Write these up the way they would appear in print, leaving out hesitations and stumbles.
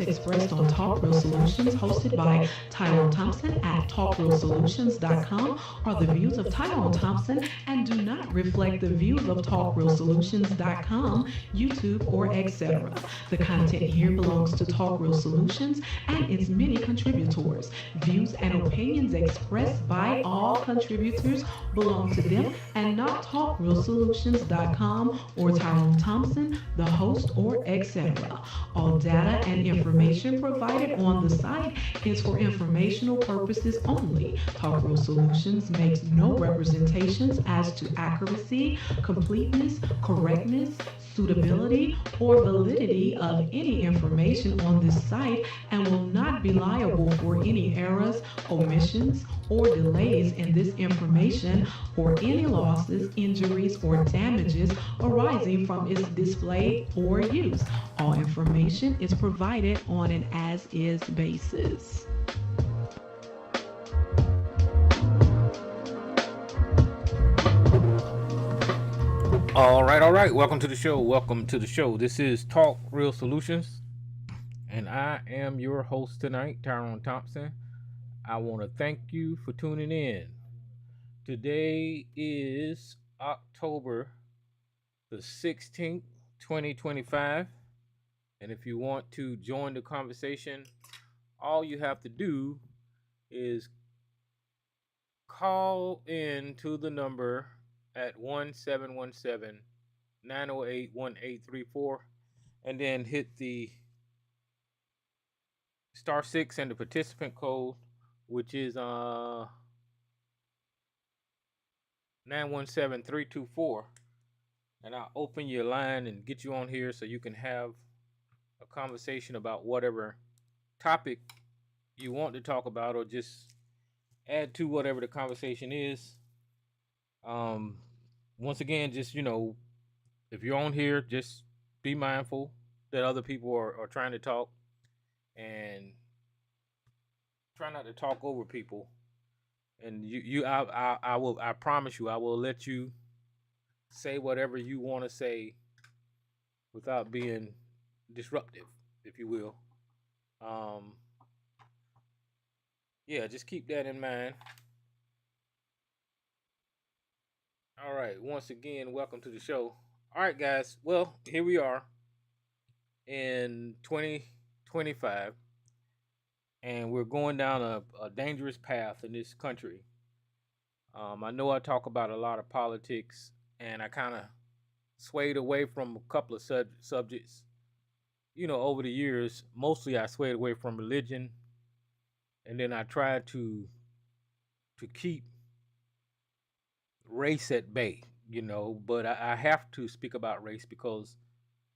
expressed on Talk Real Solutions, hosted by Tyrone Thompson at talkrealsolutions.com, are the views of Tyrone Thompson and do not reflect the views of talkrealsolutions.com, YouTube, or etc. The content here belongs to Talk Real Solutions and its many contributors. Views and opinions expressed by all contributors belong to them and not talkrealsolutions.com or Tyrone Thompson, the host, or etc. All data and information provided on the site is for informational purposes only. Talk Real Solutions makes no representations as to accuracy, completeness, correctness, suitability, or validity of any information on this site and will not be liable for any errors, omissions, or delays in this information or any losses, injuries, or damages arising from its display or use. All information is provided on an as-is basis. All right, all right. Welcome to the show. Welcome to the show. This is Talk Real Solutions, and I am your host tonight, Tyrone Thompson. I want to thank you for tuning in. Today is October the 16th, 2025, and if you want to join the conversation, all you have to do is call in to the number at 1-717-908-1834 and then hit the *6 and the participant code, which is 917324, and I'll open your line and get you on here so you can have a conversation about whatever topic you want to talk about, or just add to whatever the conversation is. Once again, just, if you're on here, just be mindful that other people are trying to talk, and try not to talk over people. And I promise you, I will let you say whatever you want to say without being disruptive, if you will. Yeah, just keep that in mind. All right, once again, welcome to the show. All right, guys. Well, here we are in 2025, and we're going down a dangerous path in this country. I know I talk about a lot of politics, and I kind of swayed away from a couple of subjects. Over the years, mostly I swayed away from religion, and then I tried to keep race at bay, but I have to speak about race because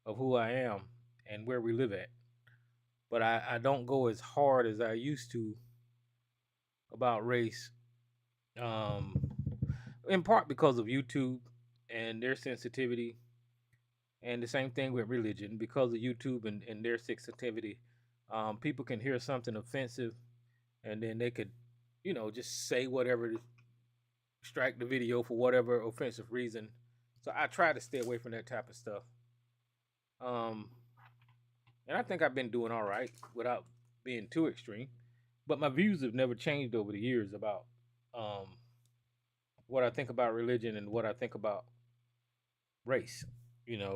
of who I am and where we live at. But I don't go as hard as I used to about race, in part because of YouTube and their sensitivity, and the same thing with religion because of YouTube and their sensitivity. People can hear something offensive, and then they could, just say whatever to strike the video for whatever offensive reason. So I try to stay away from that type of stuff. And I think I've been doing all right without being too extreme. But my views have never changed over the years about what I think about religion and what I think about race.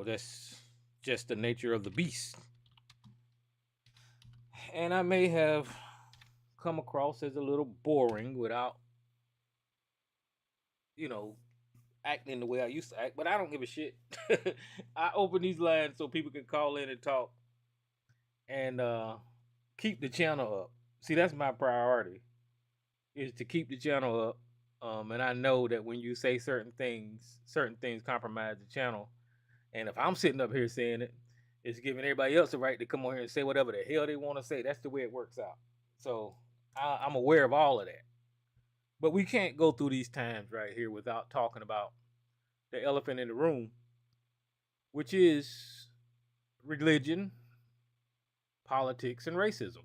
That's just the nature of the beast. And I may have come across as a little boring without, acting the way I used to act, but I don't give a shit. I open these lines so people can call in and talk and keep the channel up. See, that's my priority, is to keep the channel up. And I know that when you say certain things compromise the channel. And if I'm sitting up here saying it, it's giving everybody else the right to come on here and say whatever the hell they want to say. That's the way it works out. So I'm aware of all of that. But we can't go through these times right here without talking about the elephant in the room, which is religion, politics, and racism.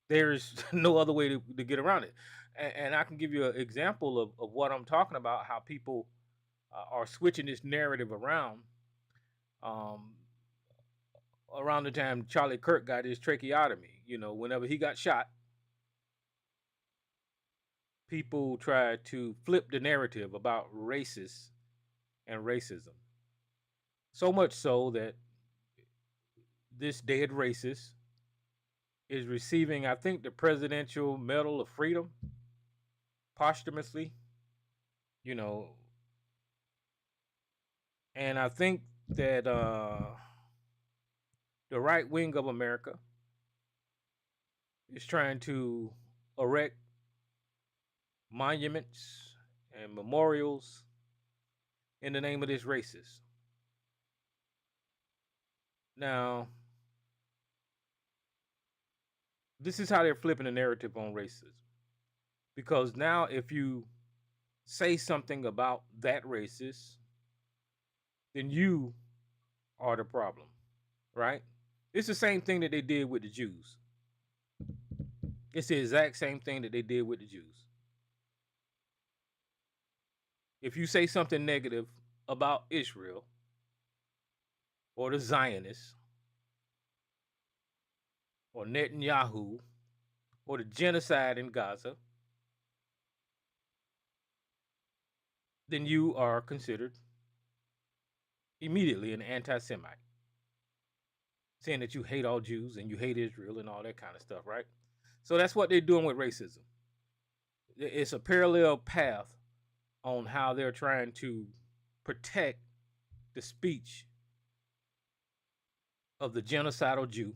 There's no other way to get around it. And I can give you an example of what I'm talking about, how people are switching this narrative around. around the time Charlie Kirk got his tracheotomy. Whenever he got shot, people tried to flip the narrative about racists and racism. So much so that this dead racist is receiving, I think, the Presidential Medal of Freedom posthumously. You know, and I think that the right wing of America is trying to erect monuments and memorials in the name of this racist. Now, this is how they're flipping the narrative on racism. Because now, if you say something about that racist, then you are the problem, right? It's the same thing that they did with the Jews. It's the exact same thing that they did with the Jews. If you say something negative about Israel or the Zionists or Netanyahu or the genocide in Gaza, then you are considered immediately an anti-Semite, saying that you hate all Jews and you hate Israel and all that kind of stuff, right? So that's what they're doing with racism. It's a parallel path on how they're trying to protect the speech of the genocidal Jew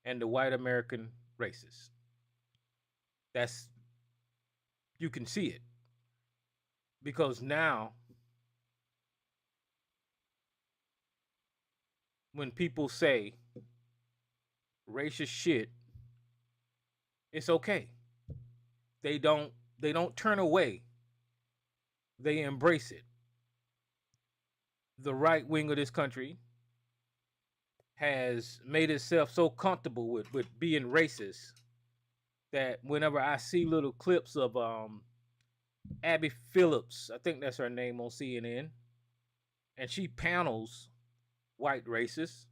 and the white American racist. That's, you can see it. Because now, when people say racist shit, it's okay. They don't turn away. They embrace it. The right wing of this country has made itself so comfortable with being racist that whenever I see little clips of Abby Phillips, I think that's her name, on CNN, and she panels white racists,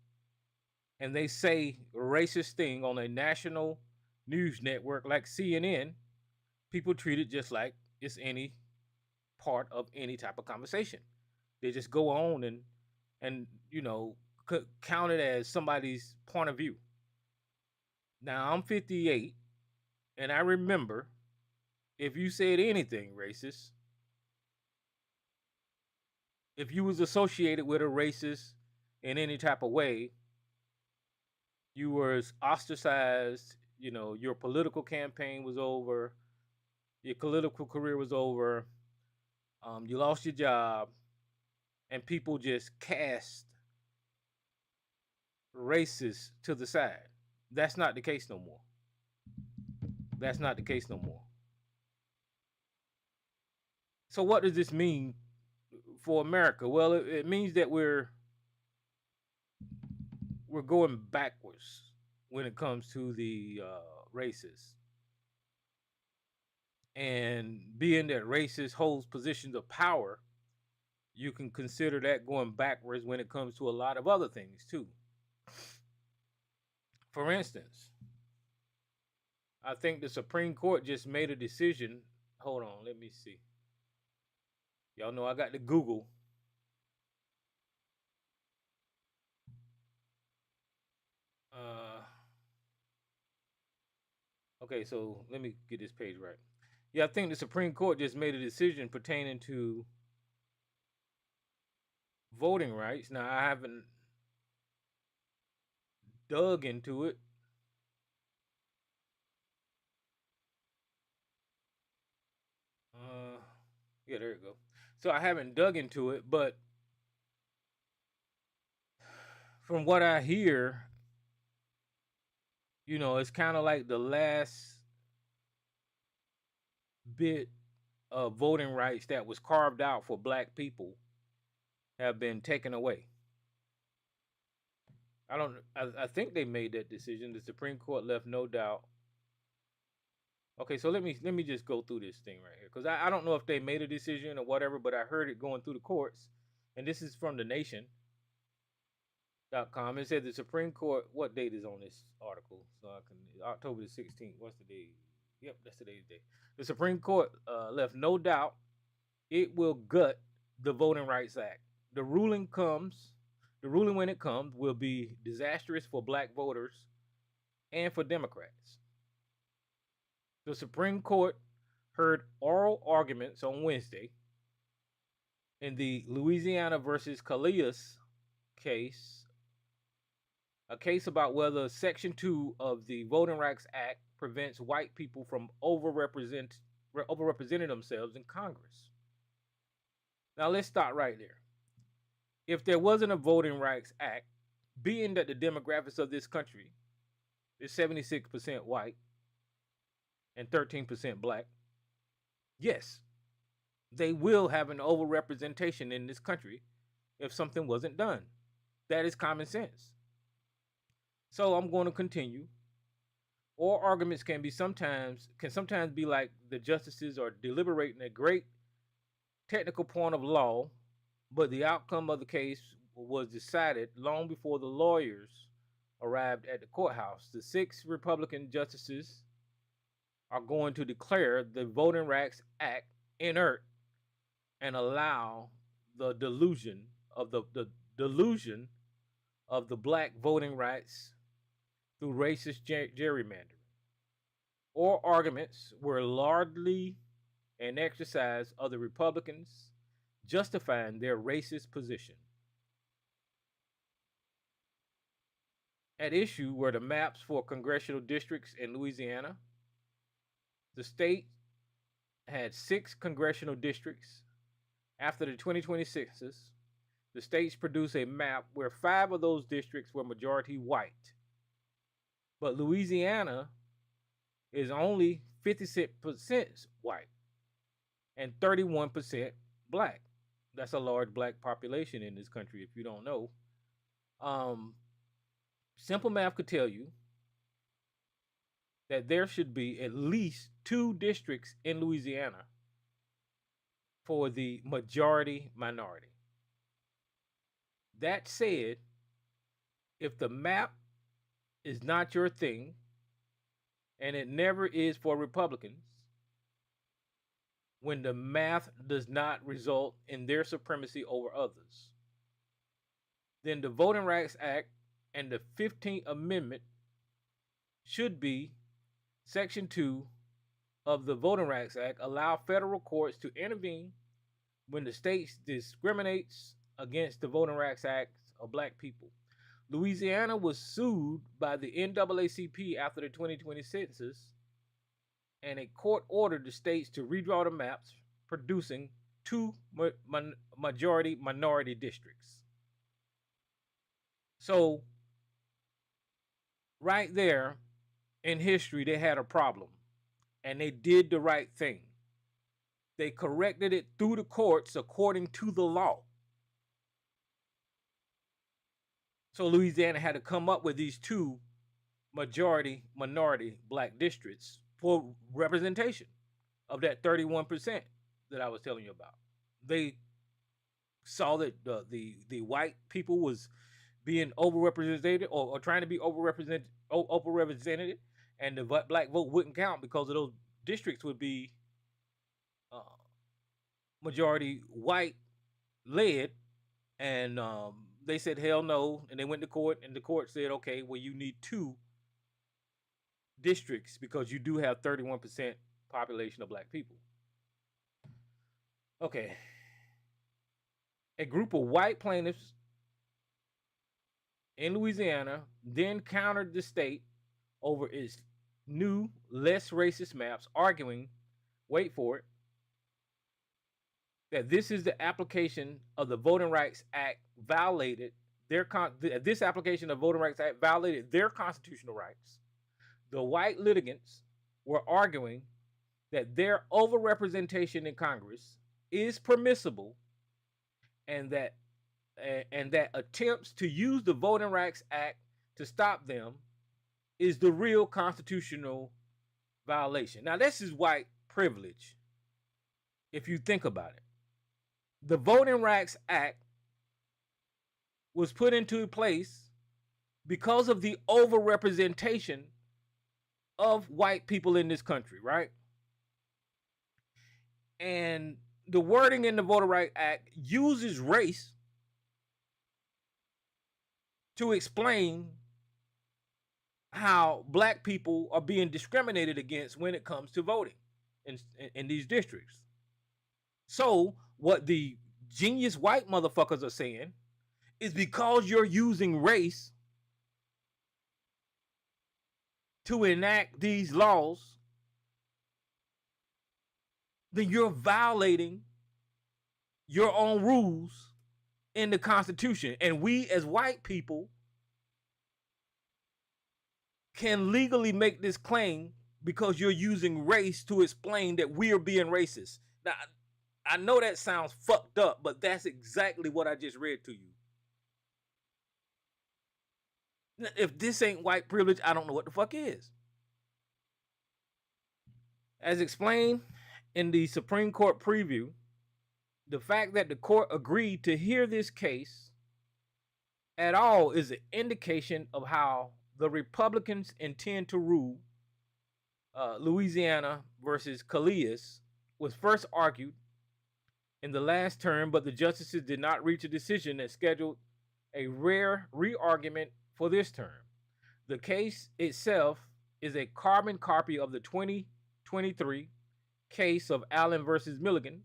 and they say a racist thing on a national news network like CNN, people treat it just like it's any part of any type of conversation. They just go on and count it as somebody's point of view. Now I'm 58, and I remember if you said anything racist, if you was associated with a racist in any type of way, you were ostracized. Your political campaign was over, your political career was over, you lost your job, and people just cast racists to the side. That's not the case no more. That's not the case no more. So what does this mean for America? Well, it means that we're going backwards when it comes to the racists. And being that racist holds positions of power, you can consider that going backwards when it comes to a lot of other things too. For instance, I think the Supreme Court just made a decision. Hold on, let me see. Y'all know I got to Google. Okay, so let me get this page right. Yeah, I think the Supreme Court just made a decision pertaining to voting rights. Now, I haven't dug into it. Yeah, there you go. So I haven't dug into it, but from what I hear, it's kind of like the last bit of voting rights that was carved out for black people have been taken away. I think they made that decision. The Supreme Court left no doubt. Okay, so let me just go through this thing right here, because I don't know if they made a decision or whatever, but I heard it going through the courts, and this is from The Nation. Com. It said the Supreme Court. What date is on this article? So I can October the 16th. What's the date? Yep, that's today's date. The Supreme Court left no doubt it will gut the Voting Rights Act. The ruling comes. The ruling, when it comes, will be disastrous for Black voters and for Democrats. The Supreme Court heard oral arguments on Wednesday in the Louisiana versus Calais case, a case about whether Section 2 of the Voting Rights Act prevents white people from overrepresenting themselves in Congress. Now, let's start right there. If there wasn't a Voting Rights Act, being that the demographics of this country is 76% white and 13% black, yes, they will have an overrepresentation in this country if something wasn't done. That is common sense. So I'm going to continue. Or arguments can sometimes be like the justices are deliberating a great technical point of law, but the outcome of the case was decided long before the lawyers arrived at the courthouse. The 6 Republican justices are going to declare the Voting Rights Act inert and allow the delusion of the delusion of the black voting rights through racist gerrymandering. Or arguments were largely an exercise of the Republicans justifying their racist position. At issue were the maps for congressional districts in Louisiana. The state had 6 congressional districts. After the 2020 census, the states produced a map where 5 of those districts were majority white. But Louisiana is only 56% white and 31% black. That's a large black population in this country, if you don't know. Simple math could tell you that there should be at least 2 districts in Louisiana for the majority minority. That said, if the map is not your thing, and it never is for Republicans, when the math does not result in their supremacy over others, then the Voting Rights Act and the 15th Amendment should be Section 2 of the Voting Rights Act allow federal courts to intervene when the state discriminates against the Voting Rights Act of black people. Louisiana was sued by the NAACP after the 2020 census, and a court ordered the states to redraw the maps, producing 2 majority minority districts. So, right there in history, they had a problem, and they did the right thing. They corrected it through the courts according to the law. So Louisiana had to come up with these 2 majority minority black districts for representation of that 31% that I was telling you about. They saw that the white people was being overrepresented or trying to be overrepresented, and the black vote wouldn't count because of those districts would be majority white led, and they said hell no, and they went to court, and the court said, okay, well, you need 2 districts because you do have 31% population of black people. Okay. A group of white plaintiffs in Louisiana then countered the state over its new, less racist maps, arguing, wait for it, that this is the application of the Voting Rights Act violated this application of Voting Rights Act violated their constitutional rights. The white litigants were arguing that their overrepresentation in Congress is permissible, and that attempts to use the Voting Rights Act to stop them is the real constitutional violation. Now, this is white privilege, if you think about it. The Voting Rights Act was put into place because of the overrepresentation of white people in this country, right? And the wording in the Voter Rights Act uses race to explain how black people are being discriminated against when it comes to voting in these districts. So, what the genius white motherfuckers are saying is because you're using race to enact these laws, then you're violating your own rules in the Constitution. And we as white people can legally make this claim because you're using race to explain that we are being racist. Now, I know that sounds fucked up, but that's exactly what I just read to you. If this ain't white privilege, I don't know what the fuck is. As explained in the Supreme Court preview, the fact that the court agreed to hear this case at all is an indication of how the Republicans intend to rule. Louisiana versus Calais was first argued in the last term, but the justices did not reach a decision that scheduled a rare re-argument for this term. The case itself is a carbon copy of the 2023 case of Allen versus Milligan,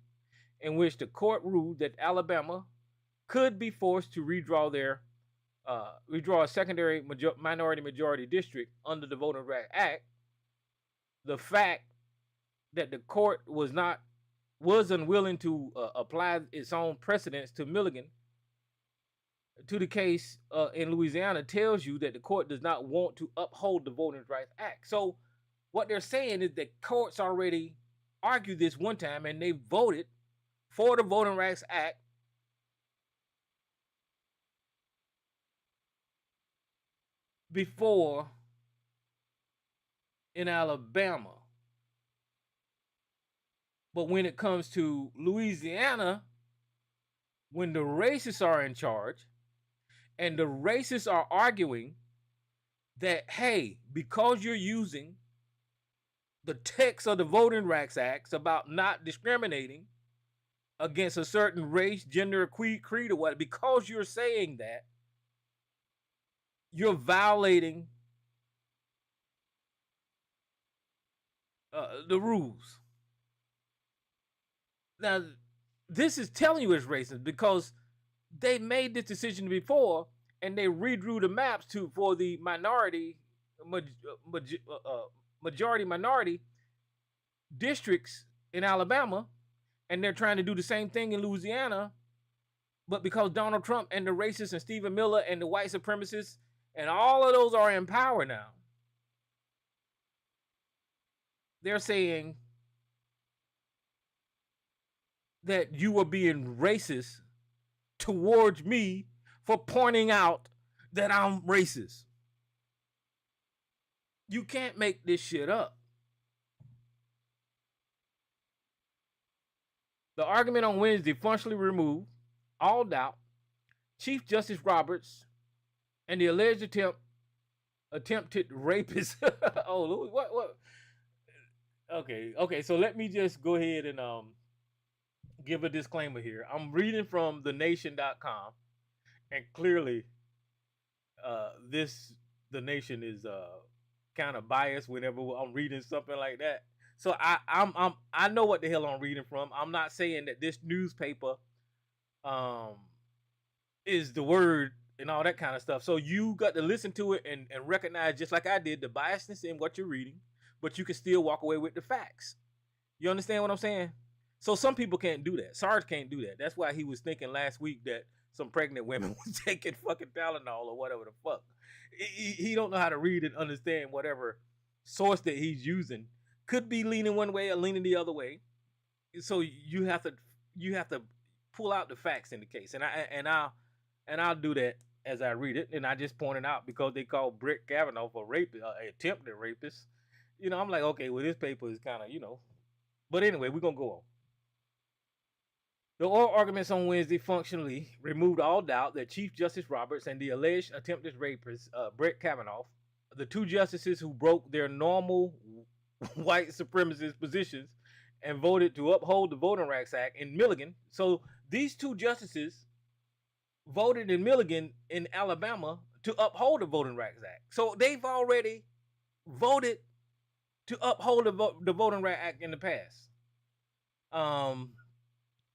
in which the court ruled that Alabama could be forced to redraw a secondary minority majority district under the Voting Rights Act. The fact that the court was unwilling to apply its own precedents to Milligan to the case in Louisiana tells you that the court does not want to uphold the Voting Rights Act. So what they're saying is that courts already argued this one time and they voted for the Voting Rights Act before in Alabama. But when it comes to Louisiana, when the racists are in charge and the racists are arguing that, hey, because you're using the text of the Voting Rights Act about not discriminating against a certain race, gender, creed, or what, because you're saying that, you're violating the rules. Now, this is telling you it's racist because they made this decision before and they redrew the maps for the majority minority districts in Alabama, and they're trying to do the same thing in Louisiana, but because Donald Trump and the racists and Stephen Miller and the white supremacists and all of those are in power now, they're saying that you are being racist towards me for pointing out that I'm racist. You can't make this shit up. The argument on Wednesday functionally removed all doubt. Chief Justice Roberts and the alleged attempted rapist. Oh, what? Okay. So let me just go ahead and give a disclaimer here. I'm reading from thenation.com, and clearly, the Nation is kind of biased whenever I'm reading something like that. So I know what the hell I'm reading from. I'm not saying that this newspaper is the word and all that kind of stuff. So you got to listen to it and recognize, just like I did, the biasness in what you're reading, but you can still walk away with the facts. You understand what I'm saying? So some people can't do that. Sarge can't do that. That's why he was thinking last week that some pregnant women was taking fucking Tylenol or whatever the fuck. He don't know how to read and understand whatever source that he's using. Could be leaning one way or leaning the other way. So you have to pull out the facts in the case, and I'll do that as I read it. And I just pointed out because they called Brett Kavanaugh a rapist, attempted rapist. I'm like, okay, well, this paper is kind of, But anyway, we're gonna go on. The oral arguments on Wednesday functionally removed all doubt that Chief Justice Roberts and the alleged attempted rapist, Brett Kavanaugh, the two justices who broke their normal white supremacist positions and voted to uphold the Voting Rights Act in Milligan. So these two justices voted in Milligan in Alabama to uphold the Voting Rights Act. So they've already voted to uphold the Voting Rights Act in the past.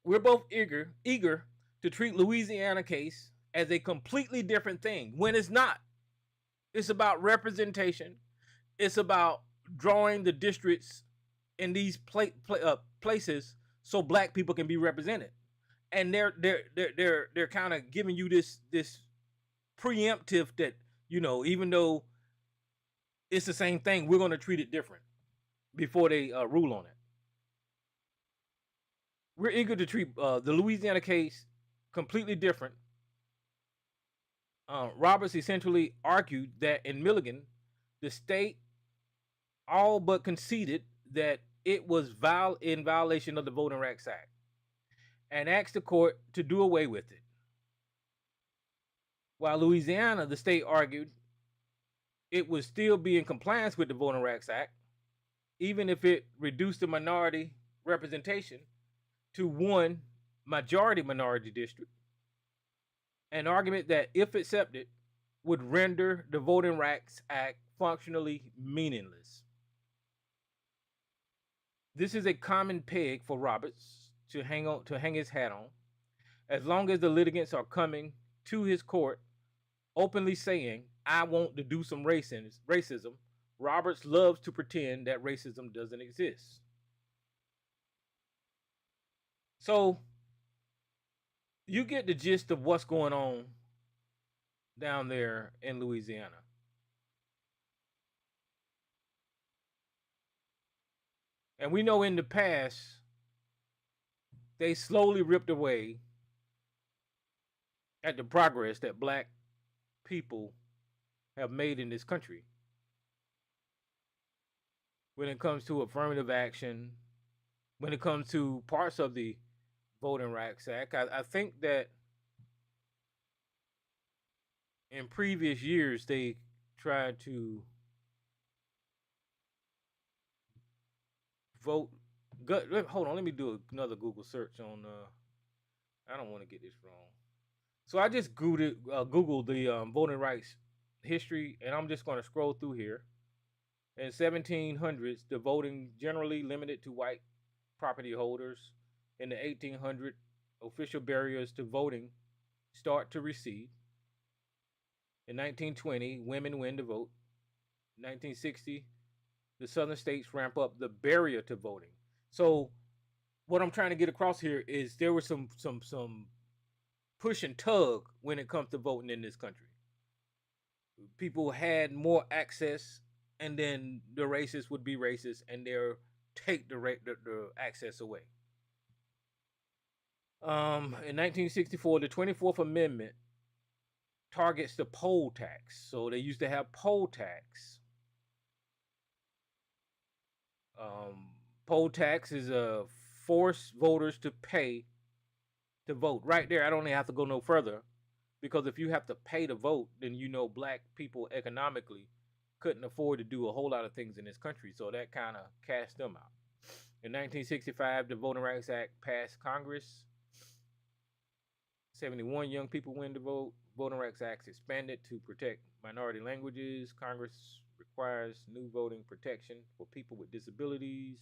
We're both eager to treat Louisiana case as a completely different thing when it's not. It's about representation. It's about drawing the districts in these places so black people can be represented. And they're kind of giving you this preemptive that, you know, even though it's the same thing, we're going to treat it different before they rule on it. We're eager to treat the Louisiana case completely different. Roberts essentially argued that in Milligan, the state all but conceded that it was in violation of the Voting Rights Act and asked the court to do away with it. While Louisiana, the state argued it would still be in compliance with the Voting Rights Act, even if it reduced the minority representation to one majority minority district, an argument that, if accepted, would render the Voting Rights Act functionally meaningless. This is a common peg for Roberts to hang his hat on, as long as the litigants are coming to his court openly saying, "I want to do some racism." Roberts loves to pretend that racism doesn't exist. So you get the gist of what's going on down there in Louisiana. And we know in the past, they slowly ripped away at the progress that black people have made in this country. When it comes to affirmative action, when it comes to parts of the Voting Rights Act, I think that in previous years they tried to vote. Hold on, let me do another Google search on. I don't want to get this wrong. So I just Googled the voting rights history, and I'm just going to scroll through here. In 1700s, the voting generally limited to white property holders. In the 1800s, official barriers to voting start to recede. In 1920, women win the vote. In 1960, the southern states ramp up the barrier to voting. So what I'm trying to get across here is there was some push and tug when it comes to voting in this country. People had more access, and then the racists would be racist, and they'll take the access away. In 1964, the 24th Amendment targets the poll tax. So they used to have poll tax. Poll tax is a force voters to pay to vote. Right there, I don't even have to go no further, because if you have to pay to vote, then you know black people economically couldn't afford to do a whole lot of things in this country. So that kind of cast them out. In 1965, the Voting Rights Act passed Congress. 71 young people win the vote. Voting Rights Act expanded to protect minority languages. Congress requires new voting protection for people with disabilities.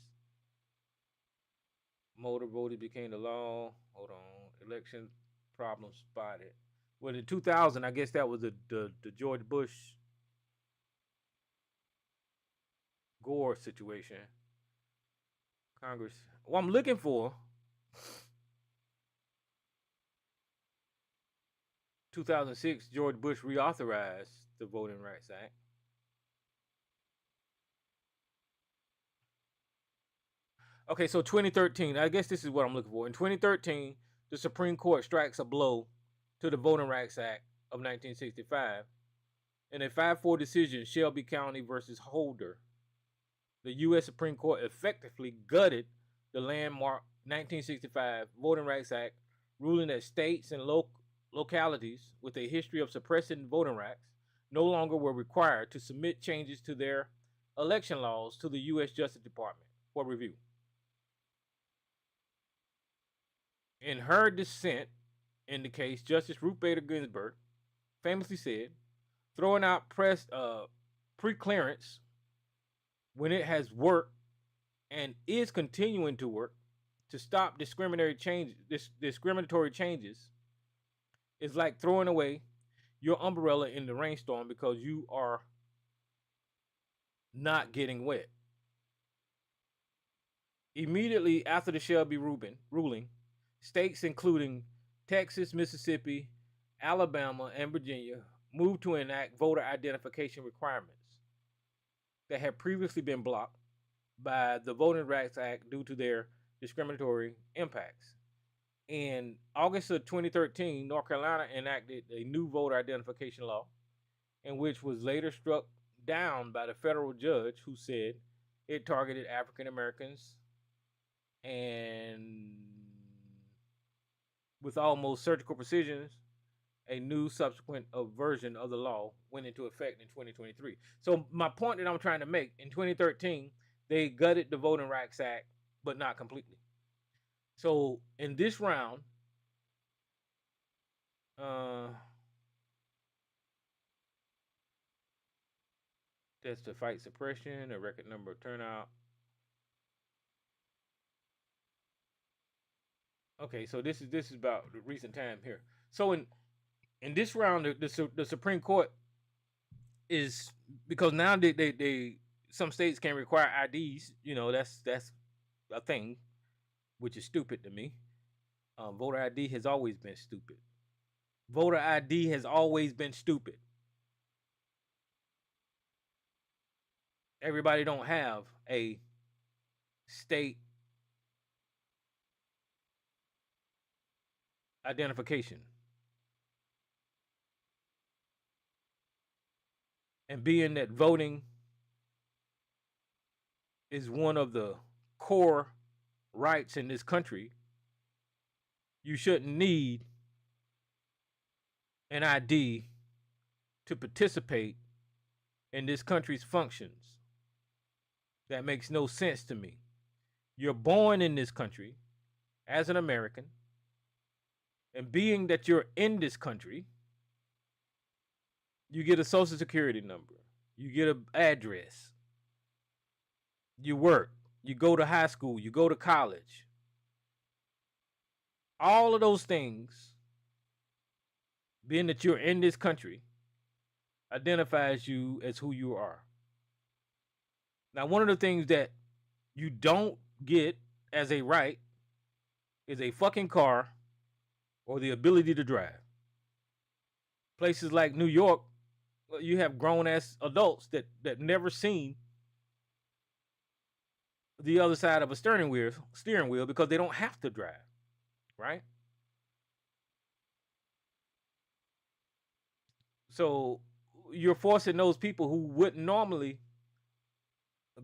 Motor voting became the law. Hold on. Election problems spotted. Well, in 2000, I guess that was the George Bush Gore situation. Congress. What I'm looking for, 2006, George Bush reauthorized the Voting Rights Act. Okay, so 2013, I guess this is what I'm looking for. In 2013, the Supreme Court strikes a blow to the Voting Rights Act of 1965 in a 5-4 decision, Shelby County versus Holder. The U.S. Supreme Court effectively gutted the landmark 1965 Voting Rights Act, ruling that states and localities with a history of suppressing voting rights no longer were required to submit changes to their election laws to the U.S. Justice Department for review. In her dissent in the case, Justice Ruth Bader Ginsburg famously said, throwing out pre-clearance when it has worked and is continuing to work to stop discriminatory changes is like throwing away your umbrella in the rainstorm because you are not getting wet. Immediately after the Shelby ruling, states including Texas, Mississippi, Alabama, and Virginia moved to enact voter identification requirements that had previously been blocked by the Voting Rights Act due to their discriminatory impacts. In August of 2013, North Carolina enacted a new voter identification law, in which was later struck down by the federal judge who said it targeted African Americans, and with almost surgical precision, a new subsequent version of the law went into effect in 2023. So my point that I'm trying to make, in 2013, they gutted the Voting Rights Act, but not completely. So in this round, that's to fight suppression, a record number of turnout. Okay, so this is about the recent time here. So in this round, the Supreme Court is, because now they some states can require IDs. You know, that's a thing, which is stupid to me. Voter ID has always been stupid. Voter ID has always been stupid. Everybody don't have a state identification. And being that voting is one of the core rights in this country, you shouldn't need an ID to participate in this country's functions. That makes no sense to me. You're born in this country as an American, and being that you're in this country, you get a social security number, you get an address, you work, you go to high school, you go to college. All of those things, being that you're in this country, identifies you as who you are. Now, one of the things that you don't get as a right is a fucking car or the ability to drive. Places like New York, you have grown-ass adults that never seen the other side of a steering wheel because they don't have to drive, right? So you're forcing those people who wouldn't normally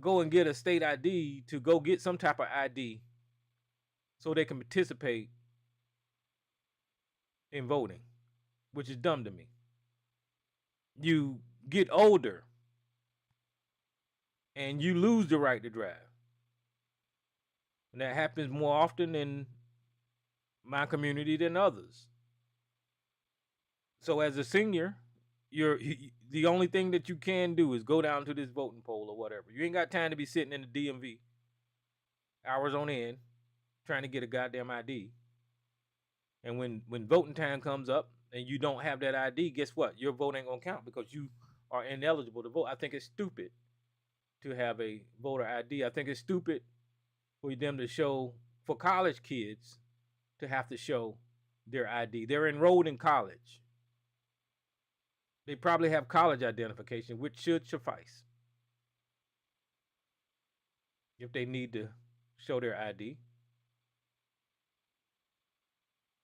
go and get a state ID to go get some type of ID so they can participate in voting, which is dumb to me. You get older and you lose the right to drive. And that happens more often in my community than others. So as a senior, the only thing that you can do is go down to this voting poll or whatever. You ain't got time to be sitting in the DMV hours on end trying to get a goddamn ID. And when voting time comes up and you don't have that ID, guess what? Your vote ain't gonna count because you are ineligible to vote. I think it's stupid to have a voter ID. I think it's stupid for them to show, for college kids to have to show their ID. They're enrolled in college. They probably have college identification, which should suffice if they need to show their ID.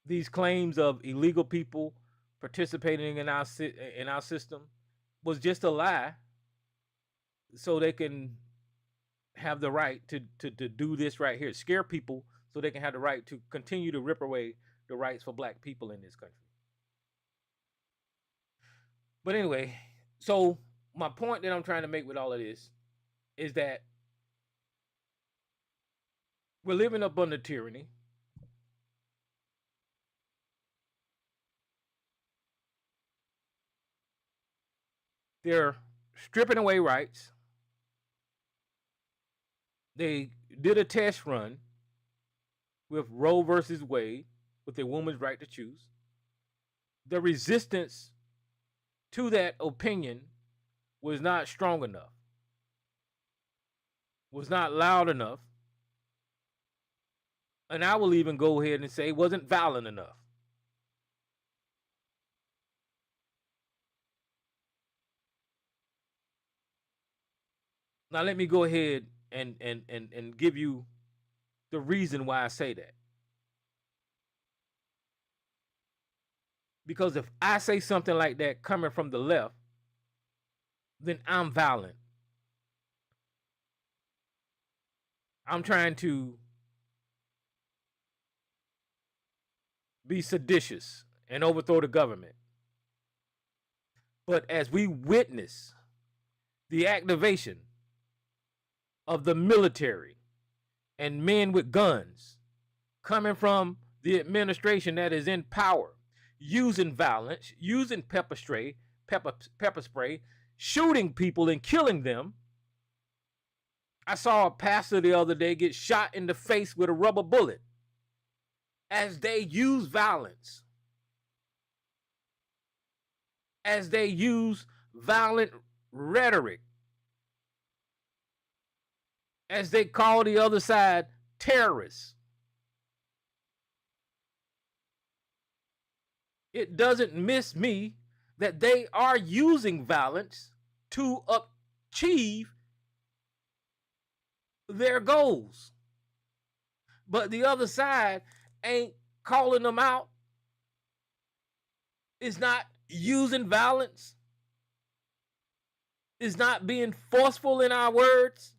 These claims of illegal people participating in our system was just a lie, so they can have the right to do this right here, scare people so they can have the right to continue to rip away the rights for black people in this country. But anyway, so my point that I'm trying to make with all of this is that we're living up under tyranny. They're stripping away rights. They did a test run with Roe versus Wade, with a woman's right to choose. The resistance to that opinion was not strong enough, was not loud enough, and I will even go ahead and say wasn't violent enough. Now let me go ahead and give you the reason why I say that. Because if I say something like that coming from the left, then I'm violent. I'm trying to be seditious and overthrow the government. But as we witness the activation of the military and men with guns coming from the administration that is in power, using violence, using pepper spray, shooting people and killing them. I saw a pastor the other day get shot in the face with a rubber bullet as they use violence, as they use violent rhetoric, as they call the other side terrorists. It doesn't miss me that they are using violence to achieve their goals. But the other side ain't calling them out, is not using violence, is not being forceful in our words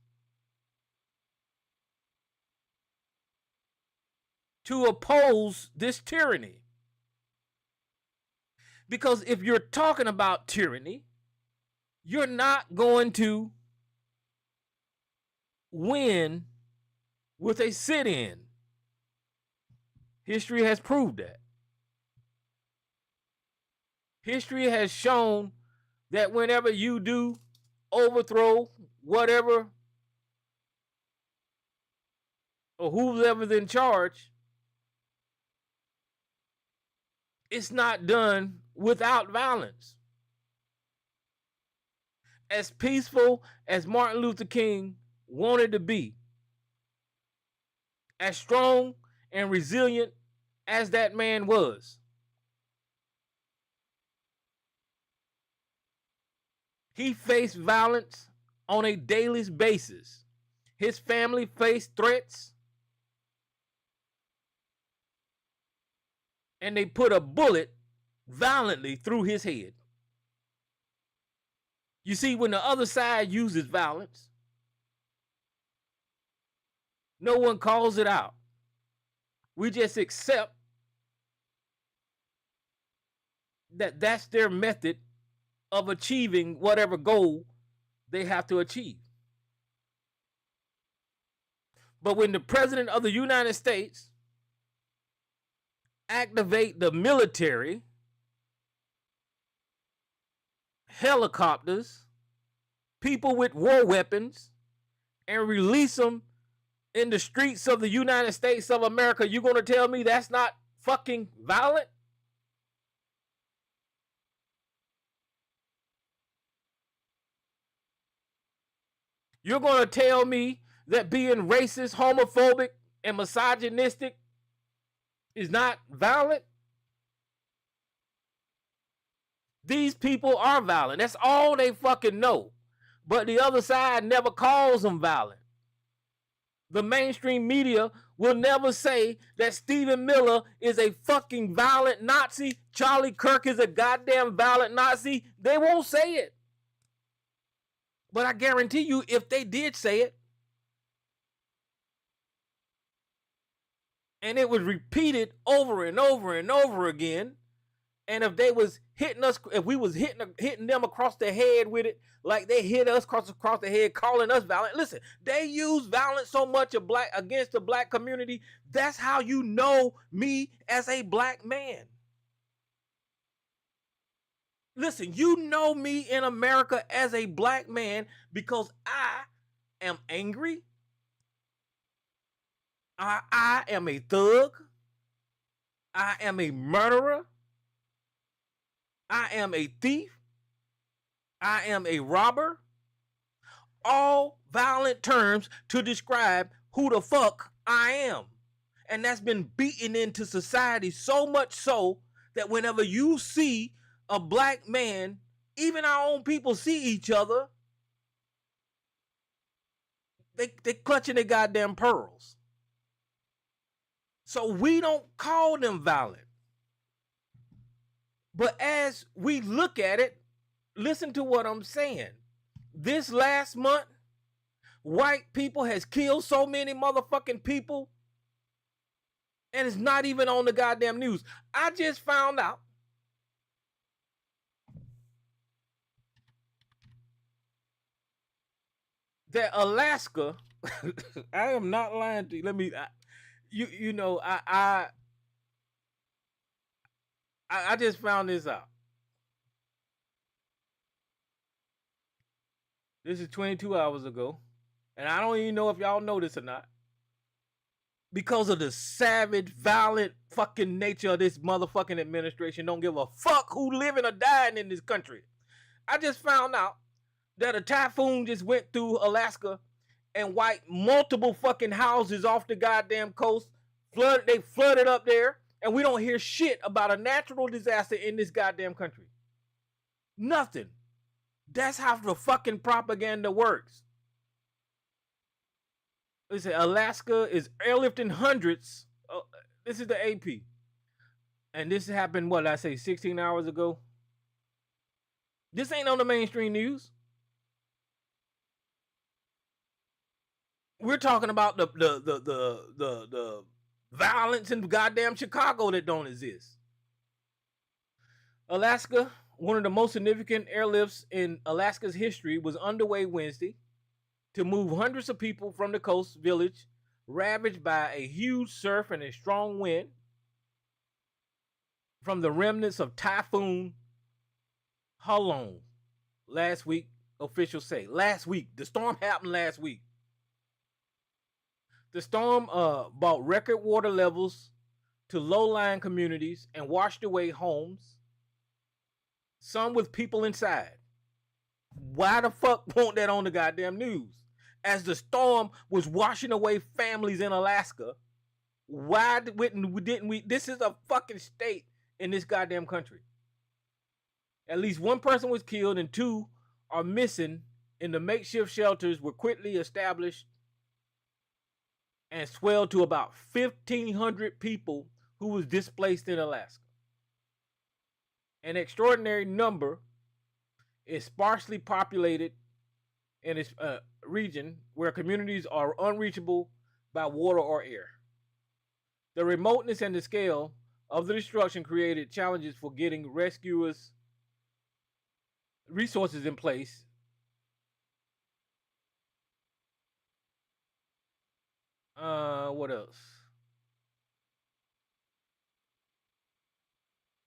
to oppose this tyranny. Because if you're talking about tyranny, you're not going to win with a sit-in. History has proved that. History has shown that whenever you do overthrow whatever or whoever's in charge, it's not done without violence. As peaceful as Martin Luther King wanted to be, as strong and resilient as that man was, he faced violence on a daily basis. His family faced threats, and they put a bullet violently through his head. You see, when the other side uses violence, no one calls it out. We just accept that that's their method of achieving whatever goal they have to achieve. But when the President of the United States activate the military, helicopters, people with war weapons, and release them in the streets of the United States of America, you're going to tell me that's not fucking violent? You're going to tell me that being racist, homophobic, and misogynistic is not violent? These people are violent. That's all they fucking know. But the other side never calls them violent. The mainstream media will never say that Stephen Miller is a fucking violent Nazi. Charlie Kirk is a goddamn violent Nazi. They won't say it. But I guarantee you, if they did say it, And it was repeated over and over and over again. And if they was hitting us, if we was hitting them across the head with it, like they hit us across the head, calling us violent. Listen, they use violence so much against the black community. That's how you know me as a black man. Listen, you know me in America as a black man because I am angry. I am a thug. I am a murderer. I am a thief. I am a robber. All violent terms to describe who the fuck I am. And that's been beaten into society so much so that whenever you see a black man, even our own people see each other, they clutching their goddamn pearls. So we don't call them violent. But as we look at it, listen to what I'm saying. This last month, white people has killed so many motherfucking people, and it's not even on the goddamn news. I just found out that Alaska, I am not lying to you. Let me, I just found this out. This is 22 hours ago, and I don't even know if y'all know this or not. Because of the savage, violent fucking nature of this motherfucking administration, don't give a fuck who living or dying in this country. I just found out that a typhoon just went through Alaska and wiped multiple fucking houses off the goddamn coast. They flooded up there, and we don't hear shit about a natural disaster in this goddamn country. Nothing. That's how the fucking propaganda works. Listen, Alaska is airlifting hundreds. This is the AP. And this happened, what did I say, 16 hours ago? This ain't on the mainstream news. We're talking about the violence in goddamn Chicago that don't exist. Alaska, one of the most significant airlifts in Alaska's history, was underway Wednesday to move hundreds of people from the coast village ravaged by a huge surf and a strong wind from the remnants of Typhoon Halong last week, officials say. Last week. The storm happened last week. The storm brought record water levels to low-lying communities and washed away homes, some with people inside. Why the fuck won't that on the goddamn news? As the storm was washing away families in Alaska, why didn't we? This is a fucking state in this goddamn country. At least one person was killed and 2 are missing, and the makeshift shelters were quickly established and swelled to about 1,500 people who was displaced in Alaska. An extraordinary number is sparsely populated in its region where communities are unreachable by water or air. The remoteness and the scale of the destruction created challenges for getting rescuers resources in place. What else?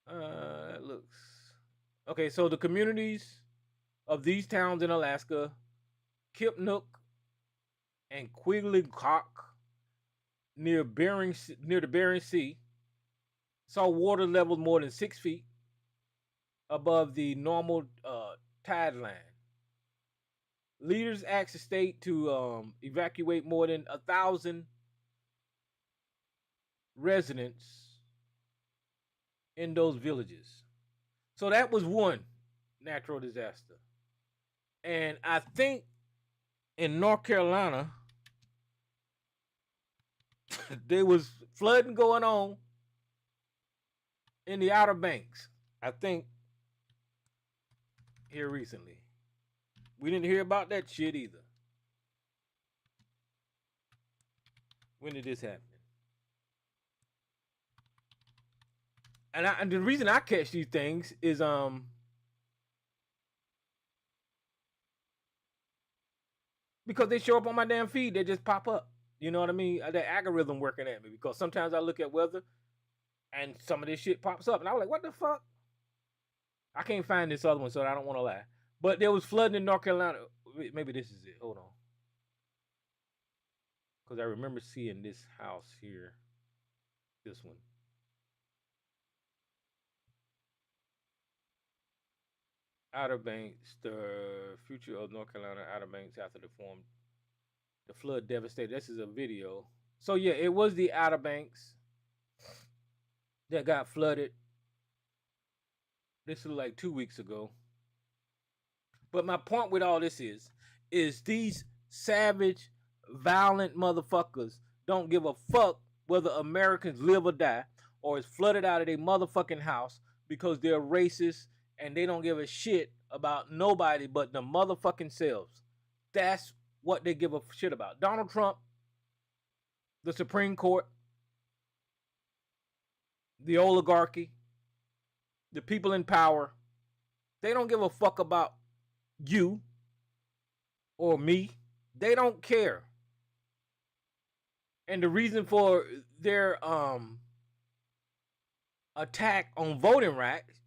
That looks okay. So the communities of these towns in Alaska, Kipnuk and Quigleycock, near the Bering Sea, saw water levels more than 6 feet above the normal tide line. Leaders asked the state to evacuate more than 1,000 residents in those villages. So that was one natural disaster. And I think in North Carolina, there was flooding going on in the Outer Banks. I think here recently. We didn't hear about that shit either. When did this happen? And the reason I catch these things is because they show up on my damn feed. They just pop up. You know what I mean? The algorithm working at me, because sometimes I look at weather and some of this shit pops up, and I was like, "What the fuck?" I can't find this other one, so I don't want to lie. But there was flooding in North Carolina. Maybe this is it. Hold on, because I remember seeing this house here. This one. Outer Banks, the future of North Carolina Outer Banks after the flood devastated. This is a video. So yeah, it was the Outer Banks that got flooded. This was like 2 weeks ago. But my point with all this is these savage, violent motherfuckers don't give a fuck whether Americans live or die, or is flooded out of their motherfucking house, because they're racist and they don't give a shit about nobody but the motherfucking selves. That's what they give a shit about. Donald Trump, the Supreme Court, the oligarchy, the people in power, they don't give a fuck about you or me. They don't care. And the reason for their attack on voting rights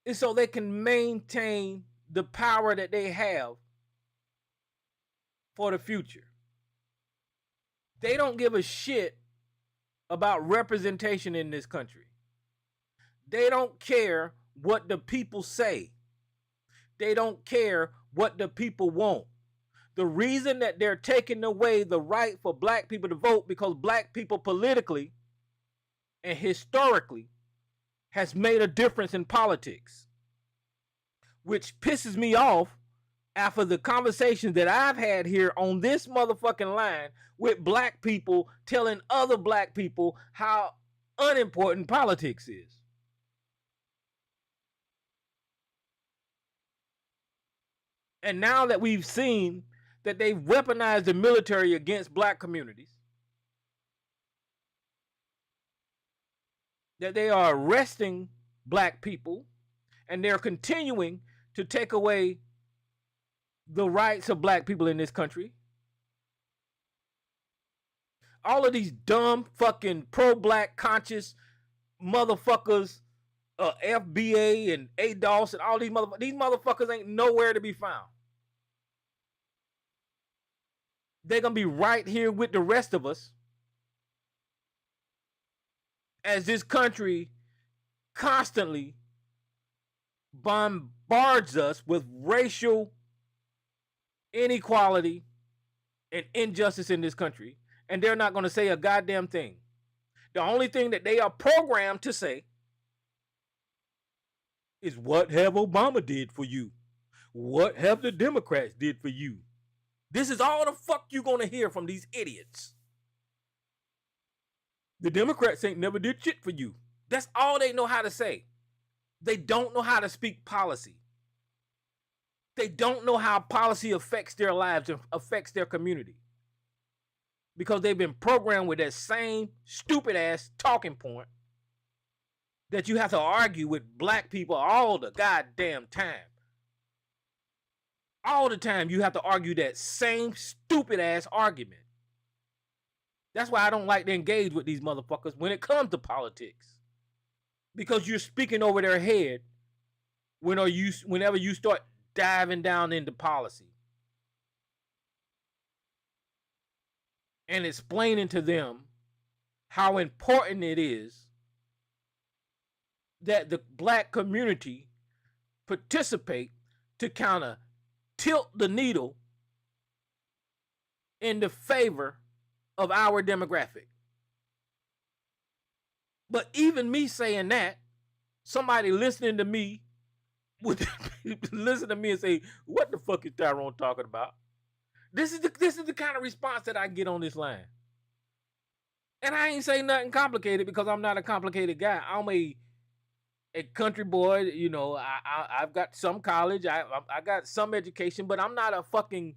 is so they can maintain the power that they have for the future. They don't give a shit about representation in this country. They don't care what the people say. They don't care what the people want. The reason that they're taking away the right for black people to vote, because black people politically and historically has made a difference in politics, which pisses me off after the conversations that I've had here on this motherfucking line with black people telling other black people how unimportant politics is. And now that we've seen that they've weaponized the military against black communities, that they are arresting black people, and they're continuing to take away the rights of black people in this country. All of these dumb fucking pro-black conscious motherfuckers, FBA and ADOS and all these motherfuckers ain't nowhere to be found. They're going to be right here with the rest of us as this country constantly bombards us with racial inequality and injustice in this country, and they're not going to say a goddamn thing. The only thing that they are programmed to say is, what have Obama did for you? What have the Democrats did for you? This is all the fuck you're going to hear from these idiots. The Democrats ain't never did shit for you. That's all they know how to say. They don't know how to speak policy. They don't know how policy affects their lives and affects their community, because they've been programmed with that same stupid ass talking point that you have to argue with black people all the goddamn time. All the time you have to argue that same stupid ass argument. That's why I don't like to engage with these motherfuckers when it comes to politics, because you're speaking over their head whenever you start diving down into policy and explaining to them how important it is that the black community participate to kind of tilt the needle in the favor of our demographic. But even me saying that, somebody listening to me would listen to me and say, what the fuck is Tyrone talking about? This is the kind of response that I get on this line. And I ain't saying nothing complicated, because I'm not a complicated guy. I'm a country boy, you know. I've got some college, I got some education, but I'm not a fucking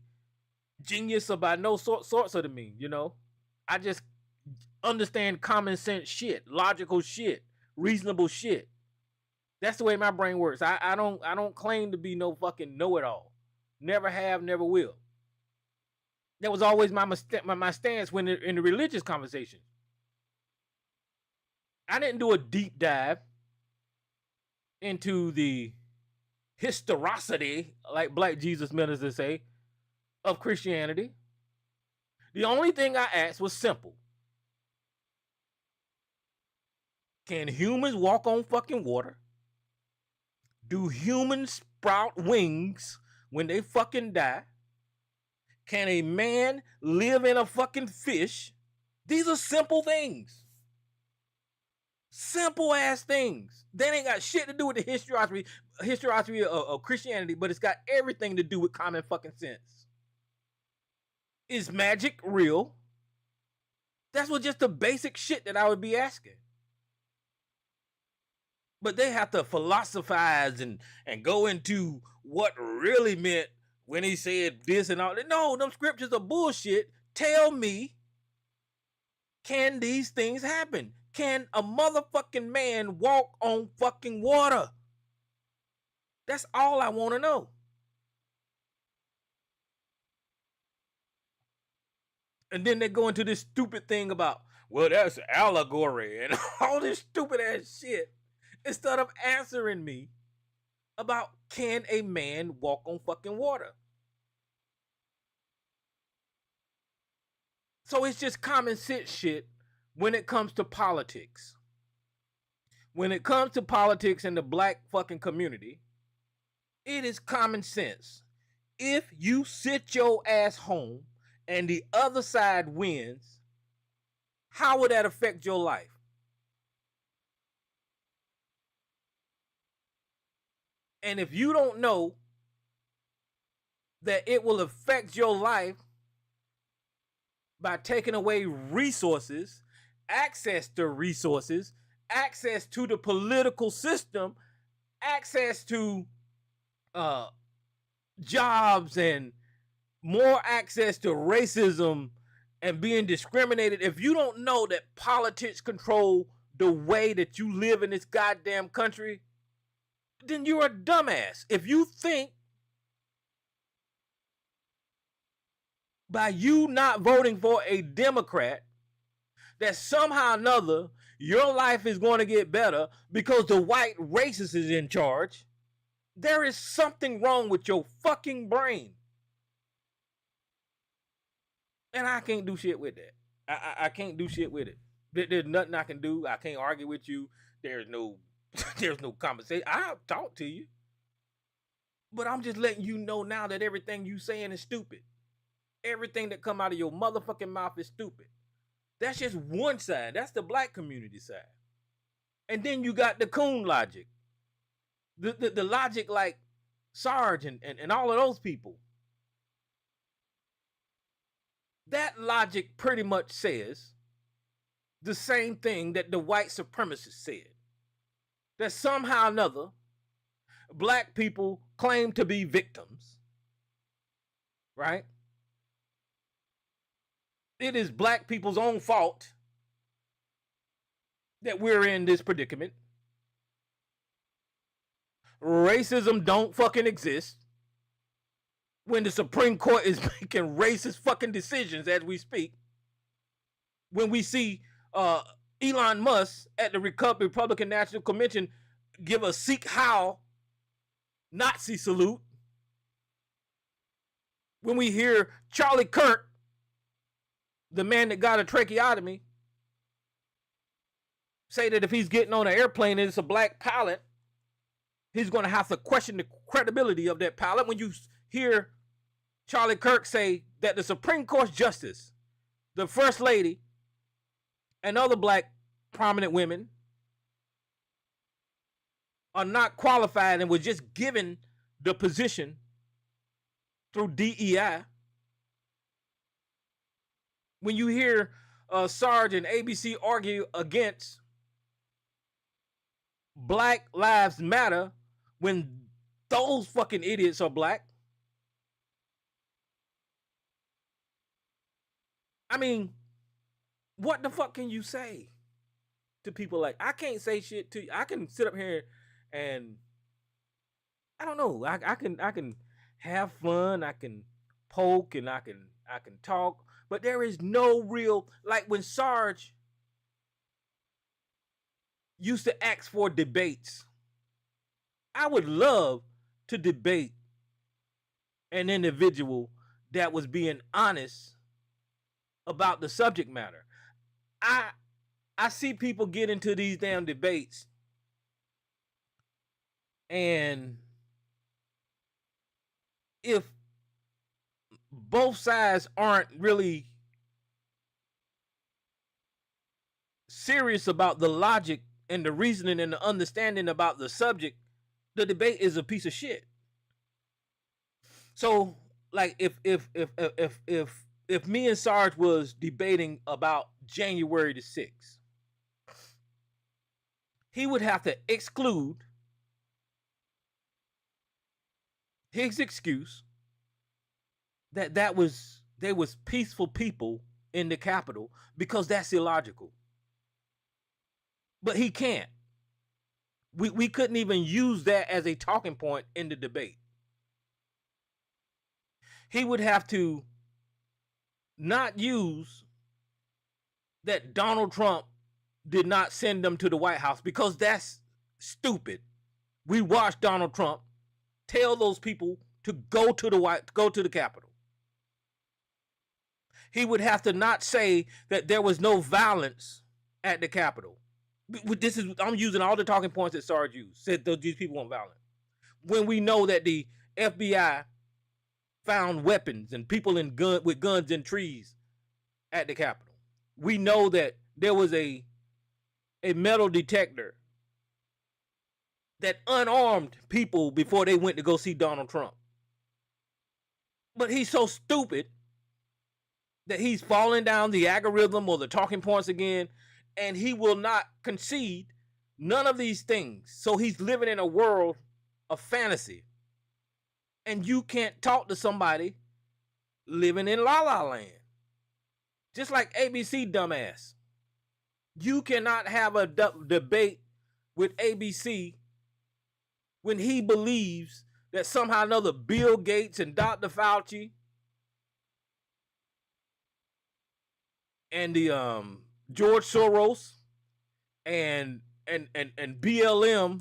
genius about no sorts of the mean, you know. understand common sense shit, logical shit, reasonable shit. That's the way my brain works. I don't claim to be no fucking know-it-all. Never have, never will. That was always my stance when in the religious conversation. I didn't do a deep dive into the historicity, like Black Jesus ministers say, of Christianity. The only thing I asked was simple. Can humans walk on fucking water? Do humans sprout wings when they fucking die? Can a man live in a fucking fish? These are simple things. Simple ass things. They ain't got shit to do with the historicity of Christianity, but it's got everything to do with common fucking sense. Is magic real? That's what just the basic shit that I would be asking. But they have to philosophize and go into what really meant when he said this and all that. No, them scriptures are bullshit. Tell me, can these things happen? Can a motherfucking man walk on fucking water? That's all I want to know. And then they go into this stupid thing about, well, that's allegory and all this stupid ass shit. Instead of answering me about, can a man walk on fucking water? So it's just common sense shit when it comes to politics. When it comes to politics in the black fucking community, it is common sense. If you sit your ass home and the other side wins, how would that affect your life? And if you don't know that it will affect your life by taking away resources, access to resources, access to the political system, access to jobs, and more access to racism and being discriminated, if you don't know that politics control the way that you live in this goddamn country, then you're a dumbass. If you think by you not voting for a Democrat that somehow or another your life is going to get better because the white racist is in charge, there is something wrong with your fucking brain. And I can't do shit with that. I can't do shit with it. There's nothing I can do. I can't argue with you. There's no conversation. I'll talk to you. But I'm just letting you know now that everything you saying is stupid. Everything that come out of your motherfucking mouth is stupid. That's just one side. That's the black community side. And then you got the coon logic. The logic like Sarge and all of those people. That logic pretty much says the same thing that the white supremacists said. That somehow or another, black people claim to be victims. Right? It is black people's own fault that we're in this predicament. Racism don't fucking exist. When the Supreme Court is making racist fucking decisions as we speak. When we see Elon Musk at the Republican National Convention give a Sikh How Nazi salute. When we hear Charlie Kirk, the man that got a tracheotomy, say that if he's getting on an airplane and it's a black pilot, he's going to have to question the credibility of that pilot. When you hear Charlie Kirk say that the Supreme Court Justice, the First Lady, and other black prominent women are not qualified and were just given the position through DEI. When you hear Sarge and ABC argue against Black Lives Matter when those fucking idiots are black. I mean, What the fuck can you say to people? Like, I can't say shit to you. I can sit up here and I don't know. I can have fun. I can poke and I can talk, but there is no real, like when Sarge used to ask for debates. I would love to debate an individual that was being honest about the subject matter. I I see people get into these damn debates and if both sides aren't really serious about the logic and the reasoning and the understanding about the subject, the debate is a piece of shit. So, like, if me and Sarge was debating about January the 6th, he would have to exclude his excuse that there was peaceful people in the Capitol, because that's illogical. But he can't. We couldn't even use that as a talking point in the debate. He would have to not use that Donald Trump did not send them to the White House, because that's stupid. We watched Donald Trump tell those people to go to the Capitol. He would have to not say that there was no violence at the Capitol. I'm using all the talking points that Sarge used. Said these people weren't violent. When we know that the FBI found weapons and people with guns in trees at the Capitol. We know that there was a metal detector that unarmed people before they went to go see Donald Trump. But he's so stupid that he's falling down the algorithm or the talking points again, and he will not concede none of these things. So he's living in a world of fantasy. And you can't talk to somebody living in La La Land. Just like ABC dumbass. You cannot have a debate with ABC when he believes that somehow or another Bill Gates and Dr. Fauci and the George Soros and BLM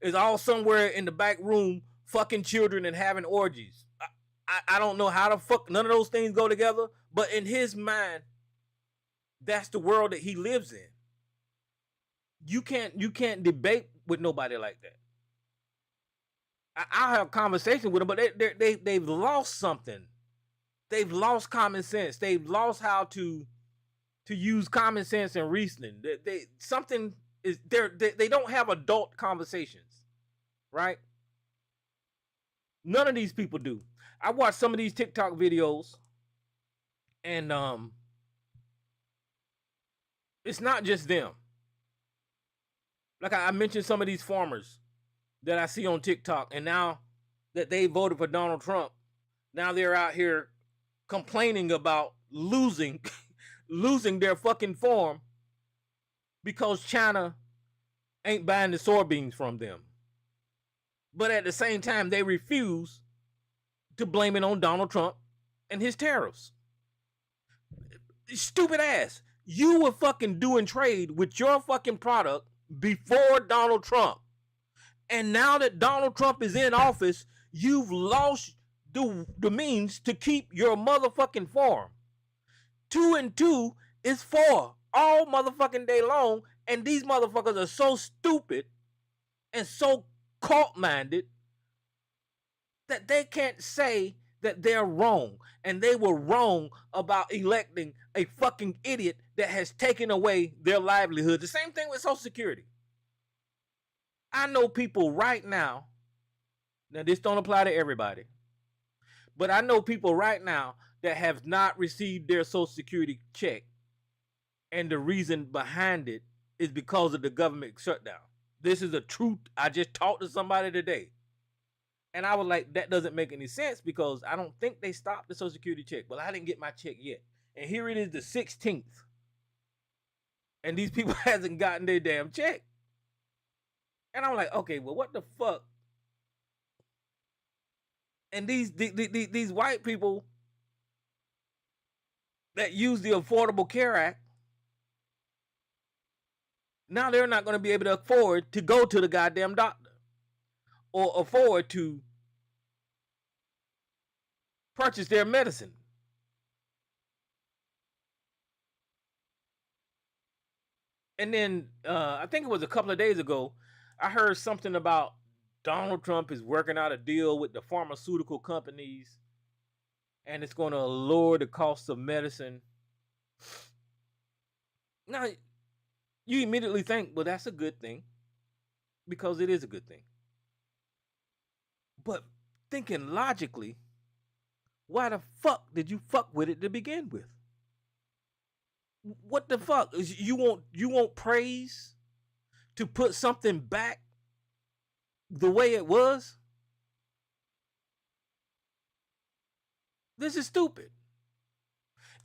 is all somewhere in the back room fucking children and having orgies. I don't know how the fuck none of those things go together, but in his mind, that's the world that he lives in. You can't debate with nobody like that. I'll have conversations with them, but they've lost something. They've lost common sense. They've lost how to use common sense and reasoning. They don't have adult conversations, right? None of these people do. I watch some of these TikTok videos, and it's not just them. Like I mentioned, some of these farmers that I see on TikTok, and now that they voted for Donald Trump, now they're out here complaining about losing their fucking farm because China ain't buying the soybeans from them. But at the same time, they refuse to blame it on Donald Trump and his tariffs. Stupid ass. You were fucking doing trade with your fucking product before Donald Trump. And now that Donald Trump is in office, you've lost the means to keep your motherfucking farm. 2 and 2 is 4 all motherfucking day long. And these motherfuckers are so stupid and so cult-minded that they can't say that they're wrong. And they were wrong about electing a fucking idiot that has taken away their livelihood. The same thing with Social Security. I know people right now this don't apply to everybody, but I know people right now that have not received their Social Security check, and the reason behind it is because of the government shutdown. This is a truth. I just talked to somebody today, and I was like, that doesn't make any sense because I don't think they stopped the Social Security check. Well, I didn't get my check yet, and here it is, the 16th. and these people hasn't gotten their damn check. And I'm like, okay, well, what the fuck? And these white people that use the Affordable Care Act, now they're not going to be able to afford to go to the goddamn doctor or afford to purchase their medicine. And then I think it was a couple of days ago, I heard something about Donald Trump is working out a deal with the pharmaceutical companies, and it's going to lower the cost of medicine. Now, you immediately think, well, that's a good thing, because it is a good thing. But thinking logically, why the fuck did you fuck with it to begin with? What the fuck? You want praise to put something back the way it was? This is stupid.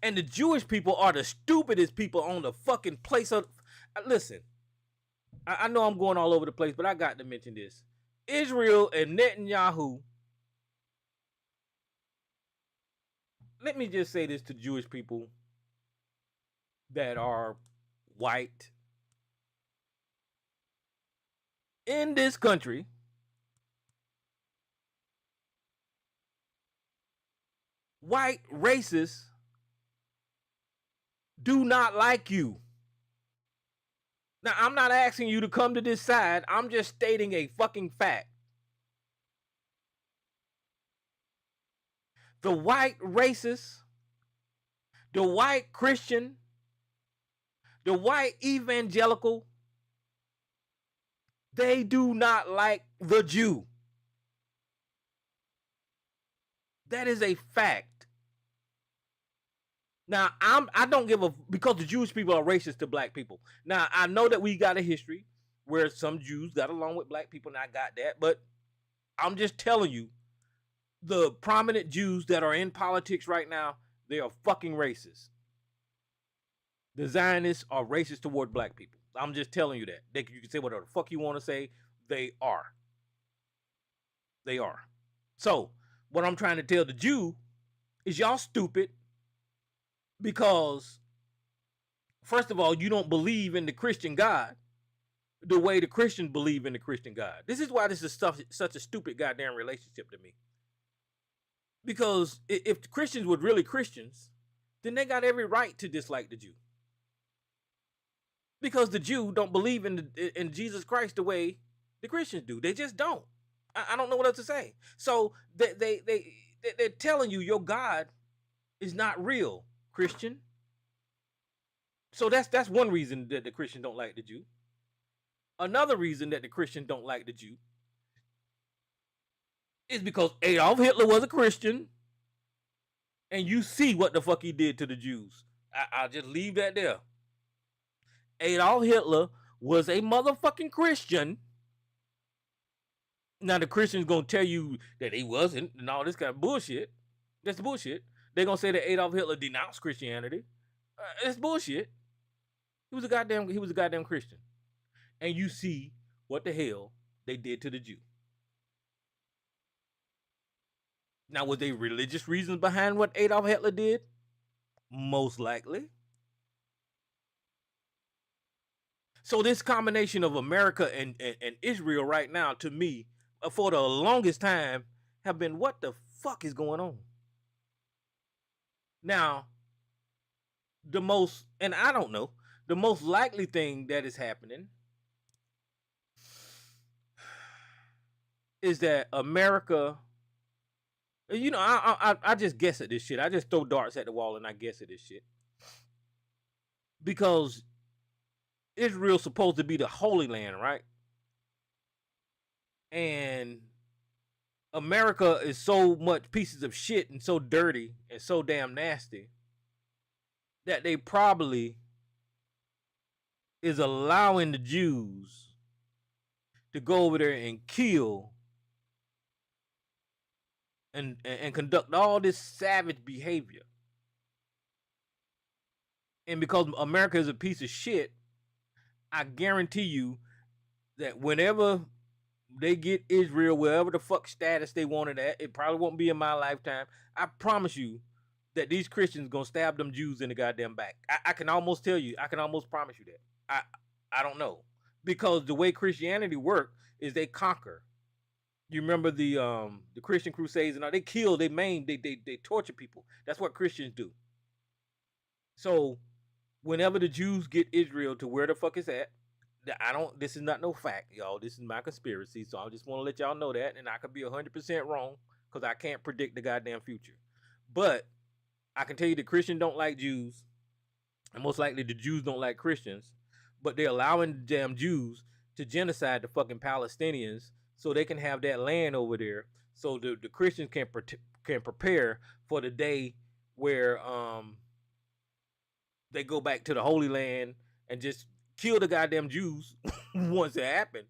And the Jewish people are the stupidest people on the fucking place of. Listen, I know I'm going all over the place, but I got to mention this. Israel and Netanyahu. Let me just say this to Jewish people that are white in this country. White racists do not like you. Now, I'm not asking you to come to this side. I'm just stating a fucking fact. The white racist, the white Christian, the white evangelical, they do not like the Jew. That is a fact. Now, I don't give a, because the Jewish people are racist to black people. Now, I know that we got a history where some Jews got along with black people, and I got that, but I'm just telling you, the prominent Jews that are in politics right now, they are fucking racist. The Zionists are racist toward black people. I'm just telling you that. You can say whatever the fuck you want to say. They are. They are. So, what I'm trying to tell the Jew is y'all stupid because, first of all, you don't believe in the Christian God the way the Christians believe in the Christian God. This is why this is such a stupid goddamn relationship to me. Because if the Christians were really Christians, then they got every right to dislike the Jew. Because the Jew don't believe in Jesus Christ the way the Christians do. They just don't. I don't know what else to say. So they're telling you your God is not real, Christian. So that's one reason that the Christian don't like the Jew. Another reason that the Christian don't like the Jew is because Adolf Hitler was a Christian, and you see what the fuck he did to the Jews. I'll just leave that there. Adolf Hitler was a motherfucking Christian. Now the Christians gonna tell you that he wasn't and all this kind of bullshit. That's bullshit. They're gonna say that Adolf Hitler denounced Christianity. That's bullshit. He was a goddamn Christian. And you see what the hell they did to the Jew. Now, was there religious reasons behind what Adolf Hitler did? Most likely. So this combination of America and Israel right now, to me, for the longest time, have been, what the fuck is going on? Now, the most likely thing that is happening is that America, you know, I just guess at this shit. I just throw darts at the wall and I guess at this shit. Because Israel's supposed to be the Holy Land, right? And America is so much pieces of shit and so dirty and so damn nasty that they probably is allowing the Jews to go over there and kill and conduct all this savage behavior. And because America is a piece of shit, I guarantee you that whenever they get Israel, wherever the fuck status they wanted at, it probably won't be in my lifetime. I promise you that these Christians gonna stab them Jews in the goddamn back. I can almost tell you. I can almost promise you that. I don't know, because the way Christianity work is they conquer. You remember the Christian Crusades and all? They kill, they maim, they torture people. That's what Christians do. So whenever the Jews get Israel to where the fuck is at, I don't. This is not no fact, y'all. This is my conspiracy. So I just want to let y'all know that, and I could be 100% wrong because I can't predict the goddamn future. But I can tell you the Christians don't like Jews, and most likely the Jews don't like Christians. But they're allowing the damn Jews to genocide the fucking Palestinians so they can have that land over there, so the Christians can prepare for the day where they go back to the Holy Land and just kill the goddamn Jews once it happened.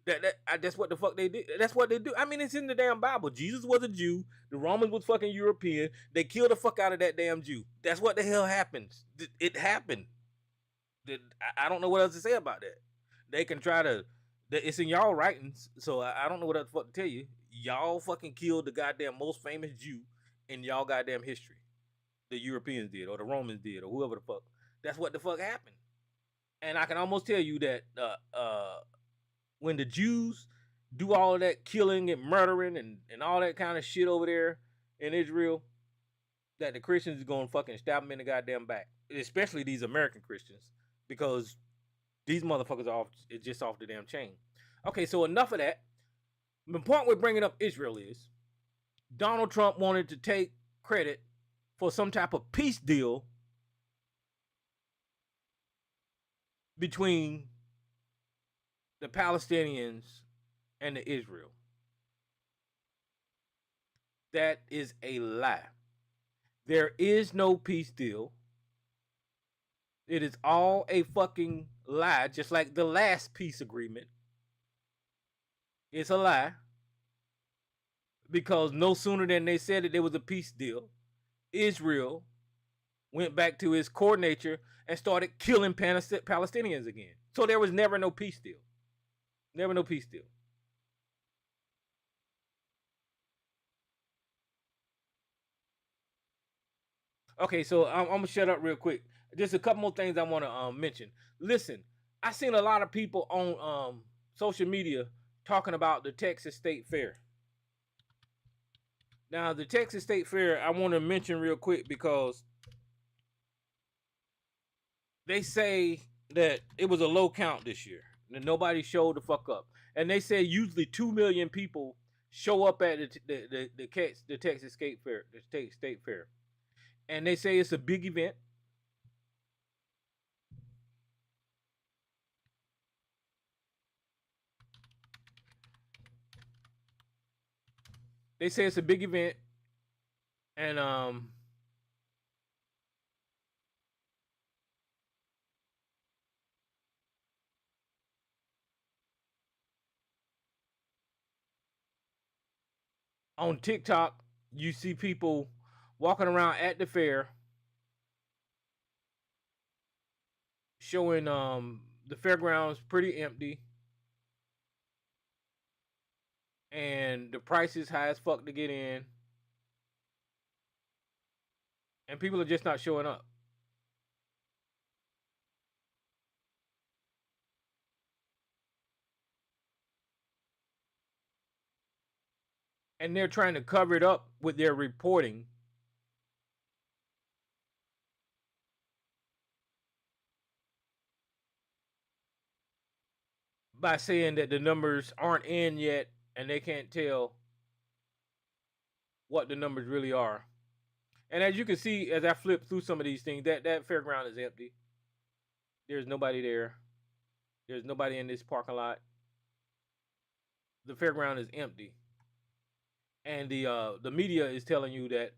That's what the fuck they did. That's what they do. I mean, it's in the damn Bible. Jesus was a Jew. The Romans was fucking European. They killed the fuck out of that damn Jew. That's what the hell happens. It happened. I don't know what else to say about that. They can try to. It's in y'all writings, so I don't know what else to tell you. Y'all fucking killed the goddamn most famous Jew in y'all goddamn history. The Europeans did, or the Romans did, or whoever the fuck. That's what the fuck happened. And I can almost tell you that when the Jews do all of that killing and murdering and all that kind of shit over there in Israel, that the Christians is going to fucking stab them in the goddamn back. Especially these American Christians, because these motherfuckers are just off the damn chain. Okay, so enough of that. The point we're bringing up Israel is Donald Trump wanted to take credit for some type of peace deal between the Palestinians and the Israel. That is a lie. There is no peace deal. It is all a fucking lie, just like the last peace agreement. It's a lie. Because no sooner than they said that there was a peace deal, Israel went back to its core nature and started killing Palestinians again. So there was never no peace deal. Never no peace deal. Okay, so I'm gonna shut up real quick. Just a couple more things I want to mention. Listen, I seen a lot of people on social media talking about the Texas State Fair. Now, the Texas State Fair, I want to mention real quick because they say that it was a low count this year. And nobody showed the fuck up. And they say usually 2 million people show up at the Texas State Fair, the State Fair. And they say it's a big event. They say it's a big event. And on TikTok, you see people walking around at the fair showing the fairgrounds pretty empty and the price is high as fuck to get in, and people are just not showing up. And they're trying to cover it up with their reporting by saying that the numbers aren't in yet and they can't tell what the numbers really are. And as you can see, as I flip through some of these things, that fairground is empty. There's nobody there. There's nobody in this parking lot. The fairground is empty. And the media is telling you that,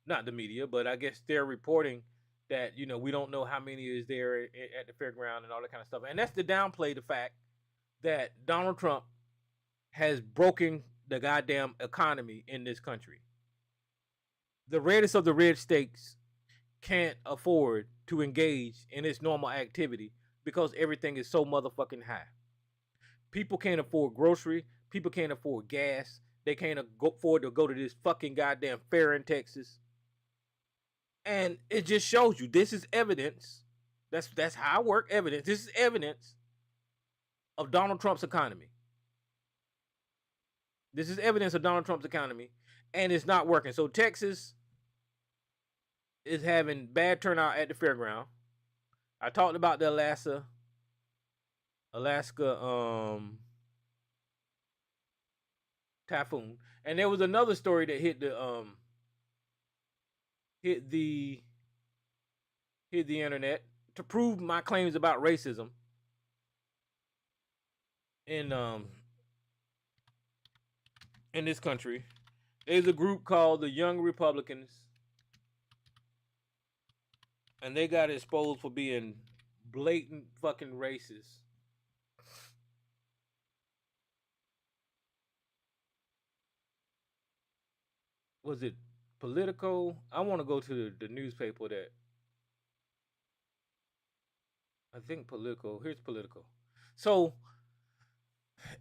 not the media, but I guess they're reporting that, you know, we don't know how many is there at the fairground and all that kind of stuff. And that's to downplay the fact that Donald Trump has broken the goddamn economy in this country. The reddest of the red states can't afford to engage in its normal activity because everything is so motherfucking high. People can't afford grocery. People can't afford gas. They can't afford to go to this fucking goddamn fair in Texas. And it just shows you this is evidence. That's how I work evidence. This is evidence of Donald Trump's economy. This is evidence of Donald Trump's economy, and it's not working. So Texas is having bad turnout at the fairground. I talked about the Alaska typhoon, and there was another story that hit the internet to prove my claims about racism in this country. There's a group called the Young Republicans, and they got exposed for being blatant fucking racist. Was it Politico? I want to go to the newspaper that I think Politico. Here's Politico. So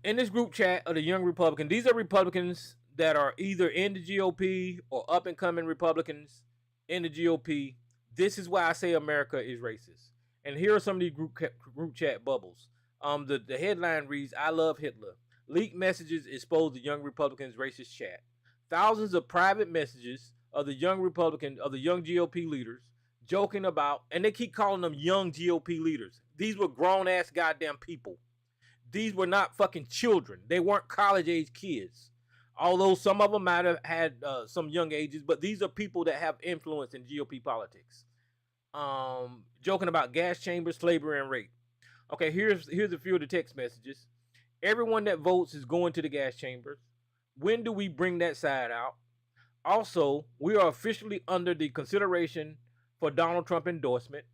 in this group chat of the Young Republicans, these are Republicans that are either in the GOP or up and coming Republicans in the GOP. This is why I say America is racist. And here are some of these group chat bubbles. The headline reads, "I love Hitler. Leaked messages expose the Young Republicans' racist chat. Thousands of private messages of the young GOP leaders joking about," and they keep calling them young GOP leaders. These were grown ass goddamn people. These were not fucking children. They weren't college age kids. Although some of them might have had some young ages, but these are people that have influence in GOP politics. Joking about gas chambers, slavery, and rape. Okay, here's a few of the text messages. "Everyone that votes is going to the gas chambers. When do we bring that side out? Also, we are officially under the consideration for Donald Trump endorsement.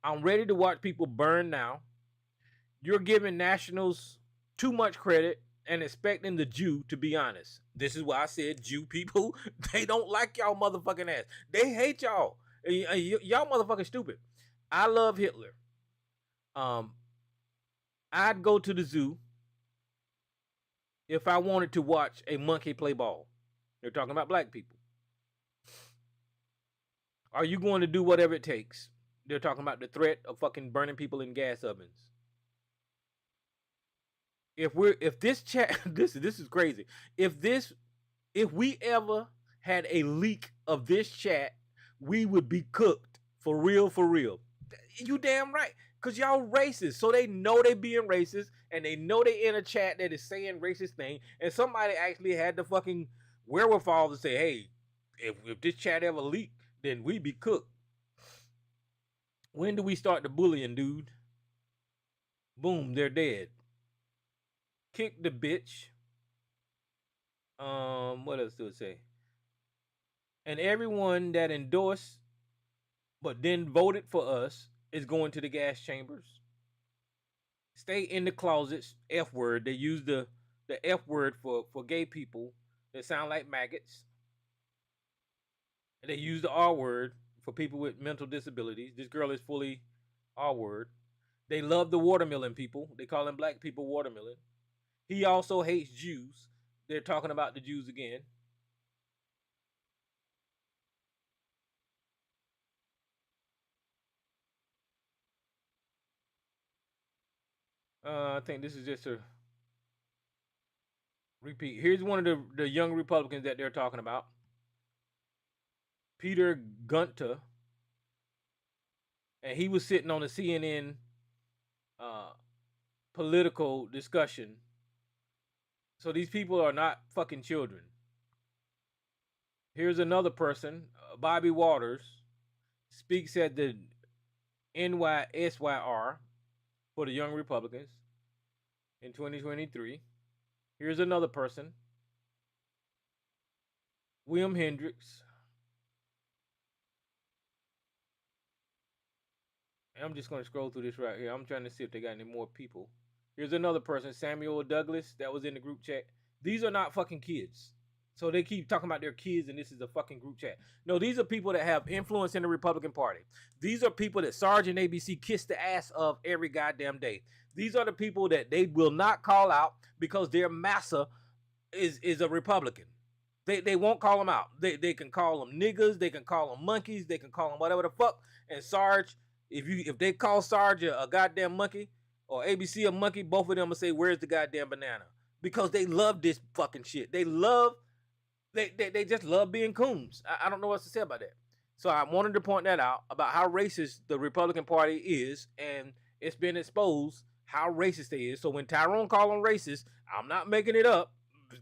I'm ready to watch people burn now. You're giving nationals too much credit and expecting the Jew to be honest." This is why I said Jew people, they don't like y'all motherfucking ass. They hate y'all. Y'all motherfucking stupid. "I love Hitler. I'd go to the zoo if I wanted to watch a monkey play ball." They're talking about black people. "Are you going to do whatever it takes?" They're talking about the threat of fucking burning people in gas ovens. If this chat this is crazy. If we ever had a leak of this chat, we would be cooked for real, for real. You damn right. Cause y'all racist. So they know they being racist, and they know they in a chat that is saying racist thing, and somebody actually had the fucking wherewithal to say, "Hey, if this chat ever leaked, then we be cooked." "When do we start the bullying, dude?" Boom, they're dead. "Kick the bitch." What else do it say? "And everyone that endorsed but then voted for us is going to the gas chambers. Stay in the closets." F word. They use the F word for gay people that sound like maggots. And they use the R word for people with mental disabilities. This girl is fully R word. "They love the watermelon people. They call them black people watermelon. He also hates Jews." They're talking about the Jews again. I think this is just a repeat. Here's one of the young Republicans that they're talking about. Peter Gunter. And he was sitting on a CNN political discussion. So these people are not fucking children. Here's another person, Bobby Waters, speaks at the NYSYR for the Young Republicans in 2023. Here's another person, William Hendricks. I'm just going to scroll through this right here. I'm trying to see if they got any more people. Here's another person, Samuel Douglas, that was in the group chat. These are not fucking kids. So they keep talking about their kids, and this is a fucking group chat. No, these are people that have influence in the Republican Party. These are people that Sarge and ABC kiss the ass of every goddamn day. These are the people that they will not call out because their massa is a Republican. They won't call them out. They can call them niggas. They can call them monkeys. They can call them whatever the fuck. And Sarge, if they call Sarge a goddamn monkey or ABC a monkey, both of them will say, "Where's the goddamn banana?" Because they love this fucking shit. They just love being coons. I don't know what to say about that. So I wanted to point that out about how racist the Republican Party is, and it's been exposed how racist they is. So when Tyrone call them racist, I'm not making it up.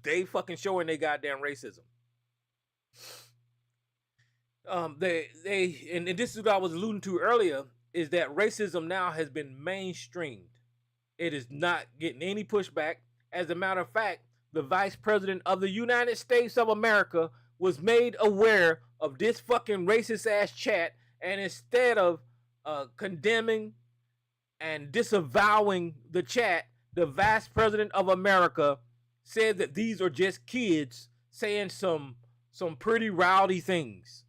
They fucking showing they goddamn racism. And this is what I was alluding to earlier, is that racism now has been mainstreamed. It is not getting any pushback. As a matter of fact, the Vice President of the United States of America was made aware of this fucking racist ass chat, and instead of condemning and disavowing the chat, the Vice President of America said that these are just kids saying some pretty rowdy things.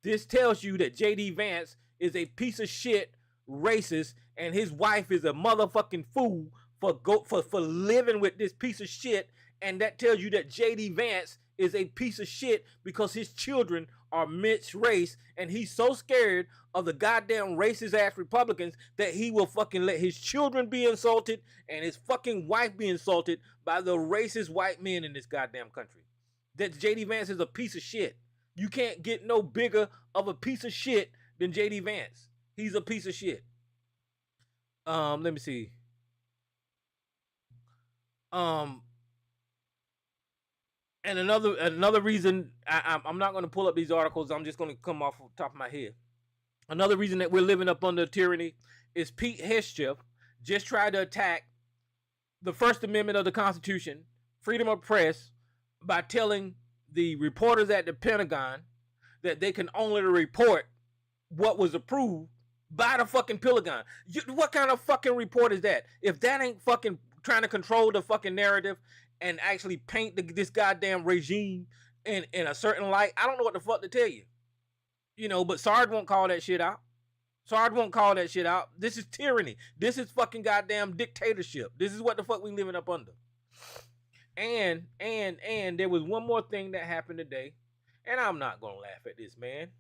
This tells you that J.D. Vance is a piece of shit racist, and his wife is a motherfucking fool for living with this piece of shit. And that tells you that J.D. Vance is a piece of shit because his children are mixed race, and he's so scared of the goddamn racist ass Republicans that he will fucking let his children be insulted and his fucking wife be insulted by the racist white men in this goddamn country. That J.D. Vance is a piece of shit. You can't get no bigger of a piece of shit than J.D. Vance. He's a piece of shit. Let me see. And another reason, I'm not going to pull up these articles. I'm just going to come off the top of my head. Another reason that we're living up under tyranny is Pete Hegseth just tried to attack the First Amendment of the Constitution, freedom of press, by telling the reporters at the Pentagon that they can only report what was approved by the fucking Pentagon. What kind of fucking report is that? If that ain't fucking trying to control the fucking narrative and actually paint this goddamn regime in a certain light, I don't know what the fuck to tell you. You know, but Sarge won't call that shit out. Sarge won't call that shit out. This is tyranny. This is fucking goddamn dictatorship. This is what the fuck we living up under. And there was one more thing that happened today, and I'm not gonna laugh at this, man.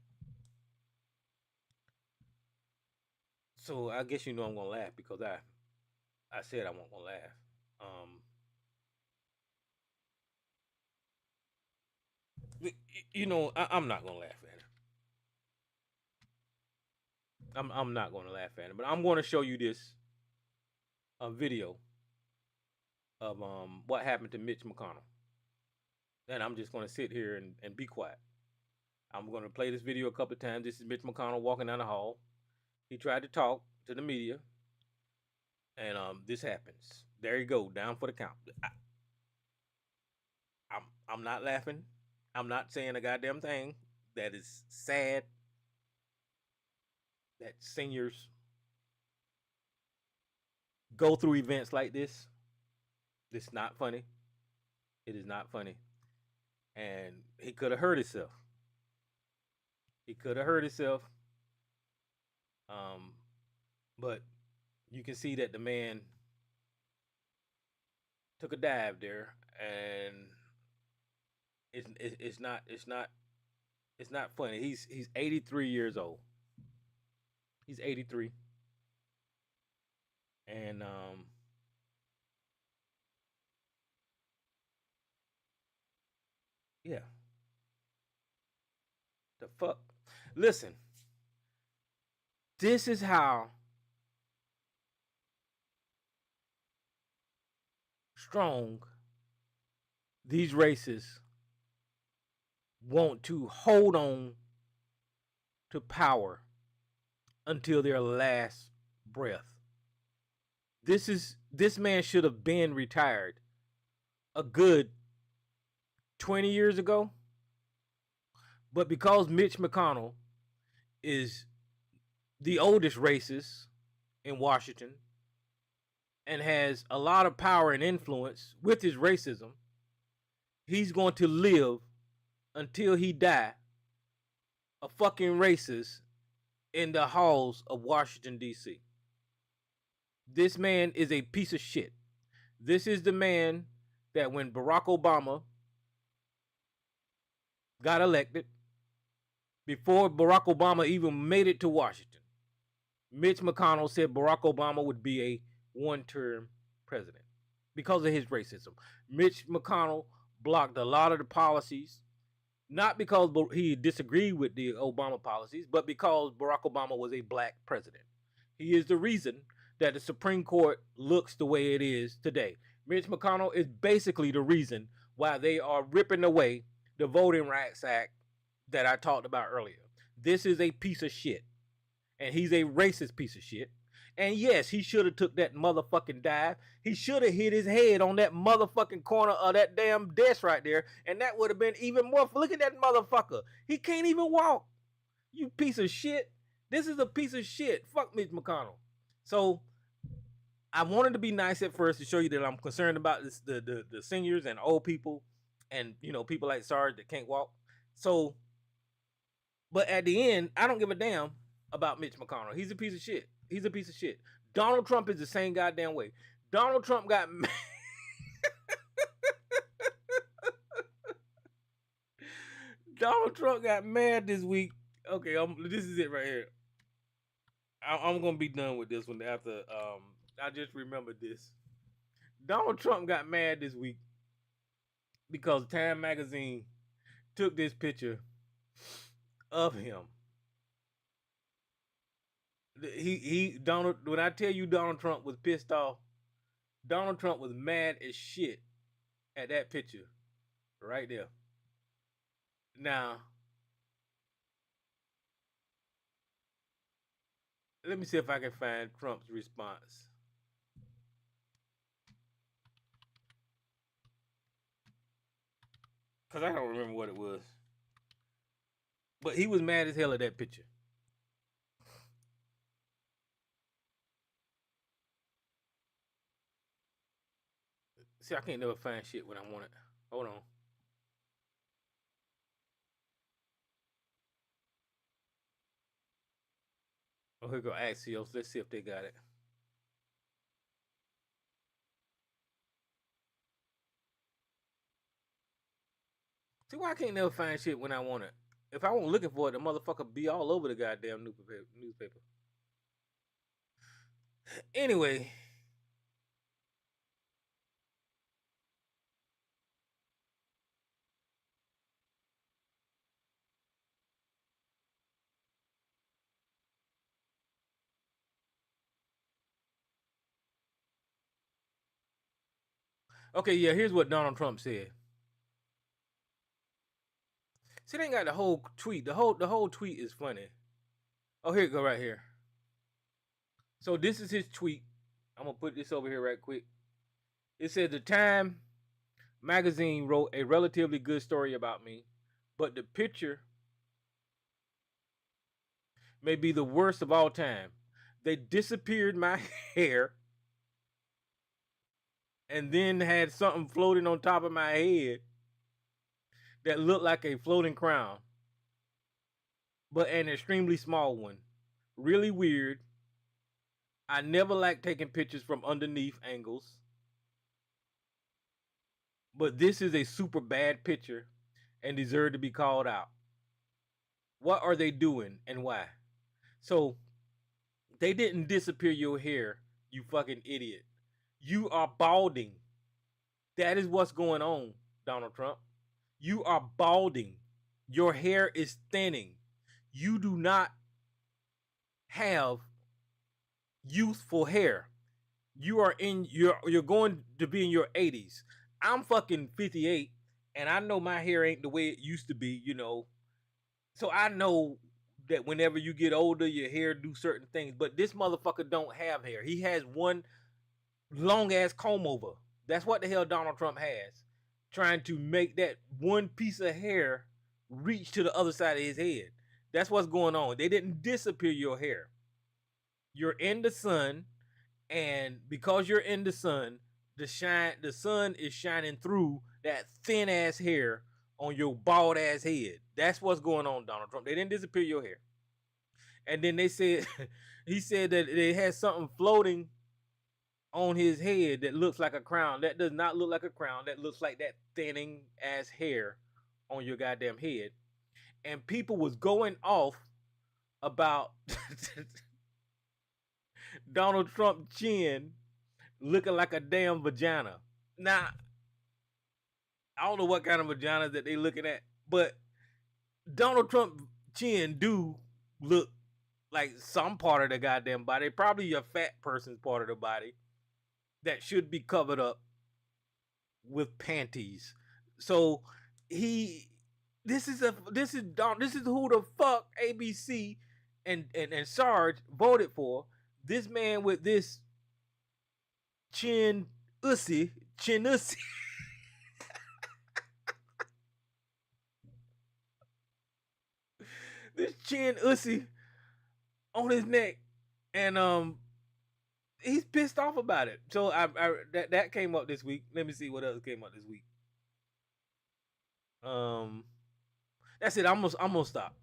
So I guess you know I'm gonna laugh because I said I won't gonna laugh. You know, I'm not gonna laugh at it. I'm not gonna laugh at it, but I'm gonna show you this video of what happened to Mitch McConnell. And I'm just gonna sit here and be quiet. I'm gonna play this video a couple of times. This is Mitch McConnell walking down the hall. He tried to talk to the media, and this happens. There you go, down for the count. I'm not laughing. I'm not saying a goddamn thing. That is sad that seniors go through events like this. It's not funny. It is not funny. And he could have hurt himself. He could have hurt himself. But you can see that the man took a dive there, and it's not funny. He's 83 years old. He's 83. And yeah. The fuck? Listen. This is how strong these racists want to hold on to power until their last breath. This man should have been retired a good 20 years ago. But because Mitch McConnell is the oldest racist in Washington and has a lot of power and influence with his racism, he's going to live until he die a fucking racist in the halls of Washington, D.C. This man is a piece of shit. This is the man that when Barack Obama got elected, before Barack Obama even made it to Washington, Mitch McConnell said Barack Obama would be a one-term president because of his racism. Mitch McConnell blocked a lot of the policies, not because he disagreed with the Obama policies, but because Barack Obama was a black president. He is the reason that the Supreme Court looks the way it is today. Mitch McConnell is basically the reason why they are ripping away the Voting Rights Act that I talked about earlier. This is a piece of shit. And he's a racist piece of shit. And yes, he should have took that motherfucking dive. He should have hit his head on that motherfucking corner of that damn desk right there. And that would have been even more. Look at that motherfucker. He can't even walk. You piece of shit. This is a piece of shit. Fuck Mitch McConnell. So I wanted to be nice at first to show you that I'm concerned about this, the seniors and old people and, you know, people like Sarge that can't walk. So, but at the end, I don't give a damn about Mitch McConnell. He's a piece of shit. He's a piece of shit. Donald Trump is the same goddamn way. Donald Trump got Donald Trump got mad this week. Okay, this is it right here. I'm gonna be done with this one after. I just remembered this. Donald Trump got mad this week because Time Magazine took this picture of him. Donald. When I tell you Donald Trump was pissed off, Donald Trump was mad as shit at that picture right there. Now, let me see if I can find Trump's response. Because I don't remember what it was. But he was mad as hell at that picture. See, I can't never find shit when I want it. Hold on. Oh, here go Axios. Let's see if they got it. See, why I can't never find shit when I want it? If I wasn't looking for it, the motherfucker be all over the goddamn newspaper. Anyway. Okay, yeah, here's what Donald Trump said. See, they ain't got the whole tweet. The whole tweet is funny. Oh, here it go right here. So this is his tweet. I'm gonna put this over here right quick. It said the Time Magazine wrote a relatively good story about me, but the picture may be the worst of all time. They disappeared my hair and then had something floating on top of my head that looked like a floating crown, but an extremely small one. Really weird. I never liked taking pictures from underneath angles, but this is a super bad picture and deserve to be called out. What are they doing and why? So, they didn't disappear your hair, you fucking idiot. You are balding. That is what's going on, Donald Trump. You are balding. Your hair is thinning. You do not have youthful hair. You are you're going to be in your 80s. I'm fucking 58 and I know my hair ain't the way it used to be, you know. So I know that whenever you get older, your hair do certain things. But this motherfucker don't have hair. He has one long ass comb over. That's what the hell Donald Trump has. Trying to make that one piece of hair reach to the other side of his head. That's what's going on. They didn't disappear your hair. You're in the sun, and because you're in the sun, the sun is shining through that thin ass hair on your bald ass head. That's what's going on, Donald Trump. They didn't disappear your hair. And then they said, he said that they had something floating on his head that looks like a crown. That does not look like a crown. That looks like that thinning ass hair on your goddamn head. And people was going off about Donald Trump chin looking like a damn vagina. Now, I don't know what kind of vaginas that they looking at, but Donald Trump chin do look like some part of the goddamn body, probably a fat person's part of the body that should be covered up with panties. So this is who the fuck ABC and Sarge voted for. This man with this chin ussy. This chin ussy on his neck, and he's pissed off about it. So that came up this week. Let me see what else came up this week. That's it. I'm gonna stop.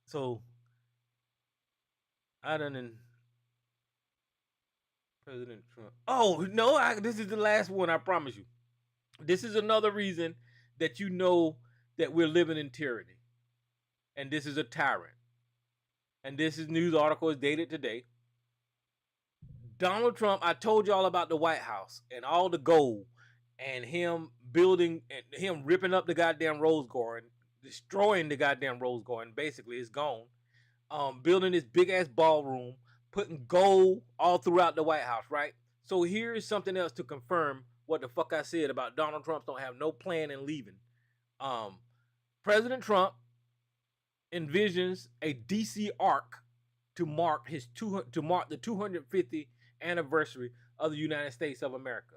So I done President Trump. Oh no, this is the last one. I promise you. This is another reason that you know that we're living in tyranny, and this is a tyrant. And this is news article is dated today. Donald Trump, I told y'all about the White House and all the gold and him building and him ripping up the goddamn Rose Garden, destroying the goddamn Rose Garden. Basically, it's gone. Building this big ass ballroom, putting gold all throughout the White House, right? So here is something else to confirm what the fuck I said about Donald Trump don't have no plan in leaving. President Trump envisions a DC arc to mark the 250th anniversary of the United States of America.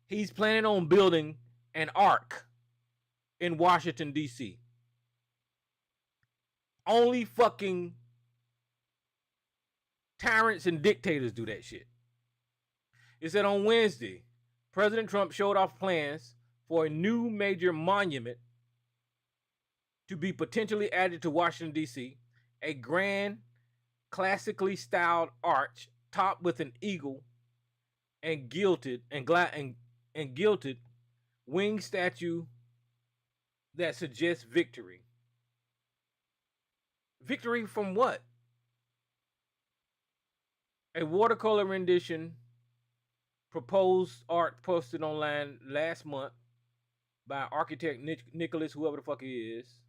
He's planning on building an arc in Washington, D.C. Only fucking tyrants and dictators do that shit. It said on Wednesday, President Trump showed off plans for a new major monument to be potentially added to Washington, D.C., a grand, classically styled arch topped with an eagle and gilded winged statue that suggests victory. Victory from what? A watercolor rendition proposed art posted online last month by architect Nicholas, whoever the fuck he is,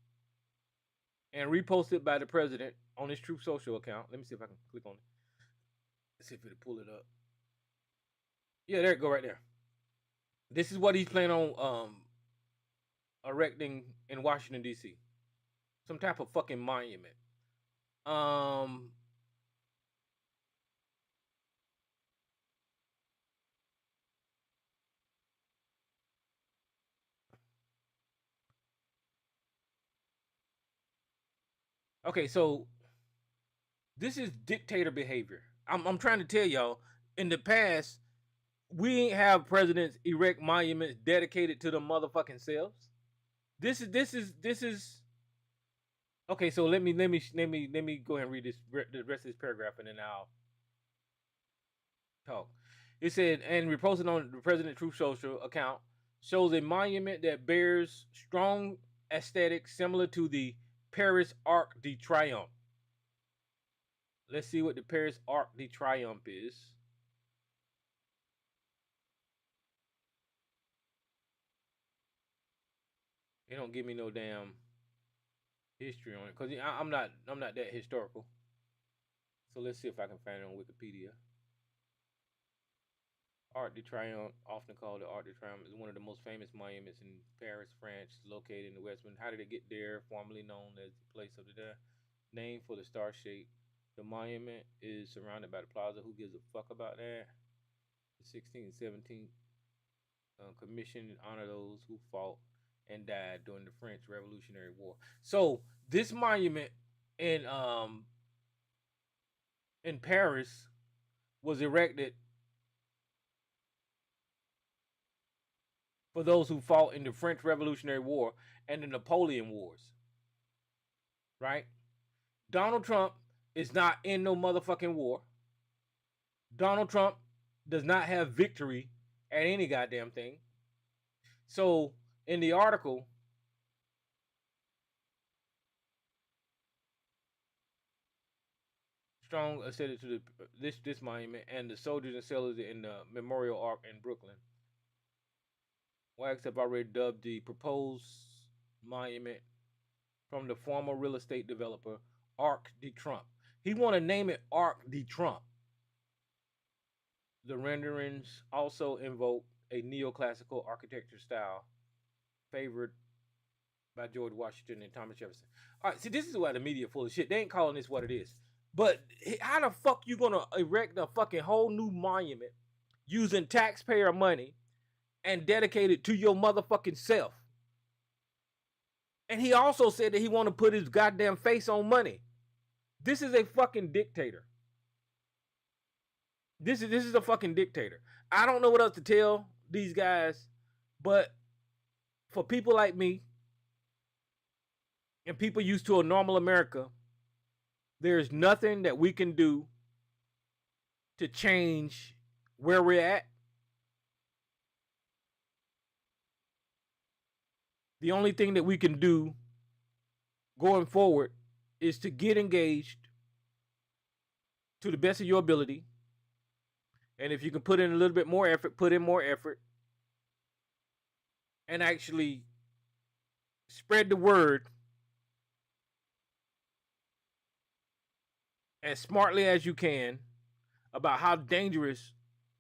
and reposted by the president on his Truth Social account. Let me see if I can click on it. Let's see if it'll pull it up. Yeah, there it go right there. This is what he's planning on erecting in Washington, D.C. Some type of fucking monument. Okay, so this is dictator behavior. I'm trying to tell y'all, in the past, we ain't have presidents erect monuments dedicated to the motherfucking selves. This is okay. So let me go ahead and read the rest of this paragraph, and then I'll talk. It said, and reposted on the President Truth Social account, shows a monument that bears strong aesthetics similar to the Paris Arc de Triomphe. Let's see what the Paris Arc de Triomphe is. They don't give me no damn history on it because I'm not that historical. So let's see if I can find it on Wikipedia. Arc de Triomphe, often called the Arc de Triomphe, is one of the most famous monuments in Paris, France, located in the West. How did it get there? Formerly known as the place of the name for the star shape. The monument is surrounded by the plaza. Who gives a fuck about that? The 16th and 17th commission and honor those who fought and died during the French Revolutionary War. So this monument in Paris was erected for those who fought in the French Revolutionary War and the Napoleon Wars, right? Donald Trump is not in no motherfucking war. Donald Trump does not have victory at any goddamn thing. So in the article, Strong ascended to this monument and the soldiers and sailors in the Memorial Arc in Brooklyn. Wax have already dubbed the proposed monument from the former real estate developer Arc de Trump. He want to name it Arc de Trump. The renderings also invoke a neoclassical architecture style favored by George Washington and Thomas Jefferson. All right, see, this is why the media full of shit. They ain't calling this what it is. But how the fuck you gonna erect a fucking whole new monument using taxpayer money and dedicate it to your motherfucking self? And he also said that he want to put his goddamn face on money. This is a fucking dictator. This is a fucking dictator. I don't know what else to tell these guys, but for people like me and people used to a normal America, there's nothing that we can do to change where we're at. The only thing that we can do going forward is to get engaged to the best of your ability. And if you can put in a little bit more effort, put in more effort. And actually spread the word as smartly as you can about how dangerous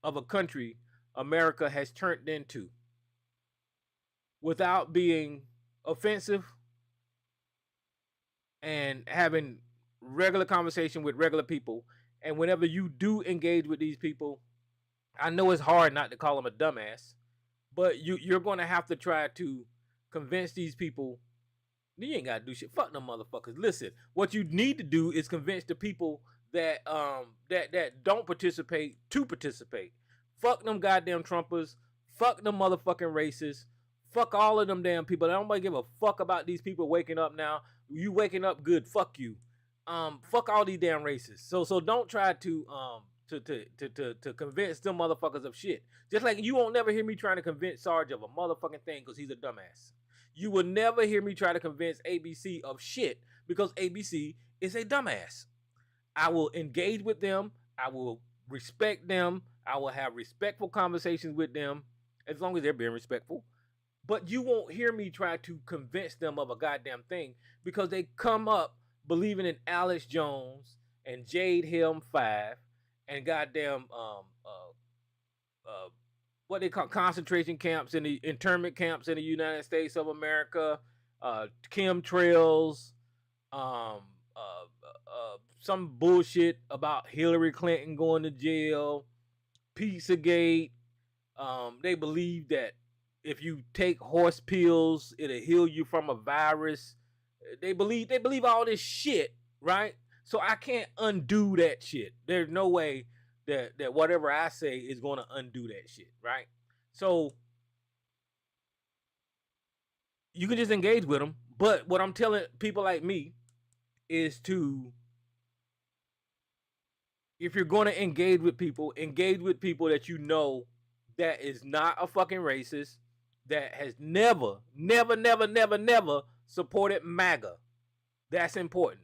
of a country America has turned into without being offensive and having regular conversation with regular people. And whenever you do engage with these people, I know it's hard not to call them a dumbass, but you're going to have to try to convince these people. You ain't got to do shit. Fuck them motherfuckers. Listen, what you need to do is convince the people that that don't participate to participate. Fuck them goddamn Trumpers. Fuck them motherfucking racists. Fuck all of them damn people. Nobody give a fuck about these people waking up now. You waking up good. Fuck you. Fuck all these damn racists. So don't try to convince them motherfuckers of shit. Just like you won't never hear me trying to convince Sarge of a motherfucking thing because he's a dumbass. You will never hear me try to convince ABC of shit because ABC is a dumbass. I will engage with them. I will respect them. I will have respectful conversations with them as long as they're being respectful. But you won't hear me try to convince them of a goddamn thing because they come up believing in Alex Jones and Jade Helm 5 and goddamn what they call concentration camps and the internment camps in the United States of America, chemtrails, some bullshit about Hillary Clinton going to jail, Pizzagate. They believe that if you take horse pills, it'll heal you from a virus. They believe all this shit, right? So I can't undo that shit. There's no way that whatever I say is going to undo that shit, right? So you can just engage with them. But what I'm telling people like me is to, if you're going to engage with people that you know that is not a fucking racist, that has never supported MAGA. That's important.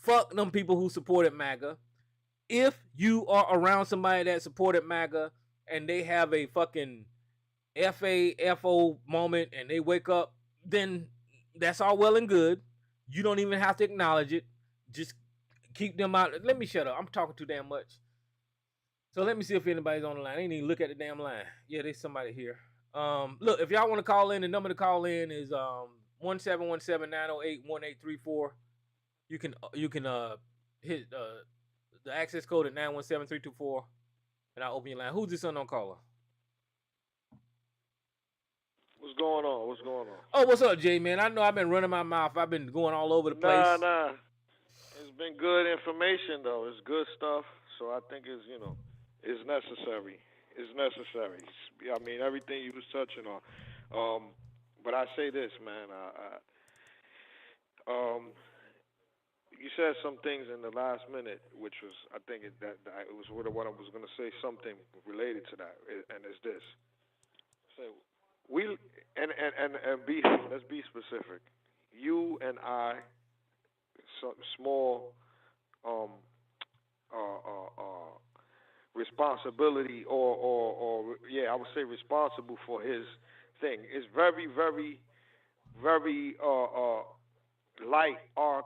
Fuck them people who supported MAGA. If you are around somebody that supported MAGA and they have a fucking FAFO moment and they wake up, then that's all well and good. You don't even have to acknowledge it. Just keep them out. Let me shut up. I'm talking too damn much. So let me see if anybody's on the line. I ain't even look at the damn line. Yeah, there's somebody here. Look, if y'all want to call in, the number to call in is 1717-908-1834. You can hit the access code at 917-324, and I'll open your line. Who's this unknown caller? What's going on? Oh, what's up, Jay, man? I know I've been running my mouth. I've been going all over the place. Nah. It's been good information, though. It's good stuff. So I think it's necessary. is necessary. I mean, everything you was touching on. Um, but I say this, man. You said some things in the last minute, which was, I think, that it was what I was going to say something related to that, and it's this. So we and be let's be specific. You and I, some small um responsibility or yeah, I would say responsible for his thing. It's very light our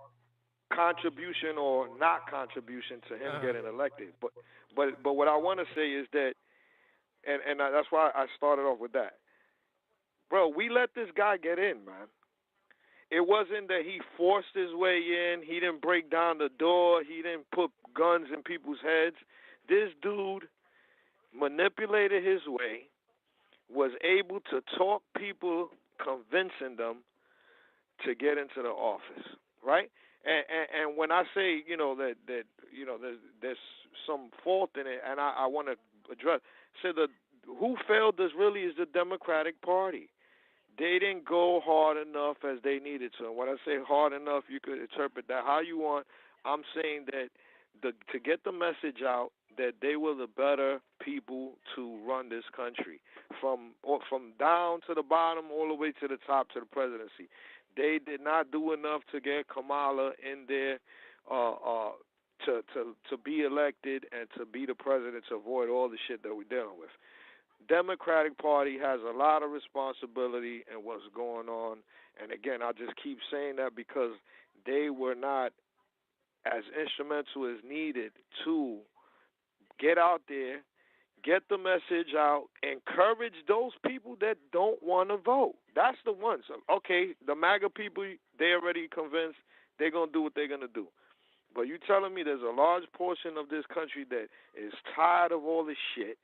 contribution or not contribution to him Uh, getting elected. But what I want to say is that that's why I started off with that. Bro, we let this guy get in, man. It wasn't that he forced his way in. He didn't break down the door. He didn't put guns in people's heads. This dude manipulated his way, was able to talk people, convincing them to get into the office, right? And when I say, that there's some fault in it, and I want to address, so the who failed this really is the Democratic Party. They didn't go hard enough as they needed to. And when I say hard enough, you could interpret that how you want. I'm saying that to get the message out that they were the better people to run this country, from down to the bottom all the way to the top to the presidency. They did not do enough to get Kamala in there to be elected and to be the president to avoid all the shit that we're dealing with. Democratic Party has a lot of responsibility in what's going on. And again, I just keep saying that because they were not as instrumental as needed to get out there, get the message out, encourage those people that don't want to vote. That's the ones. Okay, the MAGA people, they already convinced they're going to do what they're going to do. But you telling me there's a large portion of this country that is tired of all this shit,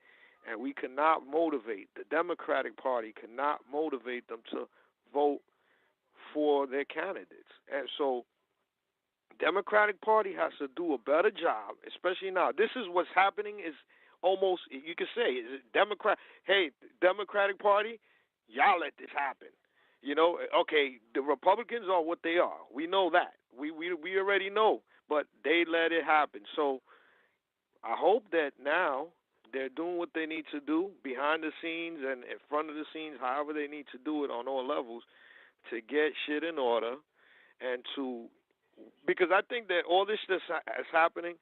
and we cannot motivate, the Democratic Party cannot motivate them to vote for their candidates. And so Democratic Party has to do a better job, especially now. This is what's happening is almost, you could say, is hey, Democratic Party, y'all let this happen. Okay, the Republicans are what they are. We know that. We already know, but they let it happen. So I hope that now they're doing what they need to do behind the scenes and in front of the scenes, however they need to do it on all levels to get shit in order and to, because I think that all this that's happening,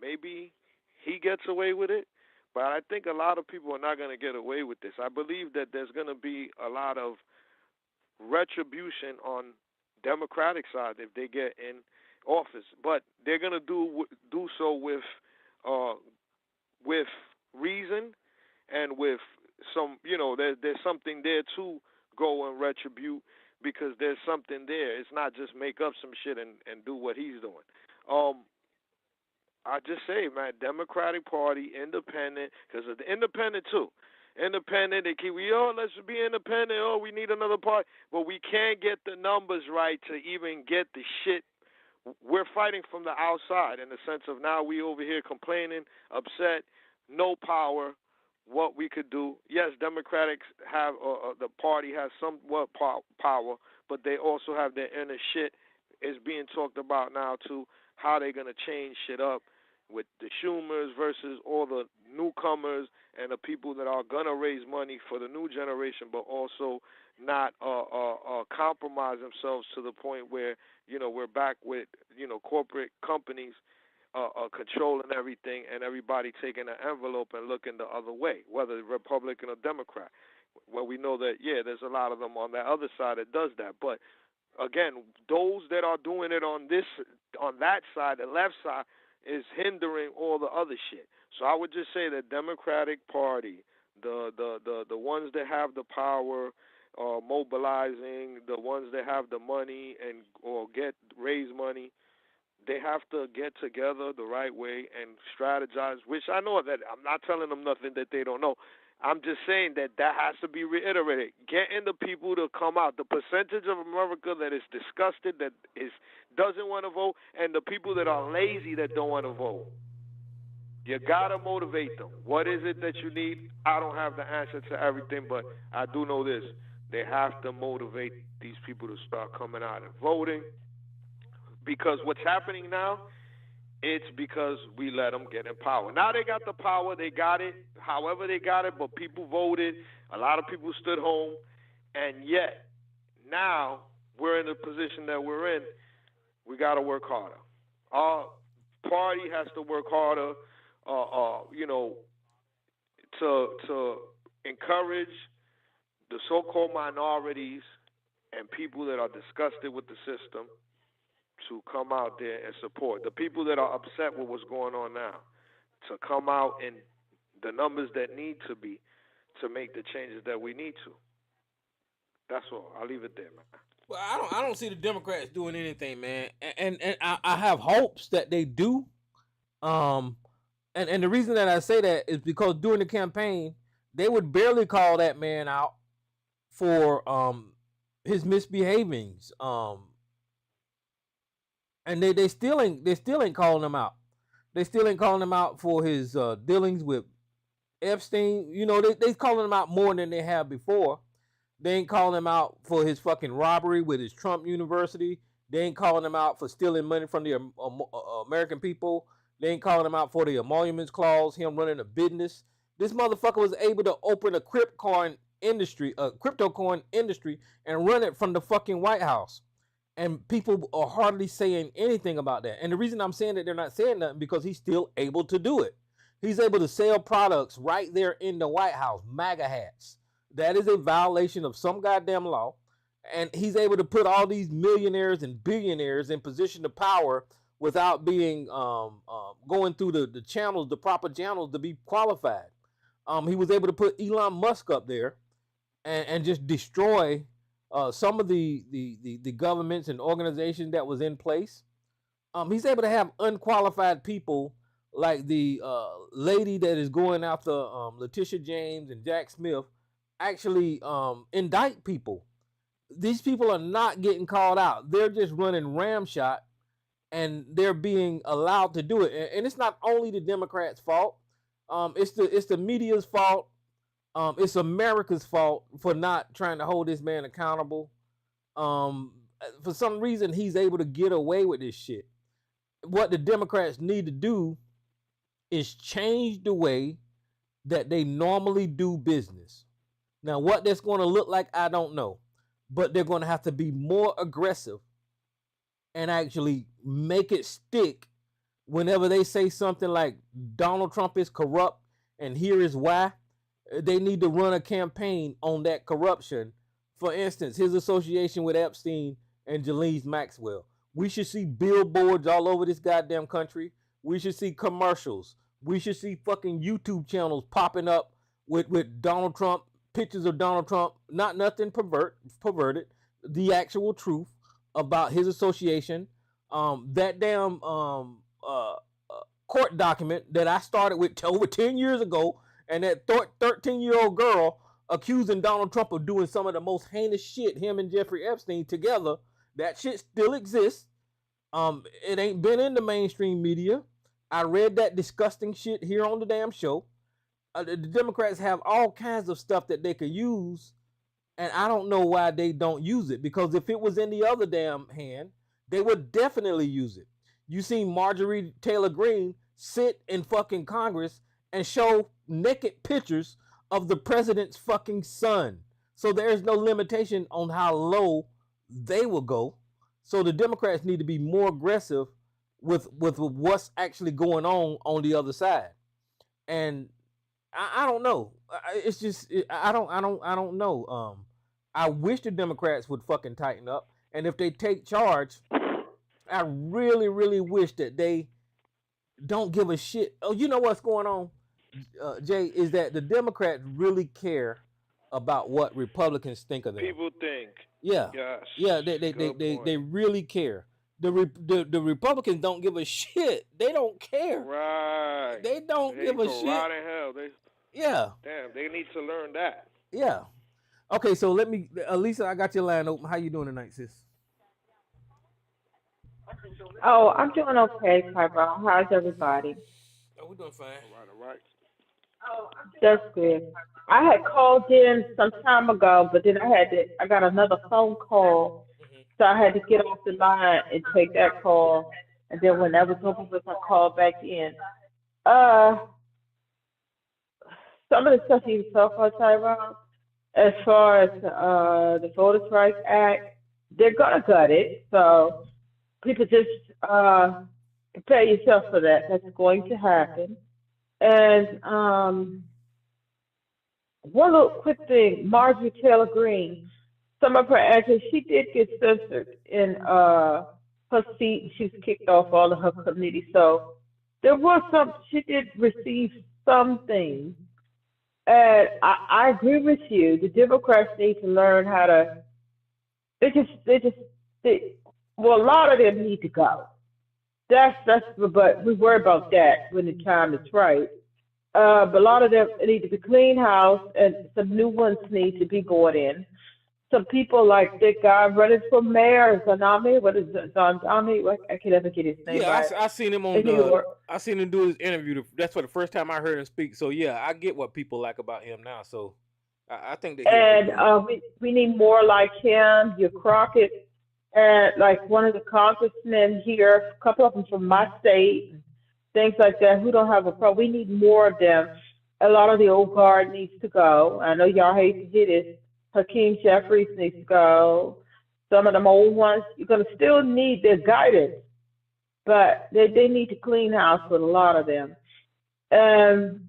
maybe he gets away with it, but I think a lot of people are not going to get away with this. I believe that there's going to be a lot of retribution on Democratic side if they get in office, but they're going to do so with reason and with some, there's something there to go and retribute because there's something there. It's not just make up some shit and do what he's doing. I just say, man, Democratic Party, independent, because of the independent too. Independent, they keep, let's be independent. Oh, we need another party. But we can't get the numbers right to even get the shit. We're fighting from the outside in the sense of now we over here complaining, upset, no power, what we could do. Yes, Democrats have, the party has somewhat power, but they also have their inner shit is being talked about now too, how they're going to change shit up with the Schumers versus all the newcomers and the people that are going to raise money for the new generation, but also not compromise themselves to the point where, we're back with, corporate companies controlling everything and everybody taking an envelope and looking the other way, whether Republican or Democrat. Well, we know that, there's a lot of them on that other side that does that. But, again, those that are doing it on that side, the left side, is hindering all the other shit. So I would just say that Democratic Party, the ones that have the power, mobilizing, the ones that have the money or raise money, they have to get together the right way and strategize, which I know that I'm not telling them nothing that they don't know. I'm just saying that has to be reiterated. Getting the people to come out. The percentage of America that is disgusted, doesn't want to vote, and the people that are lazy that don't want to vote. You gotta motivate them. What is it that you need? I don't have the answer to everything, but I do know this. They have to motivate these people to start coming out and voting, because what's happening now, it's because we let them get in power. Now they got the power, they got it, however they got it, but people voted. A lot of people stood home, and yet now we're in the position that we're in. We got to work harder. Our party has to work harder, you know, to encourage the so-called minorities and people that are disgusted with the system to come out there and support. The people that are upset with what's going on now to come out in the numbers that need to be to make the changes that we need to. That's all. I'll leave it there, man. Well, I don't see the Democrats doing anything, man, and I have hopes that they do. Um, and the reason that I say that is because during the campaign, they would barely call that man out for his misbehavings. And they still ain't calling him out. They still ain't calling him out for his dealings with Epstein. You know, they calling him out more than they have before. They ain't calling him out for his fucking robbery with his Trump University. They ain't calling him out for stealing money from the American people. They ain't calling him out for the emoluments clause, him running a business. This motherfucker was able to open a cryptocurrency industry, and run it from the fucking White House. And people are hardly saying anything about that. And the reason I'm saying that they're not saying nothing because he's still able to do it. He's able to sell products right there in the White House, MAGA hats. That is a violation of some goddamn law. And he's able to put all these millionaires and billionaires in position of power without being going through the channels, the proper channels to be qualified. He was able to put Elon Musk up there and just destroy some of the governments and organizations that was in place. He's able to have unqualified people like the lady that is going after Letitia James and Jack Smith actually indict people. These people are not getting called out. They're just running ramshot, and they're being allowed to do it. And it's not only the Democrats' fault. It's the media's fault. It's America's fault for not trying to hold this man accountable. For some reason, he's able to get away with this shit. What the Democrats need to do is change the way that they normally do business. Now, what that's going to look like, I don't know. But they're going to have to be more aggressive and actually make it stick whenever they say something like Donald Trump is corrupt and here is why. They need to run a campaign on that corruption. For instance, his association with Epstein and Ghislaine Maxwell. We should see billboards all over this goddamn country. We should see commercials. We should see fucking YouTube channels popping up with Donald Trump, pictures of Donald Trump, not nothing perverted, the actual truth about his association. That damn court document that I started with over 10 years ago, and that 13-year-old girl accusing Donald Trump of doing some of the most heinous shit, him and Jeffrey Epstein together, that shit still exists. It ain't been in the mainstream media. I read that disgusting shit here on the damn show. The Democrats have all kinds of stuff that they could use, and I don't know why they don't use it, because if it was in the other damn hand, they would definitely use it. You seen Marjorie Taylor Greene sit in fucking Congress and show naked pictures of the president's fucking son. So there's no limitation on how low they will go. So the Democrats need to be more aggressive with what's actually going on the other side. And I don't know. It's just I don't know. I wish the Democrats would fucking tighten up. And if they take charge, I really, really wish that they don't give a shit. Oh, you know what's going on, Jay, is that the Democrats really care about what Republicans think of them. People think. Yeah. Yes. Yeah, they really care. The Republicans don't give a shit. They don't care. Right. They don't give a shit. Right in hell. Yeah. Damn, they need to learn that. Yeah. Okay, so let me, Lisa, I got your line open. How you doing tonight, sis? Oh, I'm doing okay, Tyrant. How's everybody? Oh, we doing fine. All right. That's good. I had called in some time ago, but then I got another phone call, Hmm. so I had to get off the line and take that call. And then when that was over with, I called back in. Uh, some of the stuff you talk about, Tyrone, as far as the Voters' Rights Act, they're gonna gut it. So people just prepare yourself for that. That's going to happen. And one little quick thing, Marjorie Taylor Greene, some of her answers, she did get censored in her seat. She was kicked off all of her committees. So there was some, she did receive some things. And I agree with you. The Democrats need to learn how to, they just, they, well, a lot of them need to go. But we worry about that when the time is right. But a lot of them need to be clean house, and some new ones need to be brought in. Some people like the guy running for mayor, Zanami, what is it, Zanami? I can never get his name Yeah, right. I seen him on In New the. York. I seen him do his interview. That's for the first time I heard him speak. So yeah, I get what people like about him now. So I think that he'll do And good. we need more like him, your Crockett, and like one of the congressmen here, a couple of them from my state, things like that, who don't have a problem. We need more of them. A lot of the old guard needs to go. I know y'all hate to hear this. Hakeem Jeffries needs to go. Some of them old ones, you're going to still need their guidance, but they need to clean house with a lot of them. Um,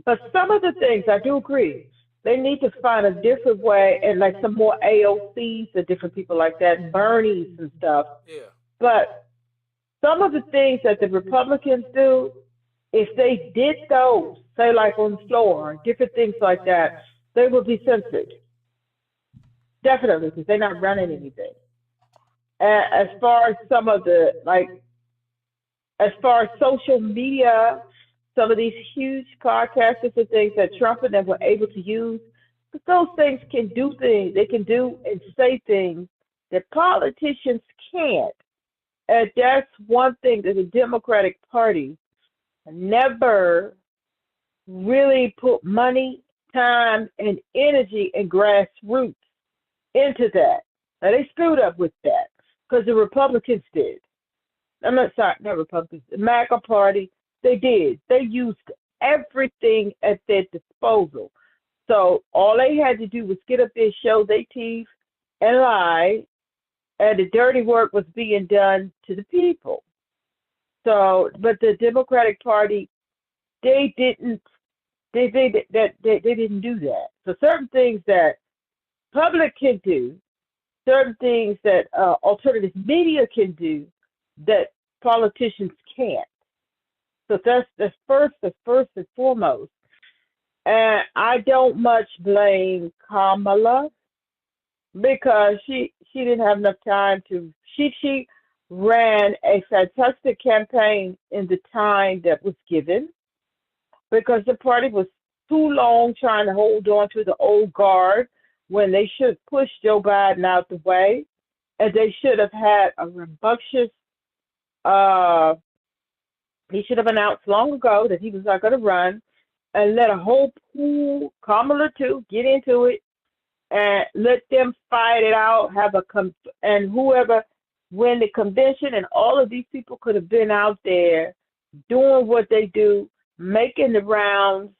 but some of the things I do agree. They need to find a different way and like some more AOCs and different people like that, Bernie's and stuff. Yeah. But some of the things that the Republicans do, if they did those, say like on the floor, different things like that, they would be censored. Definitely, because they're not running anything. As far as some of the like as far as social media, some of these huge podcasters and things that Trump and them were able to use, but those things can do things. They can do and say things that politicians can't. And that's one thing that the Democratic Party never really put money, time, and energy and grassroots into that. Now they screwed up with that because the Republicans did. I'm not sorry, not Republicans, the MAGA party, they did. They used everything at their disposal. So all they had to do was get up there, show their teeth, and lie, and the dirty work was being done to the people. So, but the Democratic Party, they didn't, they didn't do that. So certain things that public can do, certain things that alternative media can do, that politicians can't. So that's first and foremost. And I don't much blame Kamala because she didn't have enough time to she ran a fantastic campaign in the time that was given because the party was too long trying to hold on to the old guard when they should have pushed Joe Biden out the way and they should have had a rambunctious uh he should have announced long ago that he was not going to run and let a whole pool, Kamala too, get into it and let them fight it out, and whoever win the convention, and all of these people could have been out there doing what they do, making the rounds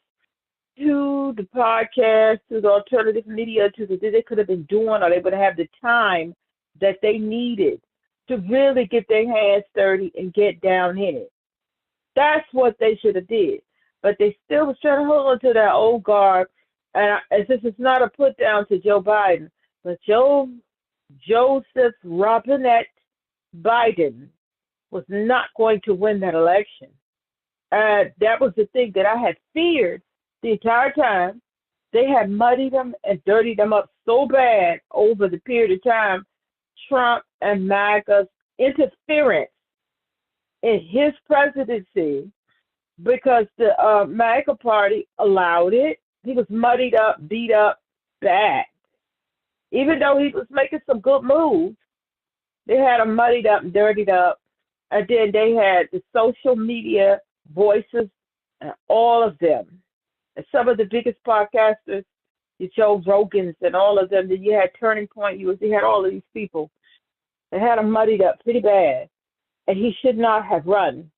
to the podcast, to the alternative media, to the they could have been doing, or they would have the time that they needed to really get their hands dirty and get down in it. That's what they should have did. But they still was trying to hold on to that old guard. And as this is not a put down to Joe Biden, but Joseph Robinette Biden was not going to win that election. That was the thing that I had feared the entire time. They had muddied them and dirtied them up so bad over the period of time, Trump and MAGA's interference in his presidency because the MAGA party allowed it. He was muddied up, beat up, bad. Even though he was making some good moves, they had him muddied up and dirtied up. And then they had the social media voices all of them. And some of the biggest podcasters, the Joe Rogans and all of them. Then you had Turning Point. You had all of these people. They had him muddied up pretty bad, and he should not have run.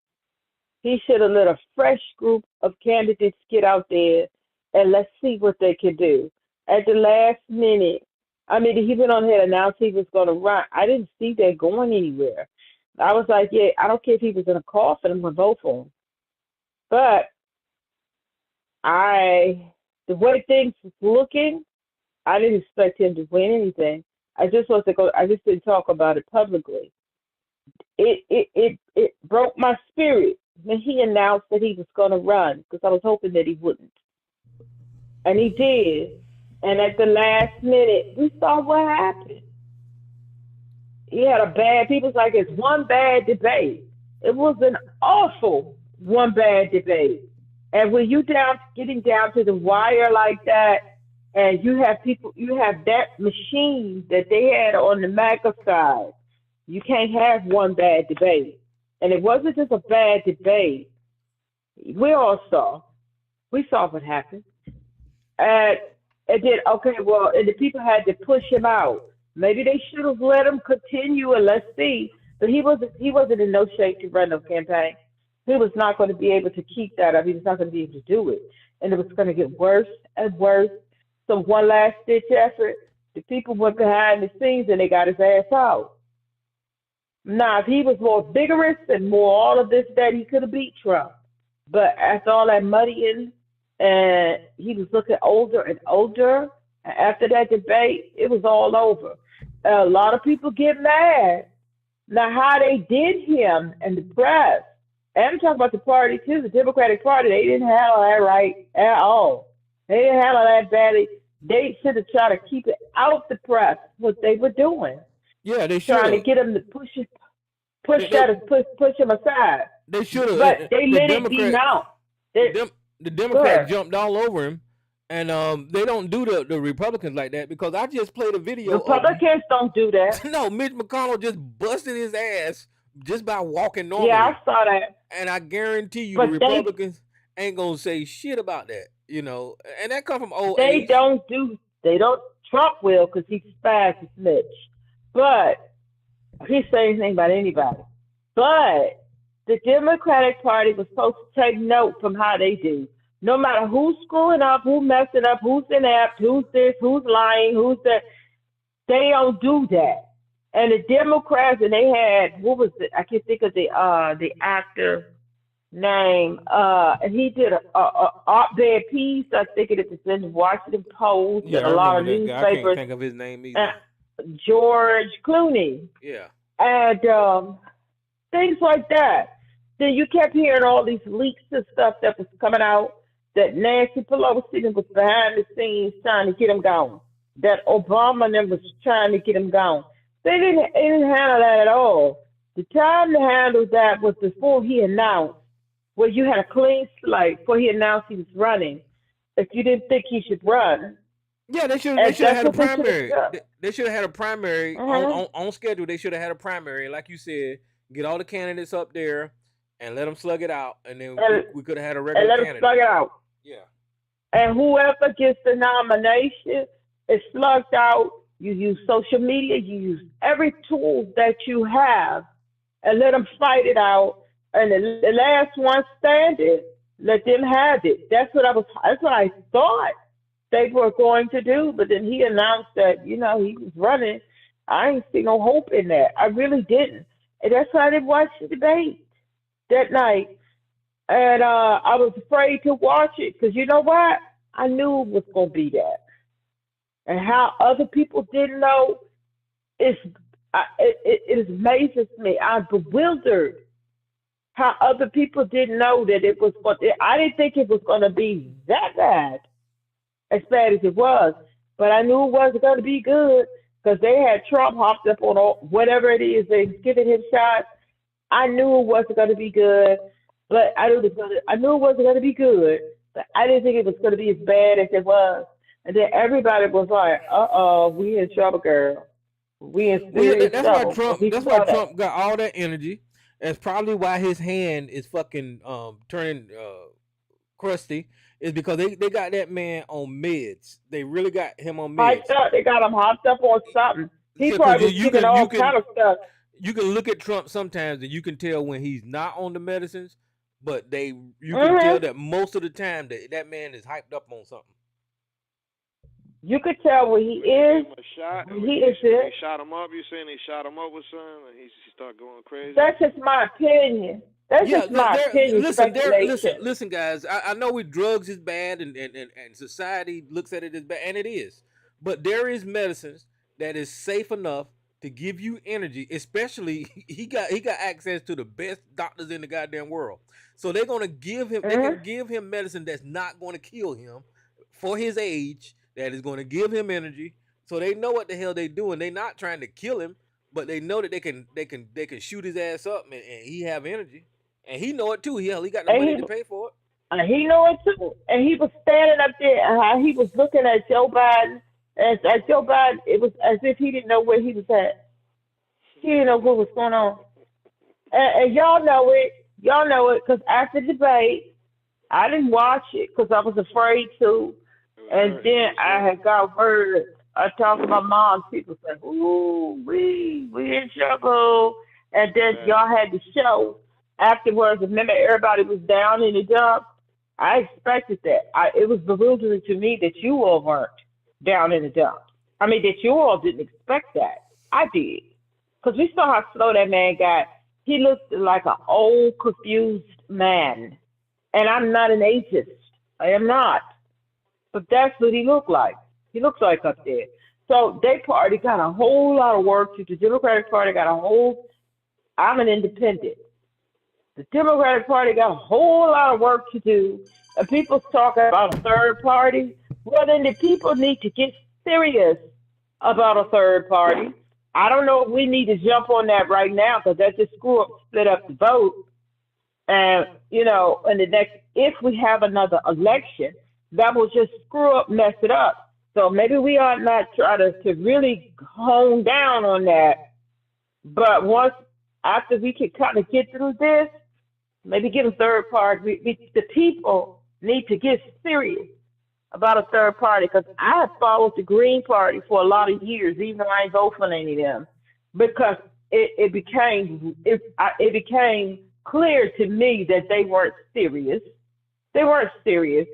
He should have let a fresh group of candidates get out there and let's see what they can do. At the last minute, I mean, he went on ahead and announced he was going to run. I didn't see that going anywhere. I was like, yeah, I don't care if he was in a coffin, I'm going to vote for him. But the way things was looking, I didn't expect him to win anything. I just didn't talk about it publicly. It broke my spirit when he announced that he was going to run because I was hoping that he wouldn't, and he did. And at the last minute, we saw what happened. He had people was like, it's one bad debate. It was an awful one bad debate. And when you getting down to the wire like that, and you have that machine that they had on the MAGA side, you can't have one bad debate. And it wasn't just a bad debate. We saw what happened. And it did, okay, well, and the people had to push him out. Maybe they should have let him continue and let's see. But he wasn't in no shape to run no campaign. He was not going to be able to keep that up. He was not going to be able to do it. And it was going to get worse and worse. So one last ditch effort, the people went behind the scenes and they got his ass out. Now, if he was more vigorous and more all of this, that he could have beat Trump. But after all that muddying, and he was looking older and older, and after that debate, it was all over. A lot of people get mad. Now, how they did him and the press, and I'm talking about the party too, the Democratic Party, they didn't handle that right at all. They didn't handle that badly. They should have tried to keep it out the press, what they were doing. Yeah, they should. Trying to get him to push him aside. They should have. But they let it be known. The Democrats jumped all over him, and they don't do the Republicans like that because I just played a video. Republicans don't do that. No, Mitch McConnell just busted his ass just by walking normally. Yeah, I saw that. And I guarantee you, the Republicans ain't gonna say shit about that, And that come from old age. They don't. Trump will because he's fast as Mitch, but he say anything about anybody. But the Democratic Party was supposed to take note from how they do. No matter who's screwing up, who's messing up, who's inept, who's this, who's lying, who's that, they don't do that. And the Democrats, and they had, what was it? I can't think of the actor name. And he did a op-ed piece. I think it is in the Washington Post and a lot of newspapers. I can't think of his name either. George Clooney. Yeah. And things like that. Then you kept hearing all these leaks and stuff that was coming out that Nancy Pelosi was behind the scenes trying to get him gone. That Obama was trying to get him gone. They didn't handle that at all. The time to handle that was before he announced, where you had a clean slate before he announced he was running. If you didn't think he should run. Yeah, they should have had a primary. They should have had a primary on schedule. They should have had a primary. Like you said, get all the candidates up there and let them slug it out. And then we could have had a regular candidate. And let them slug it out. Yeah. And whoever gets the nomination is slugged out. You use social media. You use every tool that you have and let them fight it out. And the last one standing, let them have it. That's what I thought they were going to do. But then he announced that, he was running. I ain't see no hope in that. I really didn't. And that's why I didn't watch the debate that night. And I was afraid to watch it because you know what? I knew it was going to be that. And how other people didn't know, it amazes me. I'm bewildered how other people didn't know that it was. I didn't think it was going to be that bad, as bad as it was. But I knew it wasn't going to be good because they had Trump hopped up on whatever it is they're giving him shots. I knew it wasn't going to be good, but I knew it wasn't going to be good. But I didn't think it was going to be as bad as it was. And then everybody was like, "Uh-oh, we in trouble, girl. We in serious trouble." That's why Trump got all that energy. That's probably why his hand is fucking turning crusty, is because they got that man on meds. They really got him on Hyped meds. up. They got him hyped up on something. He Because probably was you kicking can all kind of stuff. you can look at Trump sometimes and you can tell when he's not on the medicines, but you can tell hmm that most of the time that man is hyped up on something. You could tell when he When they gave is, him a shot, when and he they, is they it. shot him up. You saying they shot him up with something, and he started going crazy? That's just my opinion. That's Yeah, just my opinion, speculation. listen, guys. I know drugs is bad and society looks at it as bad, and it is. But there is medicines that is safe enough to give you energy. Especially he got access to the best doctors in the goddamn world. So they're gonna give him they can hmm give him medicine that's not gonna kill him for his age, that is gonna give him energy. So they know what the hell they doing. They're not trying to kill him, but they know that they can shoot his ass up and he have energy. And he know it too. He got the And money he to pay for it. he know it too. And he was standing up there, and how he was looking at Joe Biden, as at Joe Biden, it was as if he didn't know where he was at. He didn't know what was going on. And y'all know it. Y'all know it because after the debate, I didn't watch it because I was afraid to. It was And hurt. It then was I hurt. had got word. I talked to my mom. People said, "Ooh, we in trouble." And then Bad. y'all had the show afterwards. Remember, everybody was down in the dump. I expected that. It was bewildering to me that you all weren't down in the dump. I mean, that you all didn't expect that. I did. Because we saw how slow that man got. He looked like an old, confused man. And I'm not an ageist. I am not. But that's what he looked like. He looks like up there. So they party got a whole lot of work to do. The Democratic Party got a whole, I'm an independent. The Democratic Party got a whole lot of work to do. And people's talking about a third party. Well, then the people need to get serious about a third party. I don't know if we need to jump on that right now because that just split up the vote. And, in the next, if we have another election, that will just mess it up. So maybe we ought not try to really hone down on that. But after we can kind of get through this, maybe get a third party. The people need to get serious about a third party because I have followed the Green Party for a lot of years, even though I ain't vote for any of them, because it became clear to me that they weren't serious. They weren't serious.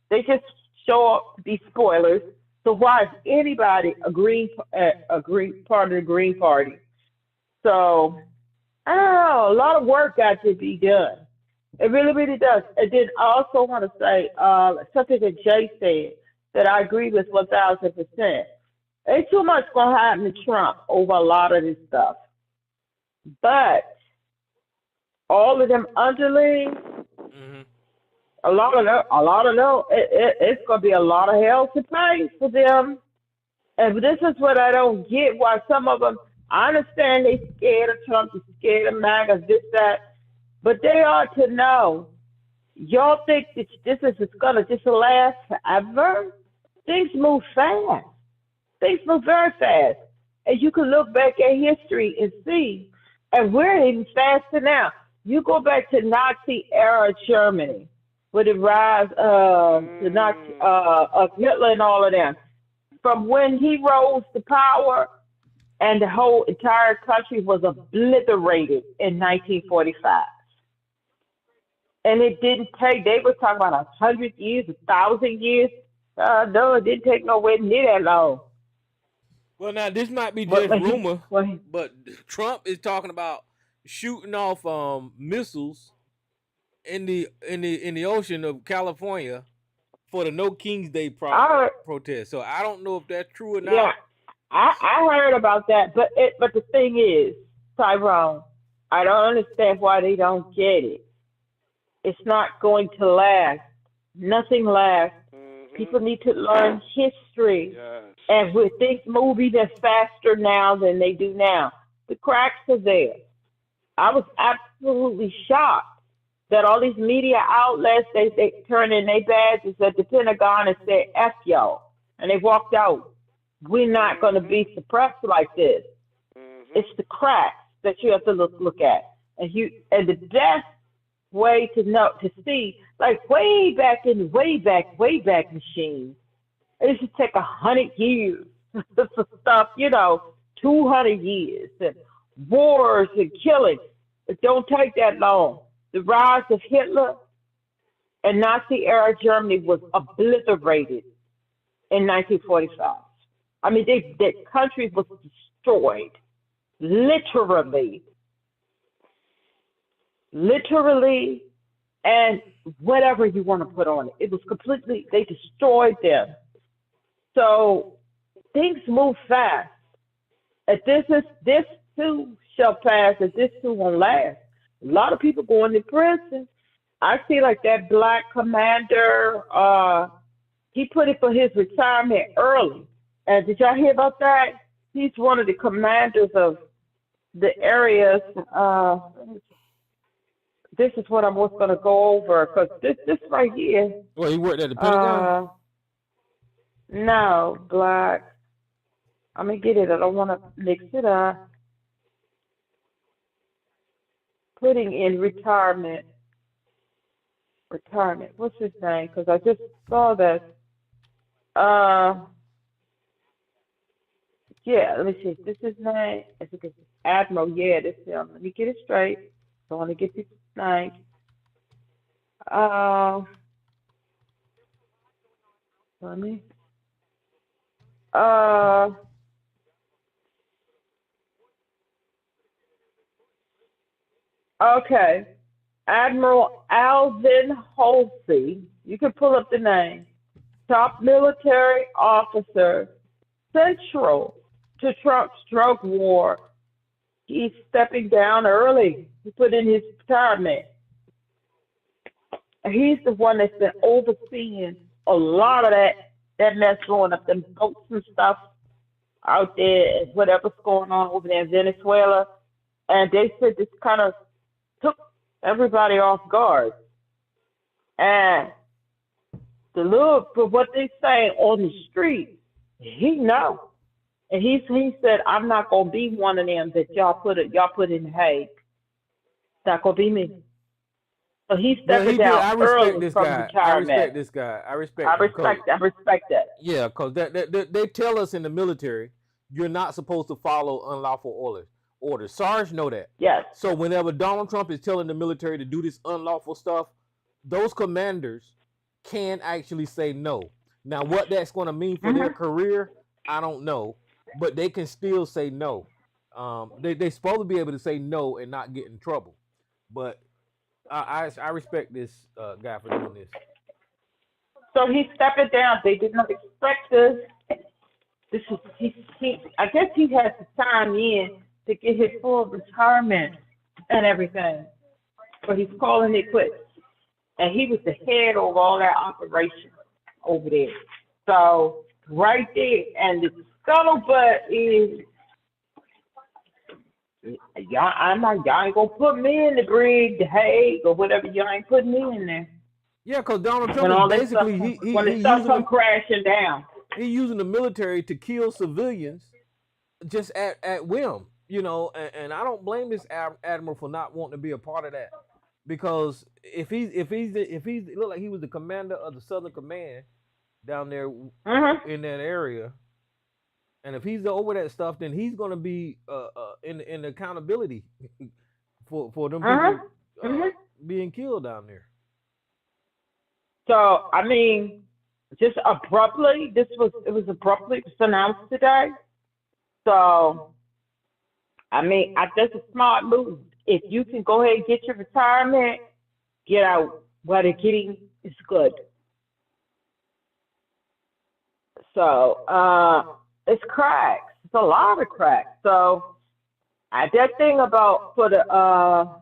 They just show up to be spoilers. So why is anybody a green part of the Green Party? So I don't know. A lot of work got to be done. It really, really does. And then I also want to say something that Jay said that I agree with 1,000%. Ain't too much going to happen to Trump over a lot of this stuff. But all of them underlings, Hmm. it's going to be a lot of hell to pay for them. And this is what I don't get, why some of them, I understand they scared of Trump, they scared of MAGA, this, that, but they ought to know, y'all think that this is going to just last forever? Things move fast. Things move very fast. And you can look back at history and see, and we're even faster now. You go back to Nazi era Germany with the rise of the Nazi, of Hitler and all of them. From when he rose to power, and the whole entire country was obliterated in 1945. And it didn't take, they were talking about 100 years, 1,000 years. No, it didn't take nowhere near that long. Well, now this might be But just when rumor, when but Trump is talking about shooting off missiles in the ocean of California for the No King's Day I protest. So I don't know if that's true or yeah, not. I heard about that, but the thing is, Tyrone, I don't understand why they don't get it. It's not going to last. Nothing lasts. People need to learn history, Yes. and with things move even faster now than they do now. The cracks are there. I was absolutely shocked that all these media outlets they turn in their badges at the Pentagon and say "F y'all," and they walked out. We're not going to be suppressed like this. It's the cracks that you have to look at, and the best way to see Like way back machines. It used to take 100 years for stuff, 200 years and wars and killings. It don't take that long. The rise of Hitler and Nazi era Germany was obliterated in 1945. I mean, the country was destroyed, literally, literally, and whatever you want to put on it. It was completely, they destroyed them. So things move fast. If this too shall pass, and this too won't last. A lot of people going to prison. I see like that black commander, he put it for his retirement early. And did y'all hear about that? He's one of the commanders of the areas. This is what I'm going to go over because this right here. Well, he worked at the Pentagon. No, black. I'm gonna get it. I don't want to mix it up. Putting in retirement. Retirement. What's his name? Because I just saw that. Yeah. Let me see. This is his name. I think it's Admiral. Yeah, this is him. Let me get it straight. I want to get this name. Let me. Okay. Admiral Alvin Halsey. You can pull up the name. Top military officer, central to Trump's drug war. He's stepping down early. He put in his retirement. He's the one that's been overseeing a lot of that mess going up, them boats and stuff out there, and whatever's going on over there in Venezuela. And they said this kind of took everybody off guard. And but what they say on the street, he know. And he said, I'm not gonna be one of them that y'all put in the Hague. It's not gonna be me. So he's stepping down early from retirement. I respect this guy. I respect that. Yeah, because they tell us in the military, you're not supposed to follow unlawful orders. Sarge know that. Yes. So whenever Donald Trump is telling the military to do this unlawful stuff, those commanders can actually say no. Now, what that's going to mean for their career, I don't know, but they can still say no. They're supposed to be able to say no and not get in trouble. But I respect this guy for doing this. So he's stepping down. They did not expect this. I guess he has to sign in to get his full retirement and everything. But he's calling it quits. And he was the head of all that operation over there. So right there, and the scuttlebutt is, y'all ain't gonna put me in the brig, the Hague, or whatever. Y'all ain't putting me in there. Yeah, because Donald Trump is basically when the stuff come crashing down. He's using the military to kill civilians just at whim, and I don't blame this admiral for not wanting to be a part of that, because if he's it looked like he was the commander of the Southern Command down there in that area, and if he's over that stuff, then he's going to be in accountability for them people being killed down there. So I mean, just abruptly, it was abruptly announced today. So I mean, that's a smart move. If you can go ahead and get your retirement, get out while the getting is good. So it's cracks. It's a lot of cracks. So that thing about for the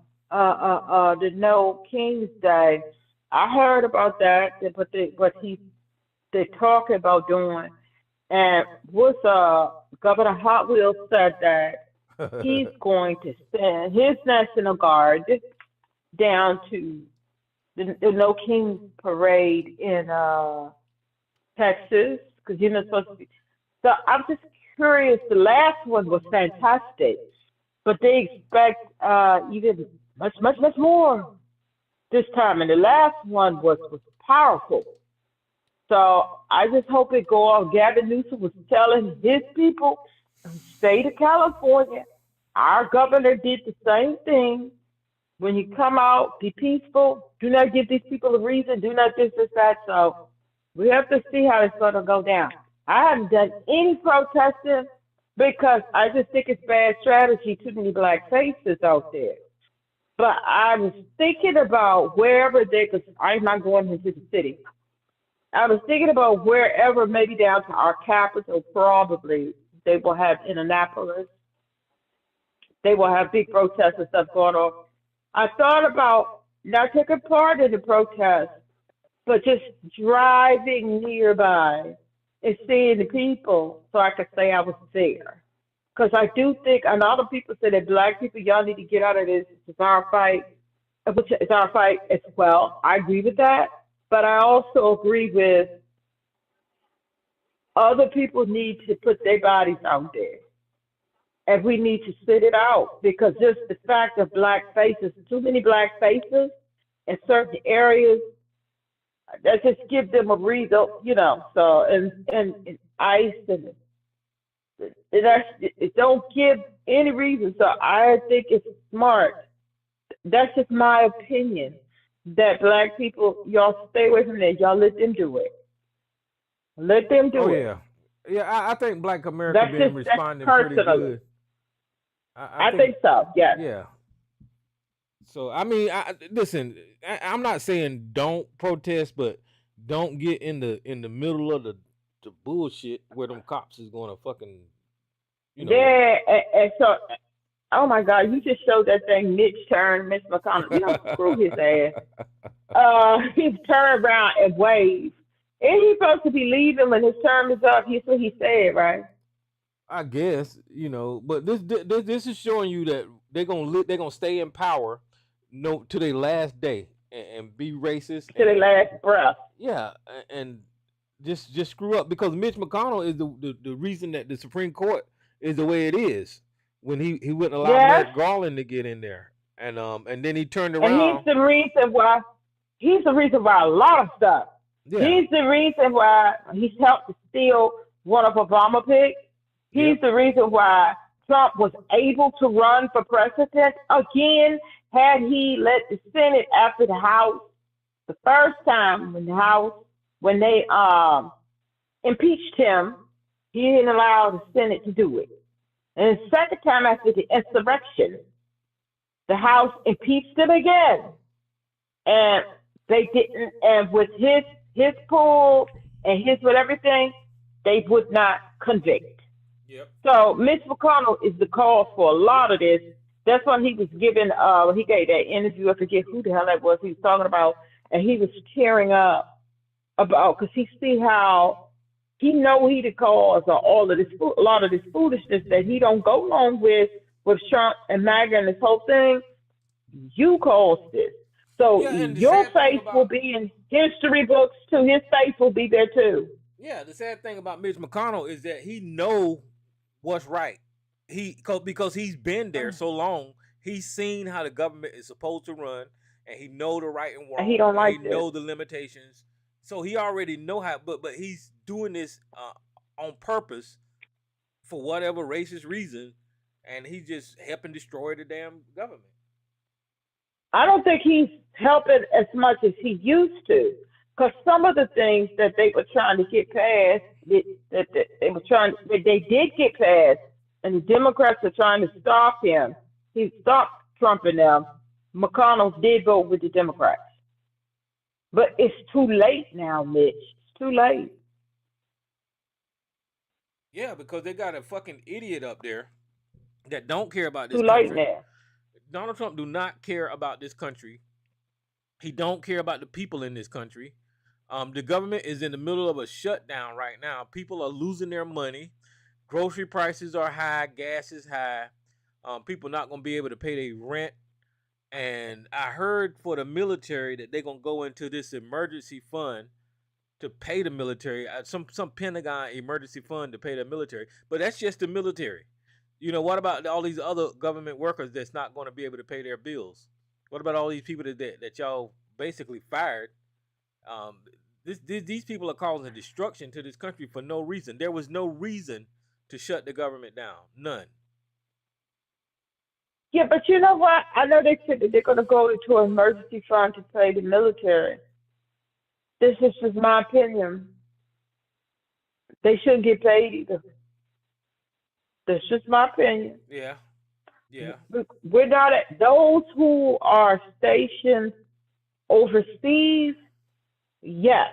No King's Day, I heard about that, but they're talking about doing, and Governor Hot Wheels said that he's going to send his National Guard down to the No King parade in Texas, because you're not supposed to be. So I'm just curious. The last one was fantastic, but they expect even much more. this time, and the last one was powerful. So I just hope it go off. Gavin Newsom was telling his people, state of California, our governor did the same thing. When you come out, be peaceful. Do not give these people a reason. Do not this, that. So we have to see how it's going to go down. I haven't done any protesting because I just think it's bad strategy. Too many black faces out there. But I was thinking about wherever they could. I'm not going into the city. I was thinking about wherever, maybe down to our capital, probably they will have Indianapolis. They will have big protests and stuff going on. I thought about not taking part in the protest, but just driving nearby and seeing the people so I could say I was there. Because I do think, and all the people say that black people, y'all need to get out of this. It's our fight, which is our fight as well. I agree with that. But I also agree with other people need to put their bodies out there. And we need to sit it out because just the fact of black faces, too many black faces in certain areas, that just give them a reason, So and ICE and it don't give any reason. So I think it's smart. That's just my opinion. That black people, y'all stay away from that. Y'all let them do it. Let them do it. Oh yeah. I think Black America been responding that's pretty good. I think so. Yes. Yeah. So I mean, listen. I'm not saying don't protest, but don't get in the middle of the bullshit where them cops is going to fucking, Yeah, and so, oh my God, you just showed that thing. Mitch McConnell. Screw his ass. He turned around and waved. Ain't he supposed to be leaving when his term is up? He's what he said, right? I guess, but this is showing you that they're gonna stay in power, to their last day and be racist to their last breath. Yeah, and just screw up because Mitch McConnell is the reason that the Supreme Court is the way it is. When he wouldn't allow Matt Garland to get in there, and then he turned around. And he's the reason why. He's the reason why a lot of stuff. Yeah. He's the reason why he's helped to steal one of Obama picks. He's the reason why Trump was able to run for president again. Had he let the Senate after the House, the first time when they impeached him, he didn't allow the Senate to do it. And the second time after the insurrection, the House impeached him again. And they didn't, and with his pull and his with everything, they would not convict. Yep. So Mitch McConnell is the cause for a lot of this. That's why he was given, he gave that interview, I forget who the hell that was he was talking about, and he was tearing up about, because he see how, he know he the cause of all of this, a lot of this foolishness that he don't go along with Trump and MAGA and this whole thing. You caused this. So your face will be in history books too. His face will be there too. Yeah, the sad thing about Mitch McConnell is that he know what's right. Because he's been there so long, he's seen how the government is supposed to run, and he know the right and wrong. And he don't like He know the limitations, so he already know how. But he's doing this on purpose for whatever racist reason, and he just helping destroy the damn government. I don't think he's helping as much as he used to, because some of the things that they were trying to get passed, they did get passed, and the Democrats are trying to stop him. He stopped Trump and them. McConnell did vote with the Democrats. But it's too late now, Mitch. It's too late. Yeah, because they got a fucking idiot up there that don't care about this country. Too late now. Donald Trump do not care about this country. He don't care about the people in this country. The government is in the middle of a shutdown right now. People are losing their money. Grocery prices are high. Gas is high. People not going to be able to pay their rent. And I heard for the military that they're going to go into this emergency fund to pay the military. Some Pentagon emergency fund to pay the military. But that's just the military. What about all these other government workers that's not going to be able to pay their bills? What about all these people that y'all basically fired. Um, these people are causing destruction to this country for no reason. There was no reason to shut the government down. None. Yeah, but you know what? I know they said that they're going to go into an emergency fund to pay the military. This is just my opinion. They shouldn't get paid either. That's just my opinion. Yeah. Yeah. We're not at those who are stationed overseas. Yes,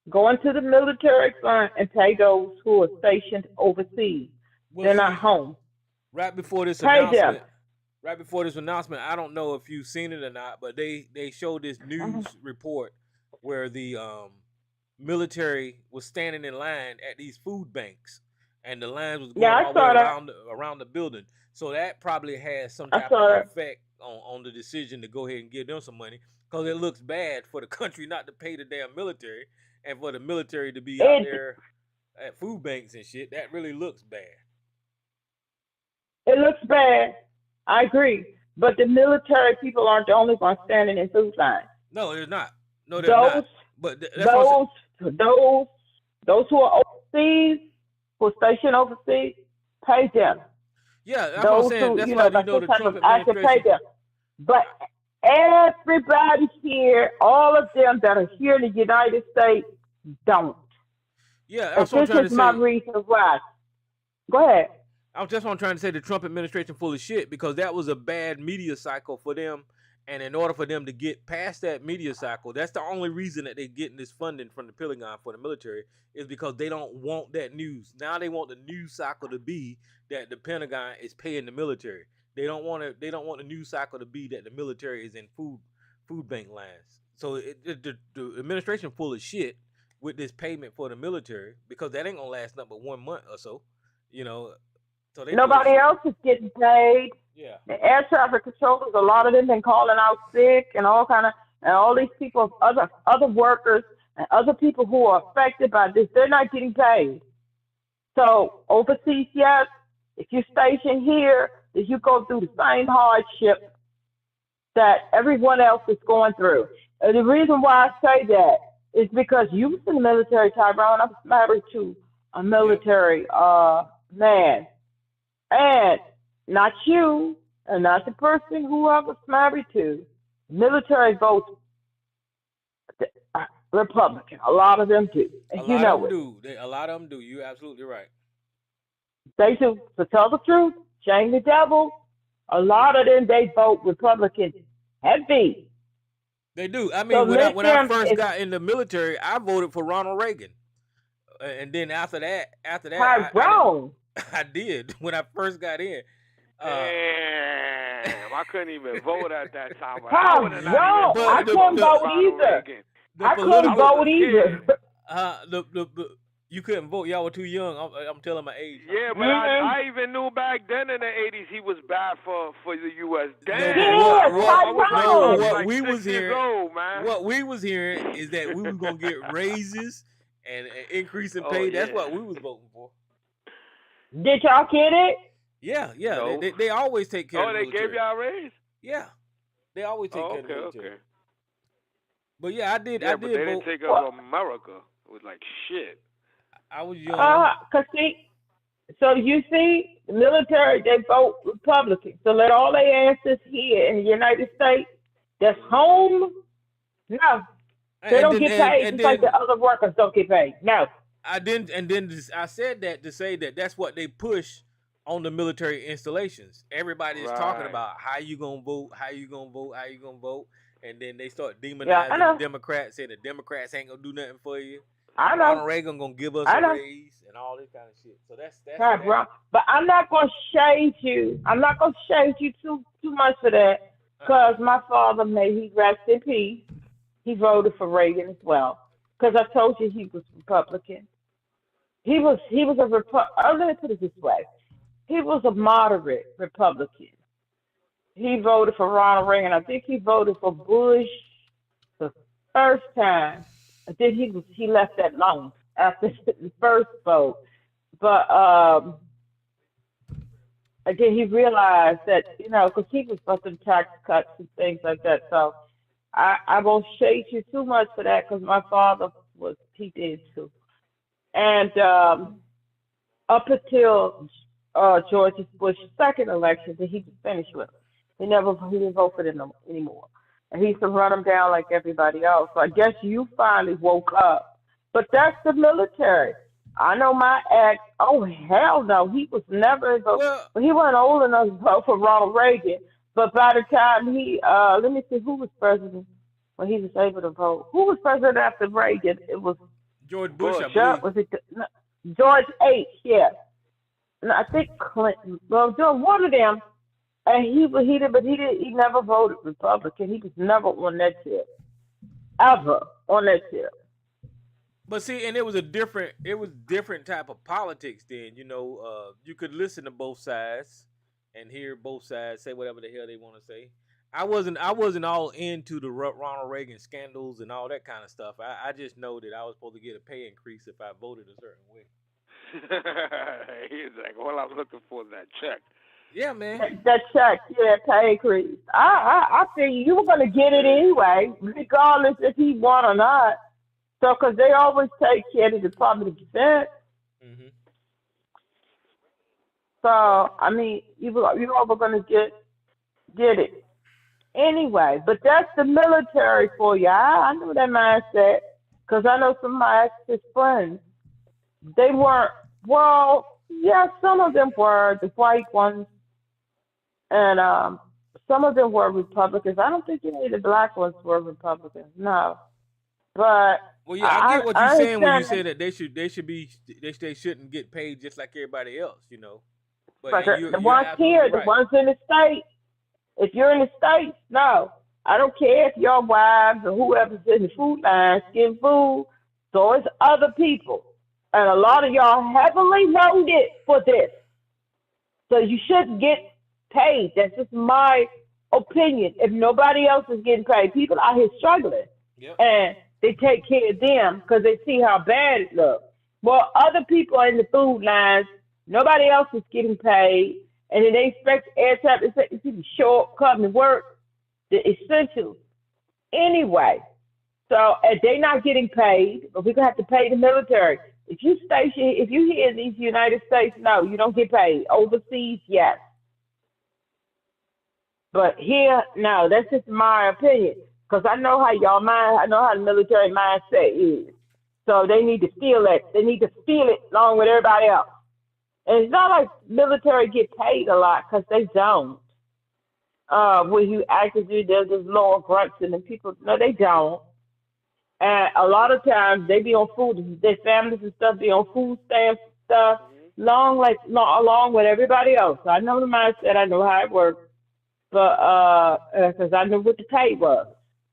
go into the military fund and pay those who are stationed overseas. Well, They're not see, home. right before this Pay them. announcement, right before this announcement, I don't know if you've seen it or not, but they showed this Mhm. news report where the military was standing in line at these food banks, and the lines was Yeah, going I all the way saw that. around the building. So that probably has some I type of saw that. effect on the decision to go ahead and give them some money, because it looks bad for the country not to pay the damn military, and for the military to be out It there at food banks and shit. That really looks bad. it looks bad. I agree, but the military people aren't the only ones standing in food lines. No, they're not. No, they're Those, not. But that's what I'm saying. those, those, those who are overseas, who are stationed overseas, pay them. Yeah, that's what I'm Those saying. who, That's why like the some type Trump of action, pay administration. them. But everybody here, all of them that are here in the United States, don't. Yeah, And that's what I'm this trying to is my say. reason why. Go ahead. That's what I'm trying to say. The Trump administration full of shit, because that was a bad media cycle for them. And in order for them to get past that media cycle, that's the only reason that they're getting this funding from the Pentagon for the military, is because they don't want that news. Now they want the news cycle to be that the Pentagon is paying the military. They don't want to. They don't want the news cycle to be that the military is in food bank lines. So the administration full of shit with this payment for the military, because that ain't gonna last nothing but 1 month or so. You know, so they full of Nobody shit. else is getting paid. Yeah. The air traffic controllers, a lot of them been calling out sick and all kind of, and all these people, other workers and other people who are affected by this, they're not getting paid. So overseas, yes, if you're stationed here, if you go through the same hardship that everyone else is going through. And the reason why I say that is because you was in the military, Tyrone. I was married to a Yep. military man, and not you, and not the person who I was married to. Military votes Republican. A lot of them do, A and you lot of know them it. do. A lot of them do. You're absolutely right. They do. To tell the truth, shame the devil. A lot of them they vote Republican heavy. They do. I So mean, when I listen, first it's got in the military, I voted for Ronald Reagan, and then after that, I didn't. Tyrone. I did when I first got in. Uh, Damn, I couldn't even vote at that time, but I would have not even Tyrone. I but voted the for couldn't vote Ronald either. Reagan. the I I couldn't was political a vote kid. either. the you couldn't vote. Y'all were too young. I'm telling my age. Yeah, but hmm I even knew back then in the 80s he was bad for the U.S. No, Damn, but Yeah, I was like, no, I Tyrone. was what like we 6 was years hearing, old, man. what we was hearing is that we was gonna get raises and increase in Oh pay. That's yeah. what we was voting for. Did y'all get it? Yeah, yeah. No. They always take care Oh, of the they gave military. y'all a raise? Yeah, they always take Oh, care of the okay, military. okay. But yeah, I did Yeah, but they didn't vote. take us Well, America. It was like shit. I was young. cause see, so you see, the military they vote Republican. So let all their answers here in the United States that's home, no, they And don't then get paid and just like the then other workers don't get paid. No. I said that to say that that's what they push on the military installations. Everybody is talking Right. about how you gonna vote, how you gonna vote, how you gonna vote, and then they start Yeah, I demonizing the know. Democrats, saying the Democrats ain't gonna do nothing for you. I know. Ronald Reagan gonna give us I a know. raise and all this kind of shit. So that's Right, that. bro. But I'm not gonna shade you. I'm not gonna shade you too much for that, Uh-uh. cause my father, may he rest in peace, he voted for Reagan as well. Cause I told you he was Republican. He was a let me put it this way. He was a moderate Republican. He voted for Ronald Reagan. I think he voted for Bush the first time. And then he left that long after the first vote. But again, he realized that because he was for some tax cuts and things like that. So I won't shade you too much for that because my father was he did too. And up until George Bush's second election, that he was finished with. He didn't vote for them anymore, and he used to run them down like everybody else. So I guess you finally woke up, but that's the military. I know my ex. Oh hell no, he was never vote. Well, Well, he wasn't old enough to vote for Ronald Reagan. But by the time let me see who was president when he was able to vote. Who was president after Reagan? It was George Bush, I Bush. Chuck. believe. Was it no, George H. Yeah, no, I think Clinton. Well, George, one of them. And he did, but he never voted Republican. He was never on that tip, ever on that tip. But see, and it was different type of politics then. You could listen to both sides and hear both sides say whatever the hell they want to say. I wasn't all into the Ronald Reagan scandals and all that kind of stuff. I just know that I was supposed to get a pay increase if I voted a certain way. He's like, all I'm looking for is that check. Yeah, man. That check, yeah, pay increase. I figured you were gonna get it anyway, regardless if he won or not. So, because they always take care of the Department of Defense. Hmm. So, But I mean, you all were gonna get it anyway. But that's the military for you. I know that mindset because I know some of my ex's friends. They weren't. Well, yeah, some of them were the white ones, and some of them were Republicans. I don't think any of the black ones were Republicans. No, but well, yeah, I I get what you're I saying when you understand say that they shouldn't get paid just like everybody else. But but and you the you're ones absolutely here, the right. ones in the states. If you're in the states, no, I don't care if your wives or whoever's in the food line getting food. So it's other people, and a lot of y'all heavily loaded for this. So you shouldn't get paid. That's just my opinion. If nobody else is getting paid, people out here struggling, Yep. and they take care of them because they see how bad it looks. Well, other people are in the food lines, nobody else is getting paid, and then they expect air traffic safety to show up, come to work, the essentials anyway. So if they're not getting paid, but we're gonna have to pay the military. If you here in these United States, no, you don't get paid. Overseas, yes, but here, no. That's just my opinion because I know how y'all mind. I know how the military mindset is. So they need to feel it. They need to feel it along with everybody else. And it's not like military get paid a lot because they don't. When you actively there's this lower grunts and then people no they don't. And a lot of times they be on food, their families and stuff be on food stamps stuff, Hmm. along with everybody else. I know the mindset, I know how it works, but because I knew what the pay was.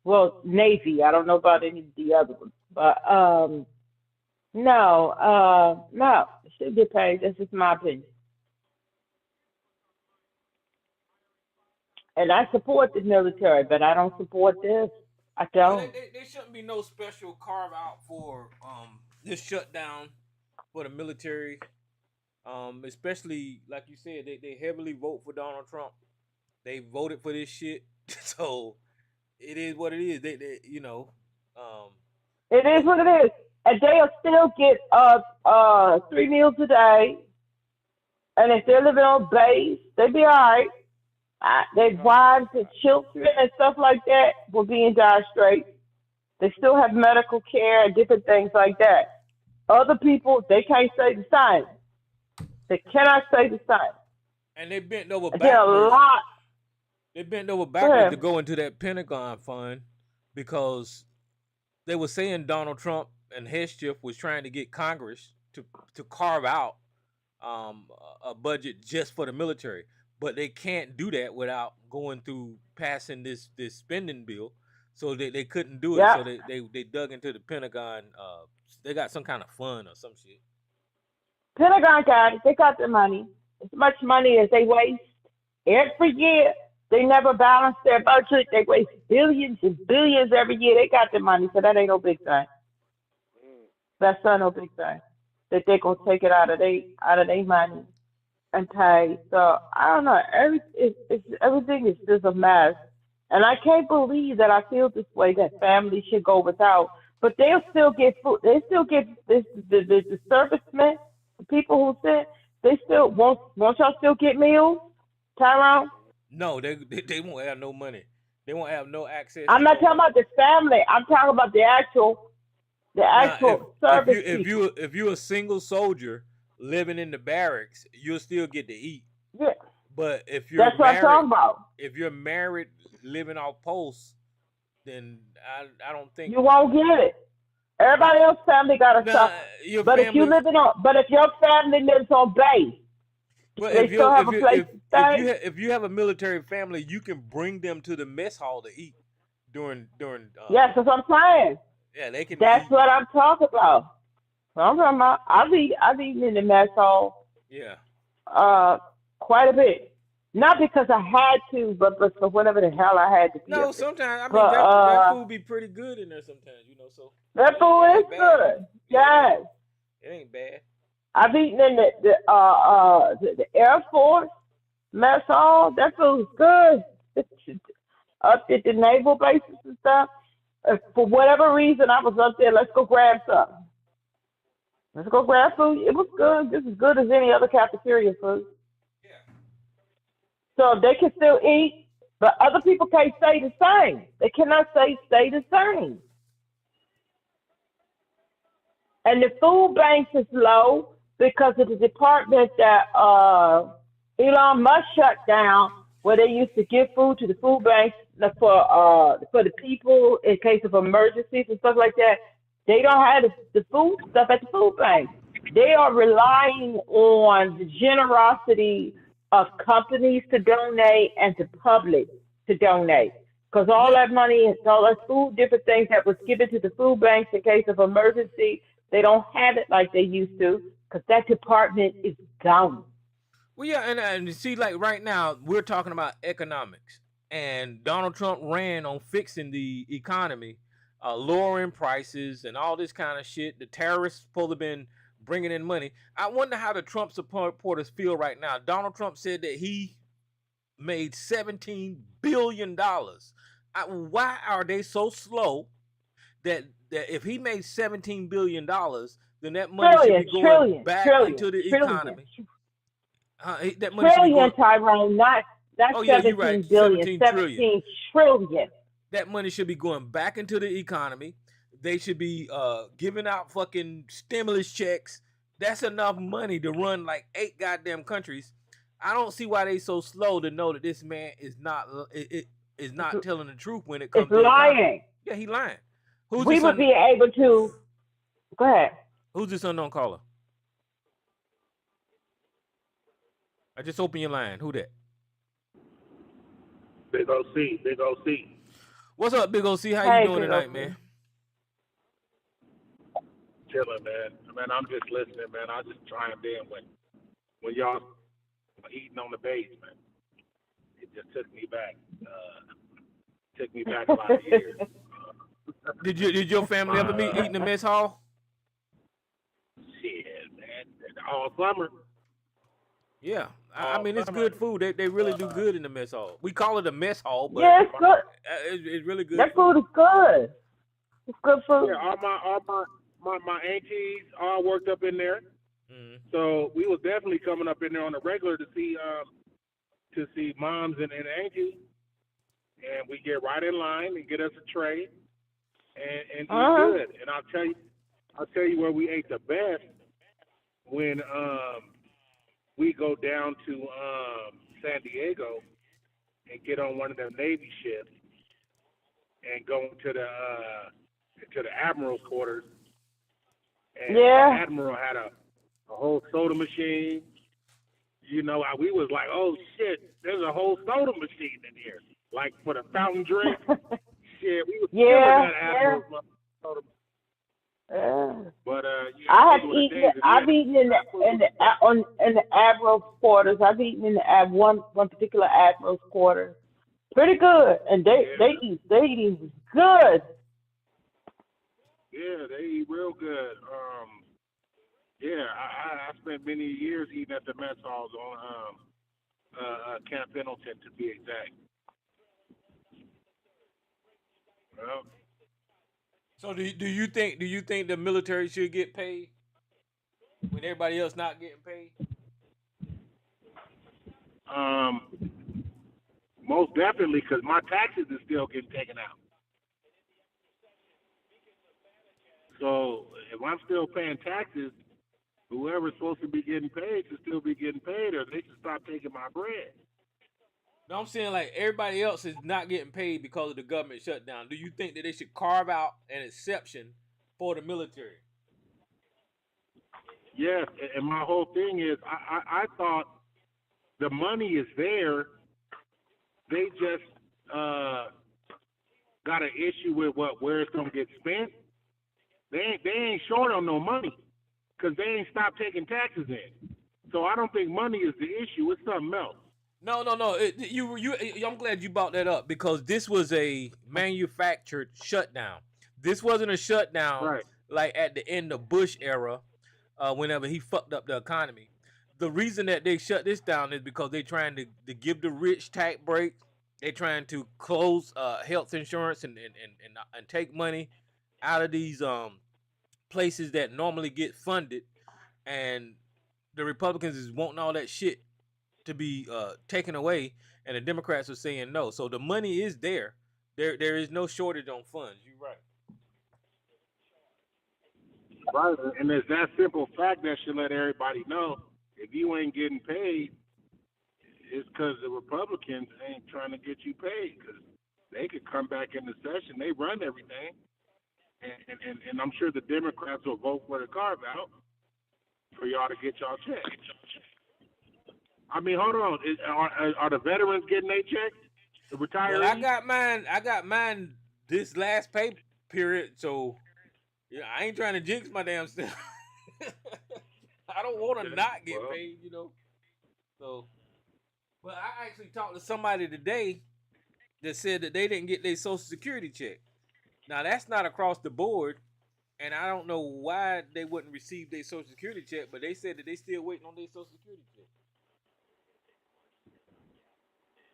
Well, Navy, I don't know about any of the other ones, but no, no, it should get paid. That's just my opinion, and I support the military, but I don't support this. I Well, don't. they shouldn't be no special carve out for this shutdown for the military. Especially like you said, they heavily vote for Donald Trump. They voted for this shit, so it is what it is. Um, It is but what it is, and they'll still get 3 meals a day, and if they're living on base, they be all right. Their Right. wives and children and stuff like that will be in dire straits. They still have medical care and different things like that. Other people, they can't say the same. They cannot say the same. and they bent over And there are a backwards. lot. They bent over Go backwards to ahead. go into that Pentagon fund because they were saying Donald Trump and Heschef was trying to get Congress to carve out a budget just for the military, but they can't do that without going through passing this spending bill. So they couldn't do it. Yeah. So they dug into the Pentagon. They got some kind of fund or some shit. Pentagon got it. They got the money. As much money as they waste every year. They never balance their budget. They waste billions and billions every year. They got the money, so that ain't no big thing. Mm. That's not no big thing. That they gonna take it out of their money and pay. So I don't know. Everything is just a mess. And I can't believe that I feel this way that families should go without, but they'll still get food. They still get this the servicemen, the people who sent. They still won't y'all still get meals, Tyrone? No, they won't have no money. They won't have no access I'm to not no talking money. about the family. I'm talking about the Now, actual service people. if you a single soldier living in the barracks, you'll still get to eat. Yeah, But that's what I'm talking about. if you're married living off posts, then I don't think You won't get it. uh, Everybody else family gotta nah, suffer. your But if you family. living on, but if your family lives on base, But they still have a place to stay. if you have a military family, you can bring them to the mess hall to eat during Yes, that's what I'm saying. yeah, they can That's eat. what I'm talking about. I'm talking about. I've eaten in the mess hall Yeah. uh quite a bit. Not because I had to, but for whatever the hell I had to be No, up there. sometimes I mean But that food be pretty good in there sometimes, so that food it is ain't bad. good. Yeah, Yes. it ain't bad. I've eaten in the Air Force mess hall. That food's good. Up at the naval bases and stuff. For whatever reason, I was up there. Let's go grab something. Let's go grab food. It was good. Just as good as any other cafeteria food. Yeah. So they can still eat, but other people can't stay the same. They cannot stay the same. And the food banks is low because of the department that Elon Musk shut down, where they used to give food to the food banks for the people in case of emergencies and stuff like that. They don't have the food stuff at the food banks. They are relying on the generosity of companies to donate and the public to donate. Because all Yeah. that money and all that food, different things that was given to the food banks in case of emergency, they don't have it like they used to because that department is gone. Well, yeah, and see, like right now, we're talking about economics, and Donald Trump ran on fixing the economy, lowering prices, and all this kind of shit. The terrorists supposed to been bringing in money. I wonder how the Trump supporters feel right now. Donald Trump said that he made $17 billion. Why are they so slow that if he made $17 billion, then that money should Trillion, be going trillion, back trillion, into the trillion, economy? That money should be trillion, going. Tyrone, not Oh yeah, you're right. 17 billion, 17 trillion. 17 trillion. That money should be going back into the economy. They should be giving out fucking stimulus checks. That's enough money to run like 8 goddamn countries. I don't see why they so slow to know that this man is not telling the truth when it It's comes to the economy. lying. Yeah, he lying. Who's We this would be able to. Go ahead. Who's this unknown caller? I just open your line. Who that? Big OC, Big OC. What's up, Big OC? How you Hey, doing Big tonight, OC. man? Chilling, man. Man, I'm just listening, man. I just chimed in when y'all eating on the base, man. It just took me back. Took me back a lot of years. Did your family ever meet eating the mess hall? Shit, man. All summer. Yeah, I All mean it's summer. good food. They really do good in the mess hall. We call it a mess hall, but Yeah, it's good. it's really good That food. food is good. It's good food. Yeah, all my aunties all worked up in there. Mm. So we was definitely coming up in there on the regular to see moms and aunties. And we get right in line and get us a tray and eat Uh-huh. good. And I'll tell you where we ate the best when we go down to San Diego and get on one of them Navy ships and go to the Admiral's quarters. And Yeah. the Admiral had a whole soda machine. We was like, oh shit, there's a whole soda machine in here, like for the fountain drink. Shit, we was killing Yeah, that Admiral's soda. yeah. But I have those were the eaten. days. I've eaten in the admiral's quarters. I've eaten in the one particular admiral's quarters. Pretty good, and they eat good. Yeah, they eat real good. Yeah, I spent many years eating at the mess halls on Camp Pendleton, to be exact. Well, So do you think the military should get paid when everybody else not getting paid? um, most definitely, because my taxes is still getting taken out. So if I'm still paying taxes, whoever's supposed to be getting paid should still be getting paid, or they should stop taking my bread. No, I'm saying like everybody else is not getting paid because of the government shutdown. Do you think that they should carve out an exception for the military? Yes, and my whole thing is, I thought the money is there. They just got an issue with where it's gonna get spent. They ain't short on no money because they ain't stopped taking taxes in. So I don't think money is the issue. It's something else. No. I'm glad you brought that up because this was a manufactured shutdown. This wasn't a shutdown Right. like at the end of Bush era, whenever he fucked up the economy. The reason that they shut this down is because they're trying to give the rich tax breaks. They're trying to close health insurance and take money out of these places that normally get funded, and the Republicans is wanting all that shit to be taken away, and the Democrats are saying no. So the money is there. There is no shortage on funds. You're right. Right. And there's that simple fact that should let everybody know if you ain't getting paid, it's because the Republicans ain't trying to get you paid because they could come back into session. They run everything. And I'm sure the Democrats will vote for the carve out for y'all to get y'all check. I mean, hold on. Are the veterans getting their check? The retirees? Well, I got mine this last pay period, so yeah, I ain't trying to jinx my damn self. I don't want to not get paid, you know. So, but I actually talked to somebody today that said that they didn't get their Social Security check. Now that's not across the board, and I don't know why they wouldn't receive their Social Security check, but they said that they still waiting on their Social Security check.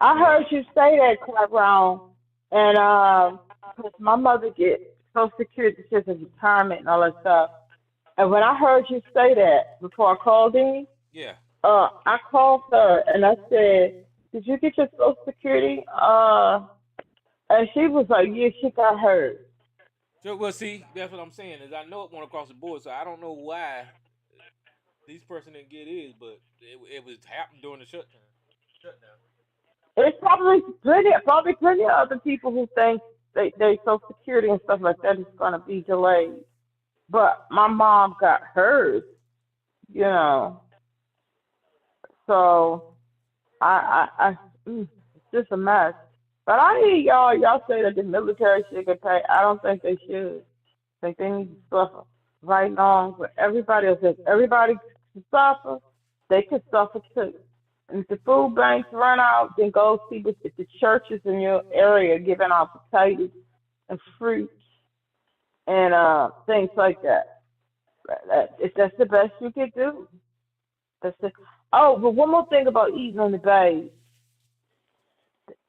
I heard you say that quite wrong, and 'cause my mother gets Social Security, she's a retirement and all that stuff. And when I heard you say that before I called in, Yeah. I called her and I said, "Did you get your Social Security?" And she was like, "Yeah, she got hers." So, well, see, that's what I'm saying is I know it went across the board, so I don't know why these person didn't get his, but it was happened during the shutdown. Shutdown. It's probably plenty of other people who think they Social Security and stuff like that is gonna be delayed. But my mom got hers, you know. So it's just a mess. But I hear y'all say that the military should get paid. I don't think they should. I think they need to suffer right along with everybody else. If everybody can suffer, they can suffer too. And if the food banks run out, then go see what if the churches in your area giving out potatoes and fruits and things like that. If that's the best you can do, that's it. Oh, but one more thing about eating on the base.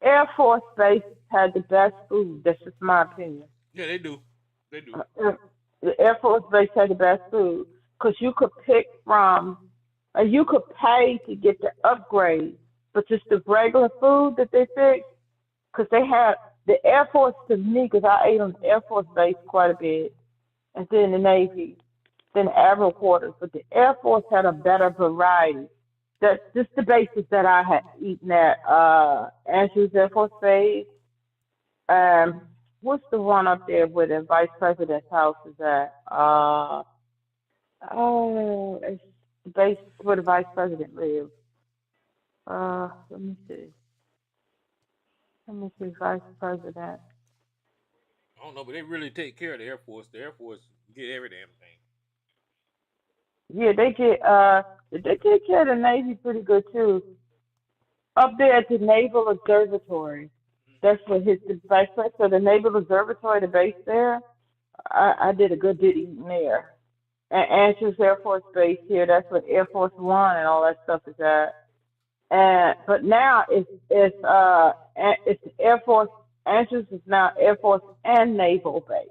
Air Force Base had the best food. That's just my opinion. Yeah, they do. They do. The Air Force Base had the best food because you could pick from, and you could pay to get the upgrade, but just the regular food that they picked, because they had the Air Force to me, because I ate on the Air Force Base quite a bit, and then the Navy, then the Admiral quarters, but the Air Force had a better variety. That's just the bases that I had eaten at Andrews Air Force Base. What's the one up there where the Vice President's house is at? It's the base where the Vice President lives. Let me see. Vice President. I don't know, but they really take care of the Air Force. The Air Force get every damn thing. Yeah, they take care of the Navy pretty good too. Up there at the Naval Observatory. That's what his the vice president. So the Naval Observatory, the base there, I did a good bit eating there. And Andrews Air Force Base here, that's what Air Force One and all that stuff is at. And but now it's the Air Force Andrews is now Air Force and Naval Base.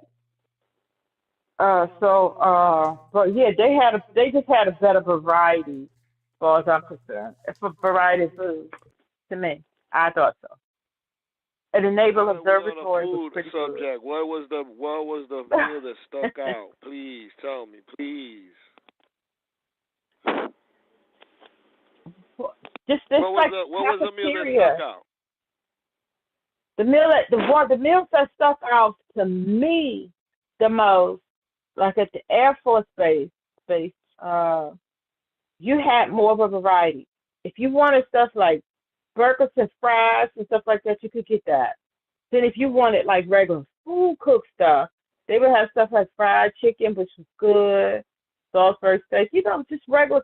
But yeah, they just had a better variety, as far as I'm concerned. It's a variety of food to me. I thought so. And the Naval Now that we on a Observatory was food pretty good. subject, what was the meal that stuck out? Please tell me, please. Just like What was the meal that stuck cafeteria. out? The meals that stuck out to me the most, like at the Air Force base, uh, you had more of a variety. If you wanted stuff like burgers and fries and stuff like that, you could get that. Then if you wanted like regular food cooked stuff, they would have stuff like fried chicken, which was good, Salisbury steak, just regular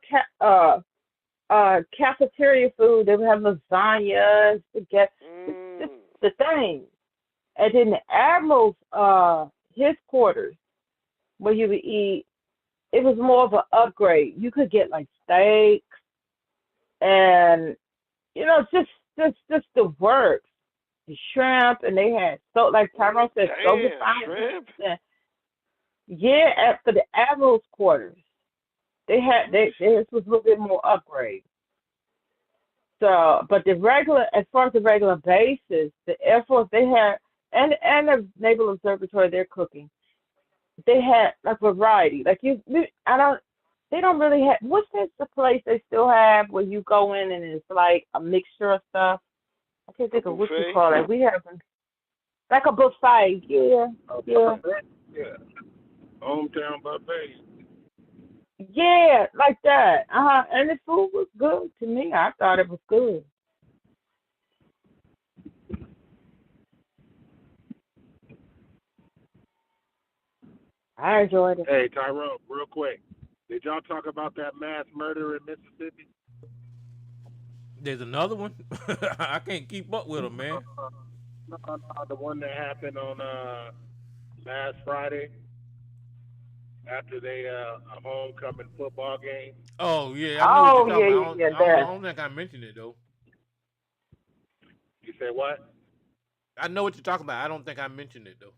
cafeteria food. They would have lasagna, spaghetti, just Mm. the thing. And then the admiral's his quarters where you would eat, it was more of an upgrade. You could get like steak and just the works, the shrimp, and they had so like Tyrone said, so Damn, refined shrimp. meats. And yeah, for the admiral's quarters, this was a little bit more upgrade. So, but as far as the regular bases, the Air Force they had, and the Naval Observatory, they're cooking. They had like variety. Like they don't really have. What's this the place they still have where you go in and it's like a mixture of stuff? I can't A think of what you buffet. call it. We have like a buffet. Yeah, yeah, Yeah. Hometown buffet. yeah, like that. And the food was good to me. I thought it was good. I enjoyed it. Hey, Tyrone, real quick. Did y'all talk about that mass murder in Mississippi? There's another one. I can't keep up with them, man. The one that happened on last Friday after they a homecoming football game. Oh yeah, I know what you're Oh talking yeah, about. yeah, yeah. I That. don't think I mentioned it though. You say what? I know what you're talking about. I don't think I mentioned it though.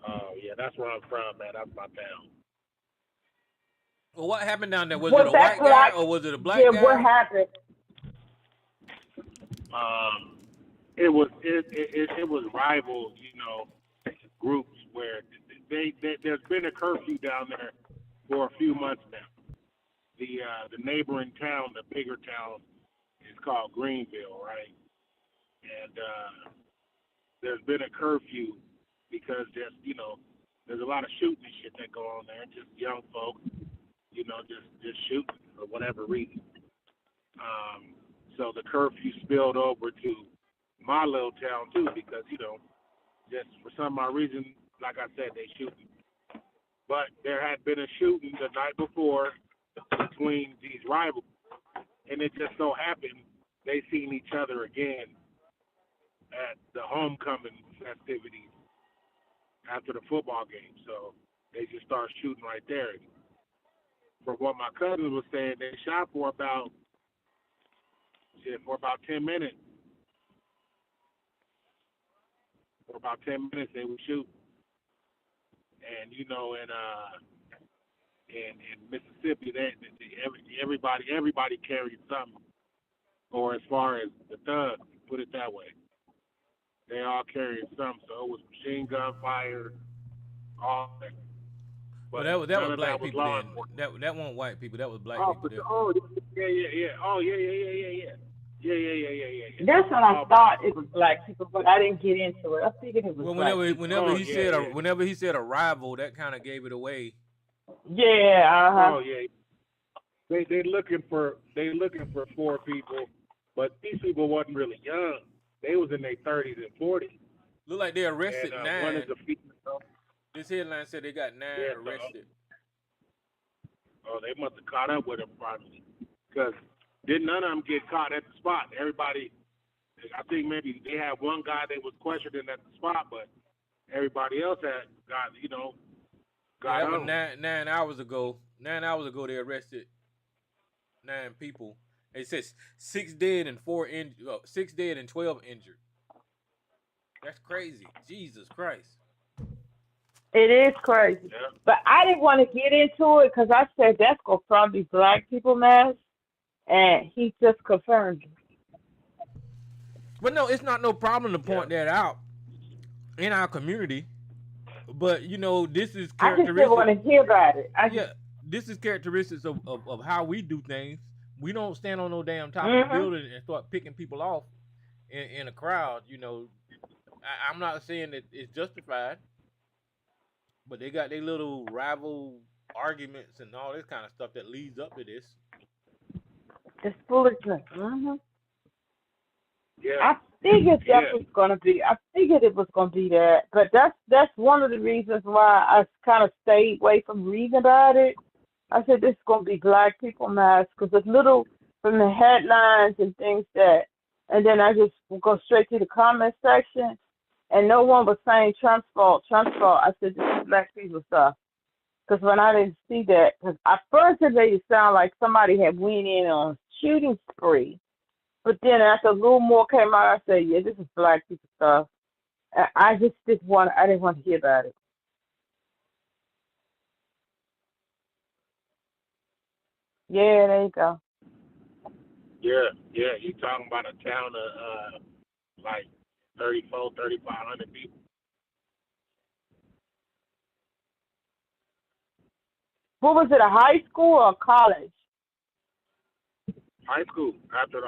Oh yeah, that's where I'm from, man. That's my town. Well, what happened down there? Was it Was a that white guy black? or was it a black Yeah. What guy? happened? Um, it was rival, groups where there's been a curfew down there for a few months now. The neighboring town, the bigger town, is called Greenville, right? And there's been a curfew because there's a lot of shooting and shit that go on there. Just young folks, just shooting for whatever reason. Um, so the curfew spilled over to my little town too because just for some odd reason, like I said, they shooting. But there had been a shooting the night before between these rivals, and it just so happened they seen each other again at the homecoming festivities after the football game. So they just start shooting right there. From what my cousin was saying, they shot for about 10 minutes. For about 10 minutes they would shoot. And in Mississippi, everybody carried something. Or as far as the thugs, put it that way, they all carried something. So it was machine gun fire, all that. Well, But that none was of that black was people law then. enforcement. That wasn't white people. That was black Oh, people for sure. there. Oh, yeah, yeah, yeah. Oh, yeah, yeah, yeah, yeah, yeah. Yeah. That's what I All black thought it folks. was black people, but I didn't get into it. I figured it was Well, black people. Oh, yeah, yeah. whenever he said arrival, that kind of gave it away. Yeah, Oh, yeah. They looking for four people, but these people wasn't really young. They was in their 30s and 40s, Looked like they and arrested one is nine. a female. This headline said they got nine Yeah, so arrested. they must have caught up with them probably, because didn't none of them get caught at the spot. Everybody, I think maybe they had one guy that was questioned at the spot, but everybody else had Yeah, got that was on. 9 hours ago. 9 hours ago, they arrested 9 people. It says 6 dead and 4 injured. 6 dead and 12 injured. That's crazy. Jesus Christ. It is crazy. Yeah. But I didn't want to get into it because I said that's going to probably be black people mass. And he just confirmed it. But no, it's not no problem to Yeah. point that out in our community. But this is I just didn't characteristic. want to hear about it. Yeah, this is characteristics of how we do things. We don't stand on no damn top of the Mm-hmm. building and start picking people off in a crowd. I'm not saying that it's justified, but they got their little rival arguments and all this kind of stuff that leads up to this. It's foolishness. Mm-hmm. Yeah. I figured Yeah. that was gonna be. I figured it was gonna be that, but that's one of the reasons why I kind of stayed away from reading about it. I said this is gonna be black people mass because it's little from the headlines and things that, and then I just go straight to the comment section, and no one was saying Trump's fault, Trump's fault. I said this is black people stuff because when I didn't see that, because at first it made it sound like somebody had went in on a shooting spree. But then after a little more came out, I said, yeah, this is black people stuff. I just I didn't want to hear about it. Yeah, there you go. Yeah. Yeah. You talking about a town of like 3,500 people? What was it, a high school or a college? High school. After the,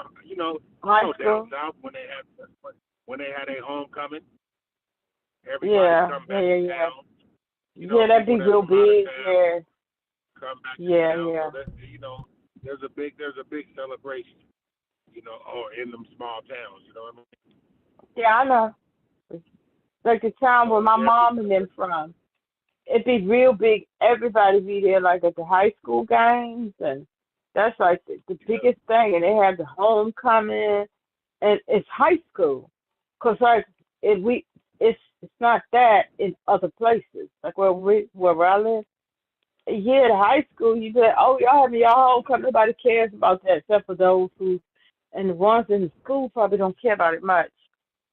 High down school? south when they had a homecoming, everybody Yeah, come yeah, back yeah, to yeah. town. Yeah, that'd be People that's real from out of big. town Yeah, come back to yeah, town. yeah. So that there's a big celebration. Or in them small towns. You know what I mean? Yeah, I know. Like the town where So my mom and them definitely. from. It'd be real big. Everybody be there, like at the high school games, and that's like the Yeah. biggest thing. And they have the homecoming, and it's high school, cause like it's not that in other places, like where I live. Yeah, the high school, you bet. Oh, y'all having y'all homecoming. Nobody cares about that except for those who, and the ones in the school probably don't care about it much.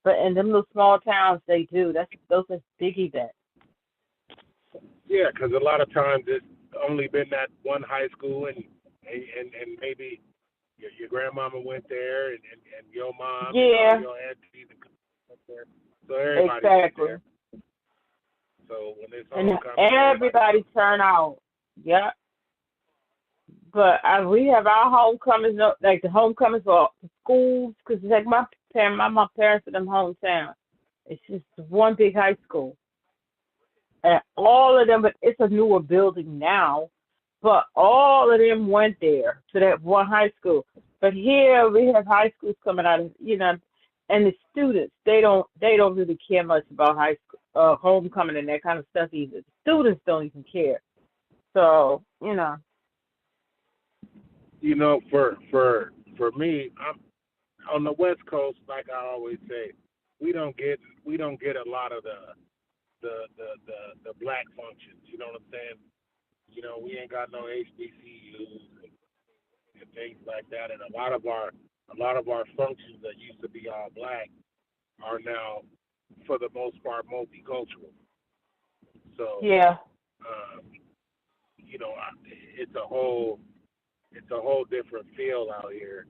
But in them little small towns, they do. Those are big events. Yeah, because a lot of times it's only been that one high school, and maybe your grandmama went there, and your mom and all Yeah, your aunties and cousins went there. So everybody went exactly. there. So when it's And homecoming, everybody everybody comes turn back. out. Yeah, but we have our homecomings, like the homecomings for the schools, because like my parents are them hometown. It's just one big high school, and all of them. But it's a newer building now, but all of them went there to that one high school. But here we have high schools coming out of and the students they don't really care much about high school homecoming and that kind of stuff either. The students don't even care. So For me, I'm on the West Coast. Like I always say, we don't get a lot of the black functions. You know what I'm saying? We ain't got no HBCUs and things like that. And a lot of our functions that used to be all black are now, for the most part, multicultural. So, yeah, um, it's a whole different feel out here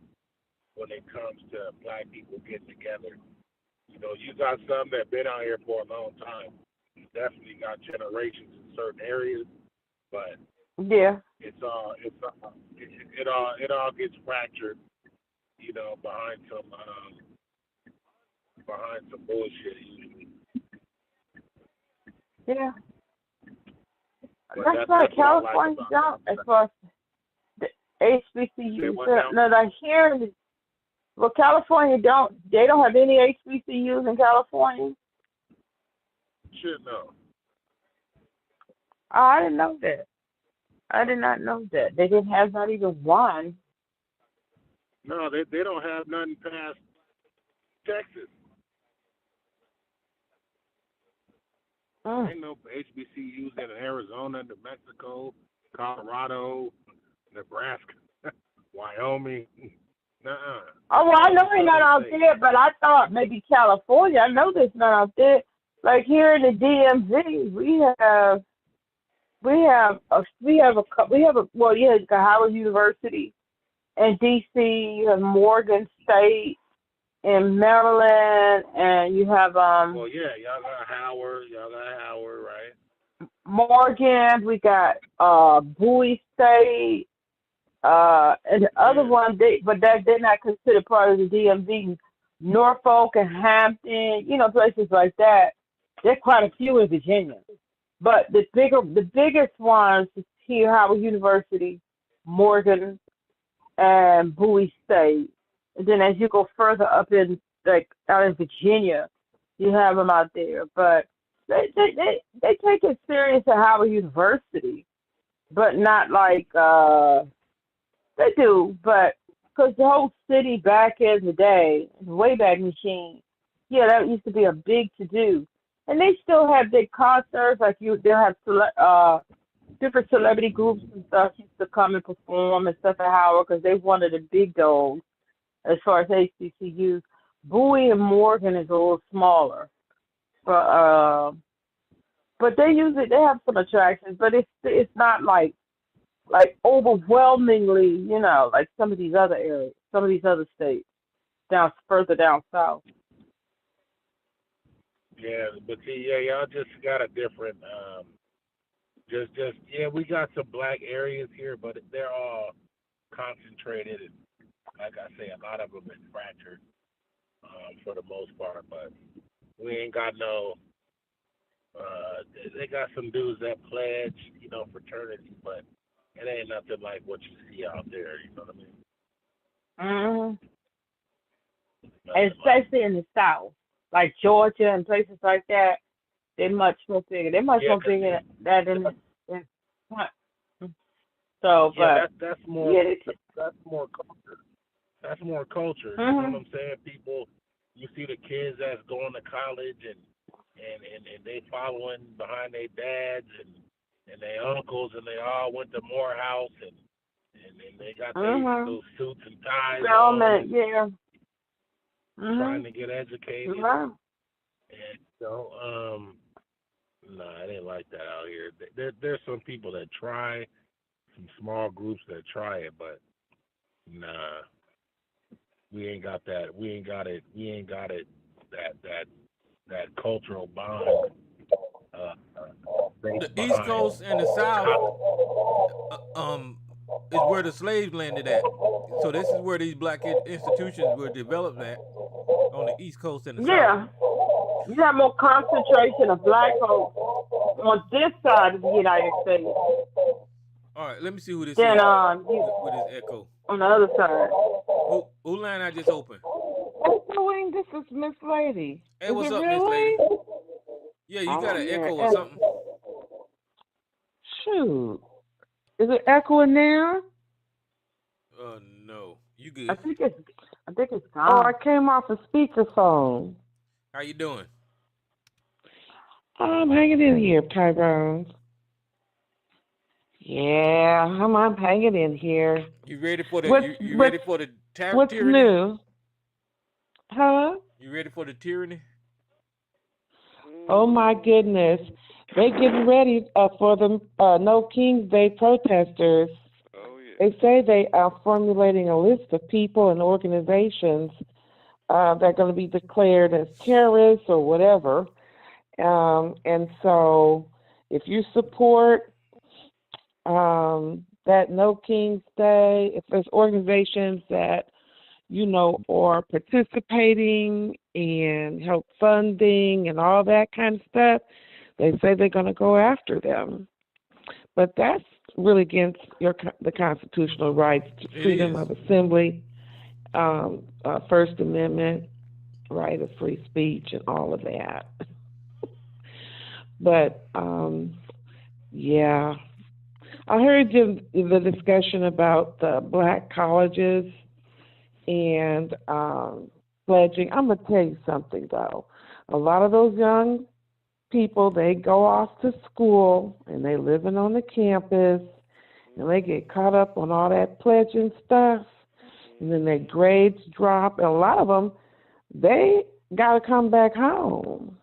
when it comes to black people getting together. You got some that been out here for a long time. You definitely got generations in certain areas, but yeah, it all gets fractured, behind some bullshit usually. yeah. But That's that's why that's what I like California about don't as far as the say HBCUs. what now? No, like here, well, California don't. They don't have any HBCUs in California. Shit, no. Oh, I didn't know that. I did not know that. They didn't have not even one. No, they don't have nothing past Texas. Mm. Ain't no HBCUs in Arizona, New Mexico, Colorado, Nebraska, Wyoming. Nuh-uh. Oh, well, I know ain't none Southern out states. there, but I thought maybe California. I know there's none out there. Like here in the DMV, well, yeah, you got Howard University in DC. You have Morgan State in Maryland, and you have Well, yeah, y'all got Howard. Y'all got Howard, right? Morgan. We got Bowie State. And the other Yeah. one, but that they're not considered part of the DMV. Norfolk and Hampton, places like that. There's quite a few in Virginia, but the biggest ones is here: Howard University, Morgan, and Bowie State. And then as you go further up in out in Virginia, you have them out there. But they take it serious at Howard University, but not like they do, but because the whole city back in the day, the Wayback Machine, yeah, that used to be a big to do, and they still have big concerts. Like they'll have different celebrity groups and stuff used to come and perform and stuff at Howard because they're one of the big dogs as far as HBCUs. Bowie and Morgan is a little smaller, but they have some attractions, but it's not like overwhelmingly, like some of these other areas, some of these other states further down south. Yeah, but see, yeah, y'all just got a different, yeah, we got some black areas here, but they're all concentrated, and like I say, a lot of them is fractured, for the most part, but we ain't got no, they got some dudes that pledge, fraternity, but it ain't nothing like what you see out there, you know what I mean? Mm-hmm. And especially in the south, like Georgia and places like that, they're much more bigger. They're much more bigger than in so, yeah, but that's more yeah, that's more culture. That's more culture. You know mm-hmm. what I'm saying? People, you see the kids that's going to college and they following behind their dads and their uncles, and they all went to Morehouse and they got those suits and ties on, Yeah. trying to get educated. Mm-hmm. And so, nah, it ain't like that out here. There's some people that try, some small groups that try it, but nah, we ain't got that. We ain't got it. That cultural bond. The East Coast and the South, is where the slaves landed at. So this is where these black institutions were developed at, on the East Coast and the South. Yeah. You have more concentration of black folks on this side of the United States All right, let me see who this than is with his echo. on the other side. Who line I just opened? Doing this is Miss Lady. Hey, is what's it up, really? Miss Lady? Yeah, you got an echo or something? Shoot. Is it echoing now? No. You good? I think it's gone. Oh, I came off a speakerphone. How you doing? I'm hanging in here, Tyrone. Yeah, I'm hanging in here. You ready for the What's tyranny? new? Huh? You ready for the tyranny? Oh my goodness. They getting ready for the No King's Day protesters. Oh yeah. They say they are formulating a list of people and organizations that are going to be declared as terrorists or whatever. And so if you support that No King's Day, if there's organizations that, are participating and help funding and all that kind of stuff, they say they're going to go after them. But that's really against the constitutional rights to freedom of assembly, First Amendment, right of free speech, and all of that. But, yeah. I heard the discussion about the black colleges and pledging. I'm going to tell you something, though. A lot of those young people, they go off to school and they living on the campus and they get caught up on all that pledging stuff. and then their grades drop, and a lot of them, they got to come back home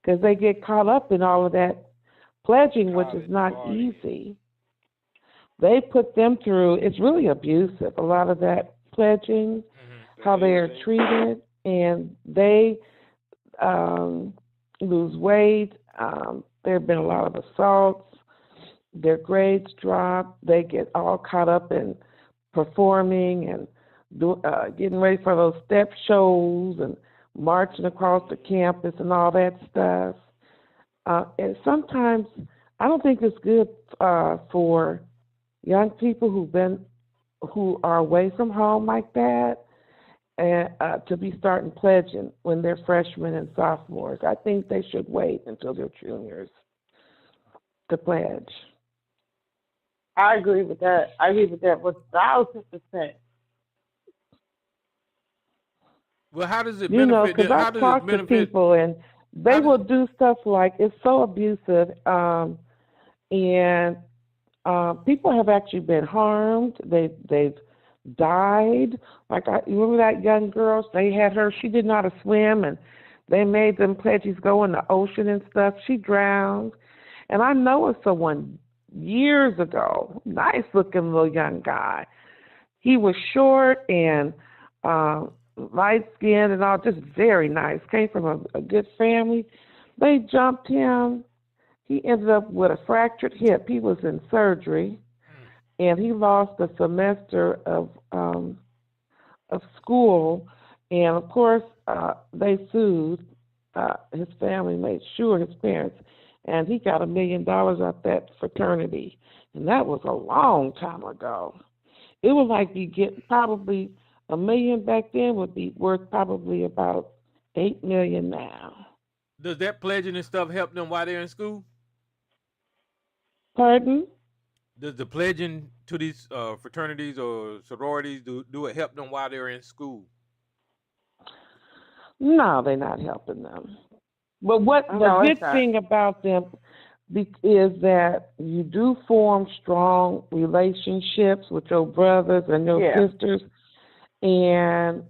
because they get caught up in all of that pledging, which is College not partying. easy. They put them through, it's really abusive, a lot of that pledging, Mm-hmm. how The they are hazing. treated, and they lose weight. There have been a lot of assaults. Their grades drop. They get all caught up in performing and getting ready for those step shows and marching across the campus and all that stuff. And sometimes I don't think it's good for young people who are away from home like that and to be starting pledging when they're freshmen and sophomores. I think they should wait until they're juniors to pledge. I agree with that. I agree with that 1,000%. Well, how does it You know, benefit because them? How I've does it talked to benefit? people and they How does will do stuff like it's so abusive, and people have actually been harmed. They've died. Like you remember that young girl? They had her. She didn't know how to swim, and they made them pledges go in the ocean and stuff. She drowned. And I know of someone years ago, nice looking little young guy. He was short and uh, light skinned and all, just very nice. Came from a good family. They jumped him. He ended up with a fractured hip. He was in surgery, mm, and he lost a semester of school. And of course, they sued. His family made sure his parents, and he got $1 million out that fraternity, and that was a long time ago. It was like you get probably $1 million back then would be worth probably about 8 million now. does that pledging and stuff help them while they're in school? Pardon? Does the pledging to these fraternities or sororities do it help them while they're in school? No, they're not helping them. But what the No, it's good not. thing about them is that you do form strong relationships with your brothers and your Yeah. sisters, and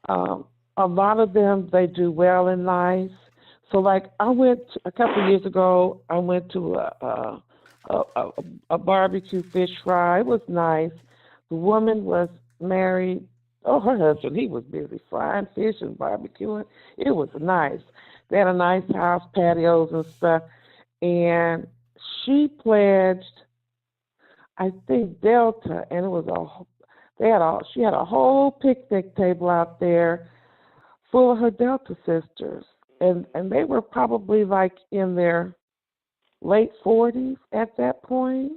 um, a lot of them they do well in life. So, like I went a couple of years ago, I went to a, a, a barbecue fish fry. It was nice. The woman was married. Oh, her husband, he was busy frying fish and barbecuing. It was nice. They had a nice house, patios and stuff. And she pledged, I think Delta, and it was she had a whole picnic table out there full of her Delta sisters, and they were probably like in their late 40s at that point,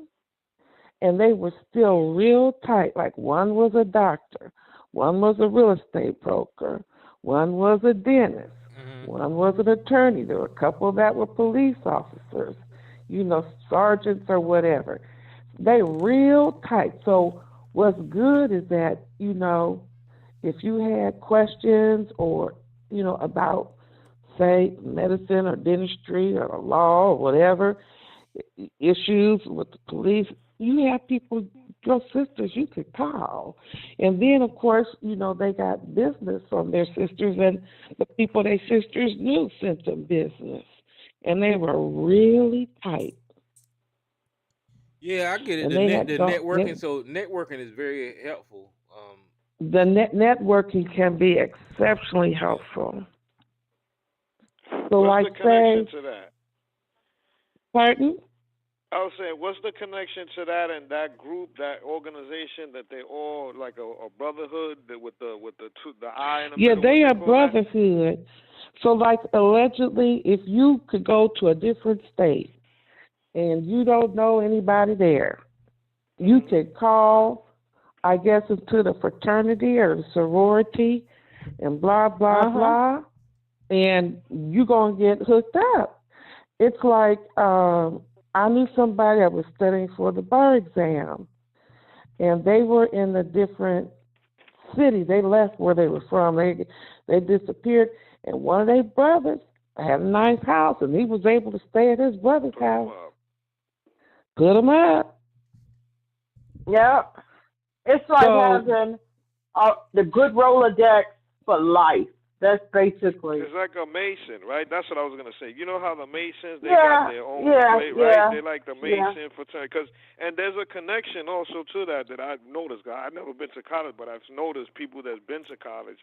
and they were still real tight. Like one was a doctor, one was a real estate broker, one was a dentist, Mm-hmm. one was an attorney. There were a couple that were police officers, sergeants or whatever. They real tight. So what's good is that, if you had questions or, about say medicine or dentistry or the law or whatever, issues with the police, you have people, your sisters, you could call. And then, of course, they got business from their sisters, and the people their sisters knew sent them business. And they were really tight. Yeah, I get it. And The they net, had the networking. So networking is very helpful. the networking can be exceptionally Yeah. helpful. So, What's like, the connection say, to that? pardon? I was saying, what's the connection to that and that group, that organization, that they all like a brotherhood with the eye in the Yeah, middle? What they they are call that? brotherhood. So, like, allegedly, if you could go to a different state and you don't know anybody there, you Mhm. could call, I guess, into the fraternity or the sorority and blah, blah, Uh huh. blah, and you're going to get hooked up. It's like I knew somebody that was studying for the bar exam, and they were in a different city. They left where they were from. They disappeared, and one of their brothers had a nice house, and he was able to stay at his brother's Put them house. up. Put him up. Yep. It's like So having the good Rolodex for life. That's basically. It's like a Mason, right? That's what I was gonna say. You know how the Masons they got Yeah, their own yeah, play, right? yeah, They like the yeah. Mason fraternity, and there's a connection also to that I've noticed. I've never been to college, but I've noticed people that's been to college,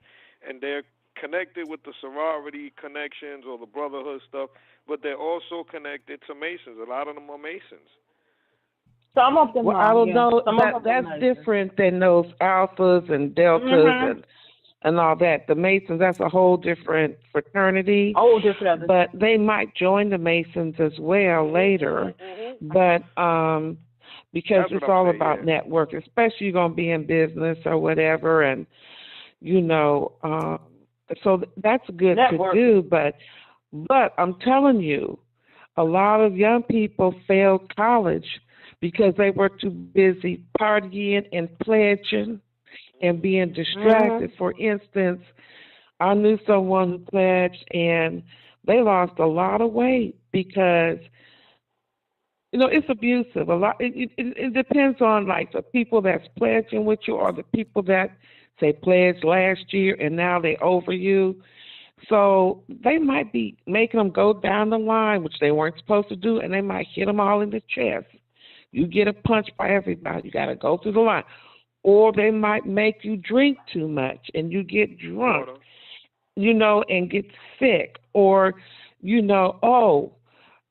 and they're connected with the sorority connections or the brotherhood stuff, but they're also connected to Masons. A lot of them are Masons. Some of them well, I are, don't yeah. know Some of that them are that's amazing. different than those alphas and deltas Mhm. and all that. The Masons, that's a whole different fraternity, Oh, different others. but they might join the Masons as well Mhm, later. mhm, mhm. But because That's what it's I'm all saying. about Yeah. network, especially you're gonna be in business or whatever, and you know, so that's good to Networking. do. But I'm telling you, a lot of young people failed college because they were too busy partying and pledging and being distracted. Mhm. For instance, I knew someone who pledged and they lost a lot of weight because it's abusive. A lot. It depends on like the people that's pledging with you or the people that say pledged last year and now they over you. So they might be making them go down the line, which they weren't supposed to do, and they might hit them all in the chest. You get a punch by everybody. You got to go through the line. Or they might make you drink too much and you get drunk, Water. and get sick. Or, oh,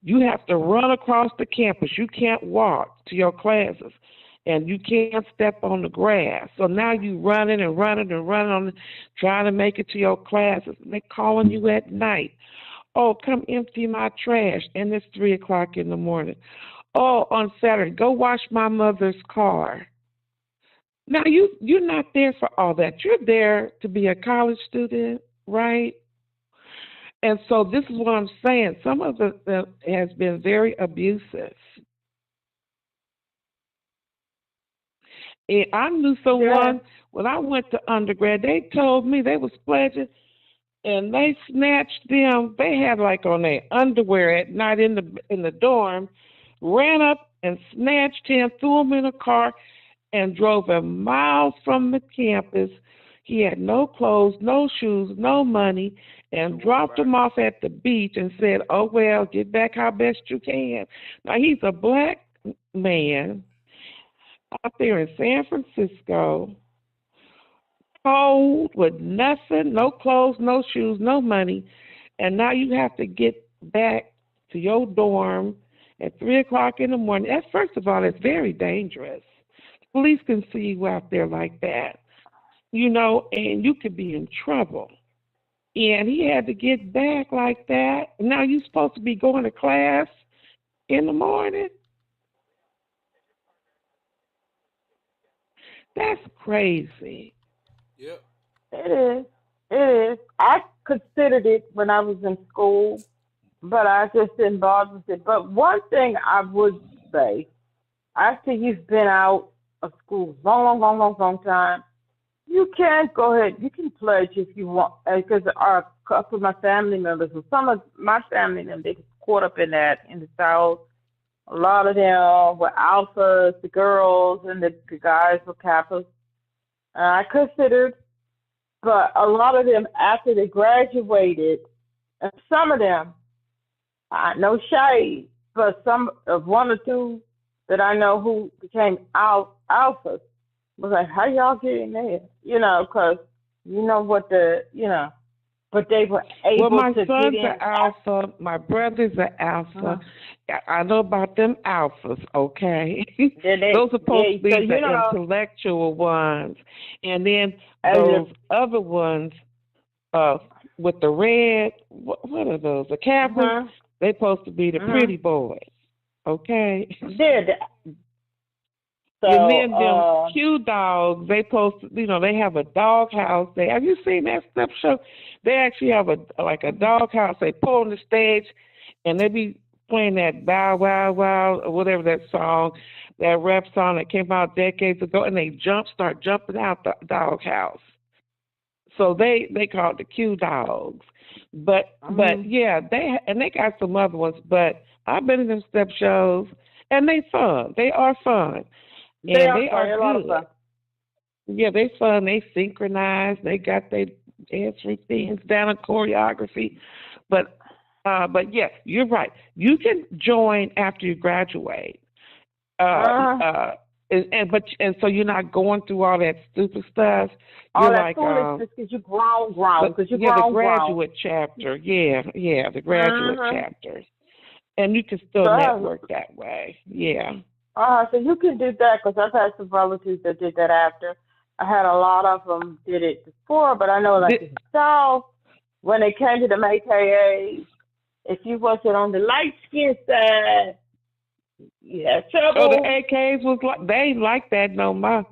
you have to run across the campus. You can't walk to your classes. And you can't step on the grass. So now you running and running and running trying to make it to your classes. And they're calling you at night. Oh, come empty my trash. And it's 3 o'clock in the morning. Oh, on Saturday, go wash my mother's car. Now you're not there for all that. You're there to be a college student, right? And so this is what I'm saying. Some of it has been very abusive. And I knew Yeah. someone when I went to undergrad. They told me they was pledging, and they snatched them. They had like on their underwear at night in the dorm. Ran up and snatched him, threw him in a car, and drove him miles from the campus. He had no clothes, no shoes, no money, To and walk dropped back. him off at the beach and said, "Oh well, get back how best you can." Now he's a black man out there in San Francisco, cold with nothing, no clothes, no shoes, no money, and now you have to get back to your dorm at 3 o'clock in the morning. That's first of all, it's very dangerous. Police can see you out there like that, and you could be in trouble. And he had to get back like that. Now you're supposed to be going to class in the morning. That's crazy. Yep. It is. It is. I considered it when I was in school, but I just didn't bother with it. But one thing I would say, after you've been out of school long, long, long, long, long time, you can go ahead. You can pledge if you want, because a couple of my family members, and some of my family members, they caught up in that in the South. A lot of them were alphas, the girls, and the guys were kappas. And I considered, but a lot of them after they graduated, and some of them, no shade, but some of one or two that I know who became alphas was like, how y'all get in there? Because you know what but they were Well, able my to get son's in an alpha. My brother's an alpha. uh, I know about them alphas, okay? then Those are supposed to yeah, so be the intellectual ones. And then as those other ones uh, with the red, what are those? The Kappas? uh-huh, They're supposed to be the uh-huh, pretty boys, okay? did And so then them Q dogs, they post, they have a dog house. Have you seen that step show? They actually have a dog house. They pull on the stage, and they be playing that Bow Wow Wow or whatever that song, that rap song that came out decades ago, and they start jumping out the dog house. So they call it the Q dogs. But um, yeah, they got some other ones. But I've been in them step shows, and they fun. They are fun they and are they fun, are a lot of good. fun. Yeah, they fun. They synchronize. They got their dance routines down in choreography. But yes, you're right. You can join after you graduate. Uh, Uh, uh, and so you're not going through all that stupid stuff. all You're that like foolishness because you grown, because you the grown. graduate chapter. Yeah, the graduate Uh-huh. chapters, and you can still So, network that way. Yeah. so you can do that because I've had some relatives that did that after. I had a lot of them did it before, but I know like Th- in the South, when they came to the AKA, if you wasn't on the light skin side, you had oh, the trouble. AKs was like they ain't like that no more.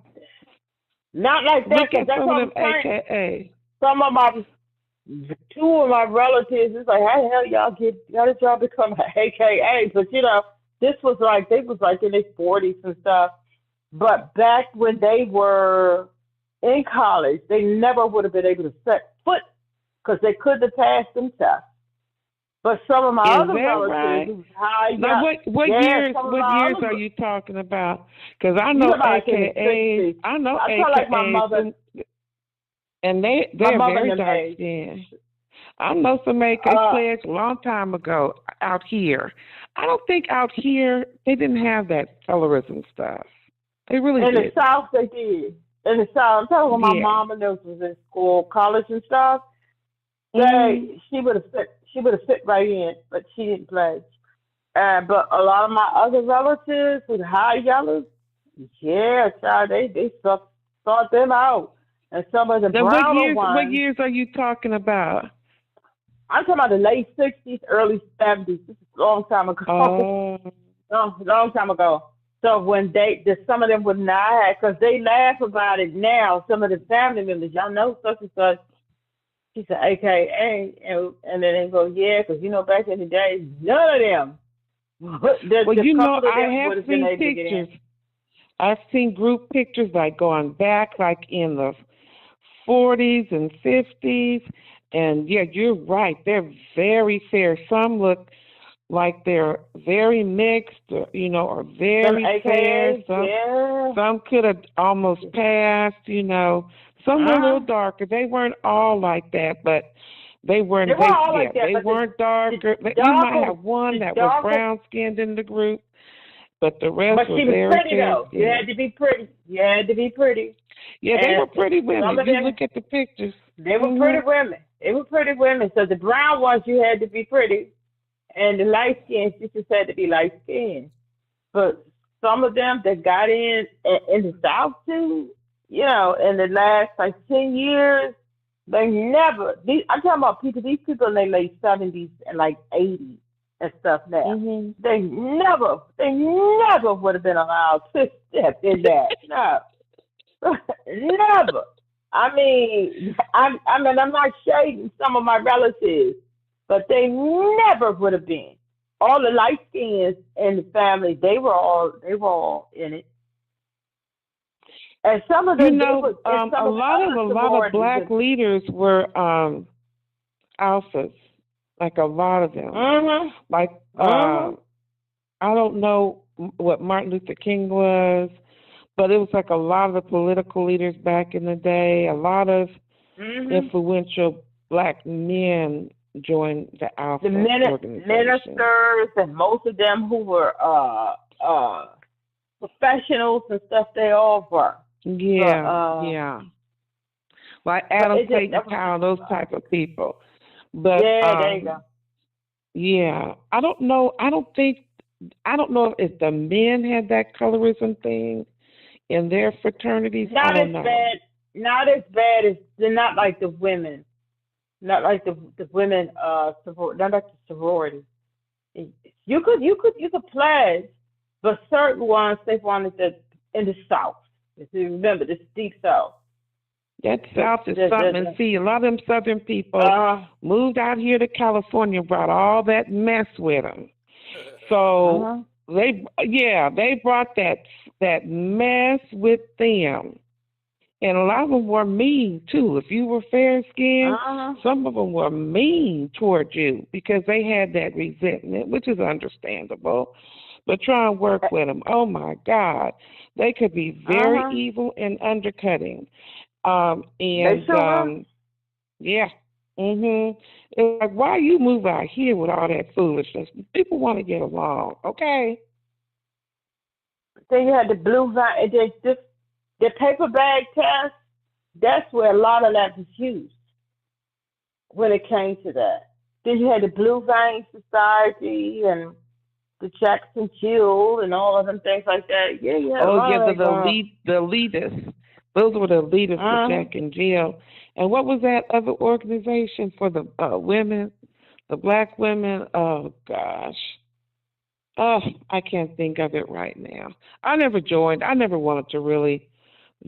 Not like that, Look because at that's some of what them I'm saying. AKA. Some of my, two of my relatives, it's like, how the hell how did y'all become an AKA? But this was like, they was like in their 40s and stuff. But back when they were in college, they never would have been able to set foot because they couldn't have passed them tests. But some of my Is other that relatives, right? it was high, Now, what yeah, years some of what my years are other, you talking about? Because I you know know, like in the AKAs, 60s. I know I feel like my AKAs, mother, and my they're mother and very them dark age. skinned. I know some AK Uh, players a long time ago out here. I don't think out here they didn't have that colorism stuff. They really in the didn't. South, they did. In the South, I'm telling you, when my Yeah. mom and those was in school, college and stuff, Mhm. she would have fit, right in, but she didn't pledge. But a lot of my other relatives with high yellows, yeah, child, they sort them out. And some of the Now, what browner years? What ones, years are you talking about? I'm talking about the late 60s, early 70s. This is a long time ago. Oh, Long time ago. So when some of them would not have, because they laugh about it now. Some of the family members, y'all know such and such. She said, AKA, and then they go, yeah, because back in the day, none of them, well, the couple of I them have would have been seen able to get in. pictures. I've seen group pictures like going back, like in the 40s and 50s, and yeah, you're right. They're very fair. Some look like they're very mixed, or Some very fair. AKA, yeah. Some could have almost passed. Some were a little Uh-huh. darker. They weren't all like that, but they They weren't. weren't all like that, They but weren't the darker. You might darker, have one the that was darker, brown skinned in the group, but the but rest were she was very pretty fair though. You skinned. had to be pretty. You had to be pretty. Yeah, they And were pretty some women. of You them, look at the pictures. they were Mhm. pretty women. They were pretty women. So the brown ones, you had to be pretty, and the light skins, you just had to be light skinned. But some of them that got in the South too, in the last like 10 years, they never. I'm talking about people. These people in their late 70s and like 80s and stuff now. Mhm. They never would have been allowed to step in that. No, never. I'm not shading some of my relatives, but they never would have been. All the light skins in the family, they were all in it. And some of them, they was, and some A of the lot of other sororities. black leaders were alphas, like a lot of them. Mhm. Like Mhm. I don't know what Martin Luther King was, but it was like a lot of the political leaders back in the day. A lot of Mhm. influential black men joined the The Alpha organization. ministers and most of them who were professionals and stuff, they all were. But Yeah, yeah. Like Adam it just Clayton never. Powell, those type of people. But Yeah, there you go. yeah, I don't know. I don't know if the men had that colorism thing in their fraternities. I Not as don't know. bad. Not as bad as they're not like the women. Not like the women. Not like the sorority. You could pledge, but certain ones they wanted to in the South. If you remember, this deep South. That The, South is the, something. the, And see, a lot of them Southern people uh, moved out here to California, brought all that mess with them. So uh-huh, they brought that mess with them. And a lot of them were mean too. If you were fair skinned, uh-huh. some of them were mean toward you because they had that resentment, which is understandable. but try and work with them. Oh my God, they could be very Uh-huh. evil and undercutting. They And sure are. yeah, It's like, why you move out here with all that foolishness? People want to get along, okay? Then you had the blue vine. The paper bag test. That's where a lot of that was used when it came to that. Then you had the Blue Vein Society and the Jackson Chill and all of them things like that. Yeah, you had a Oh lot yeah, of that going on. the elitists. Those were the elitists, the Uh-huh. Jack and Jill. And what was that other organization for the women, the black women? Oh gosh. Oh, I can't think of it right now. I never joined. I never wanted to really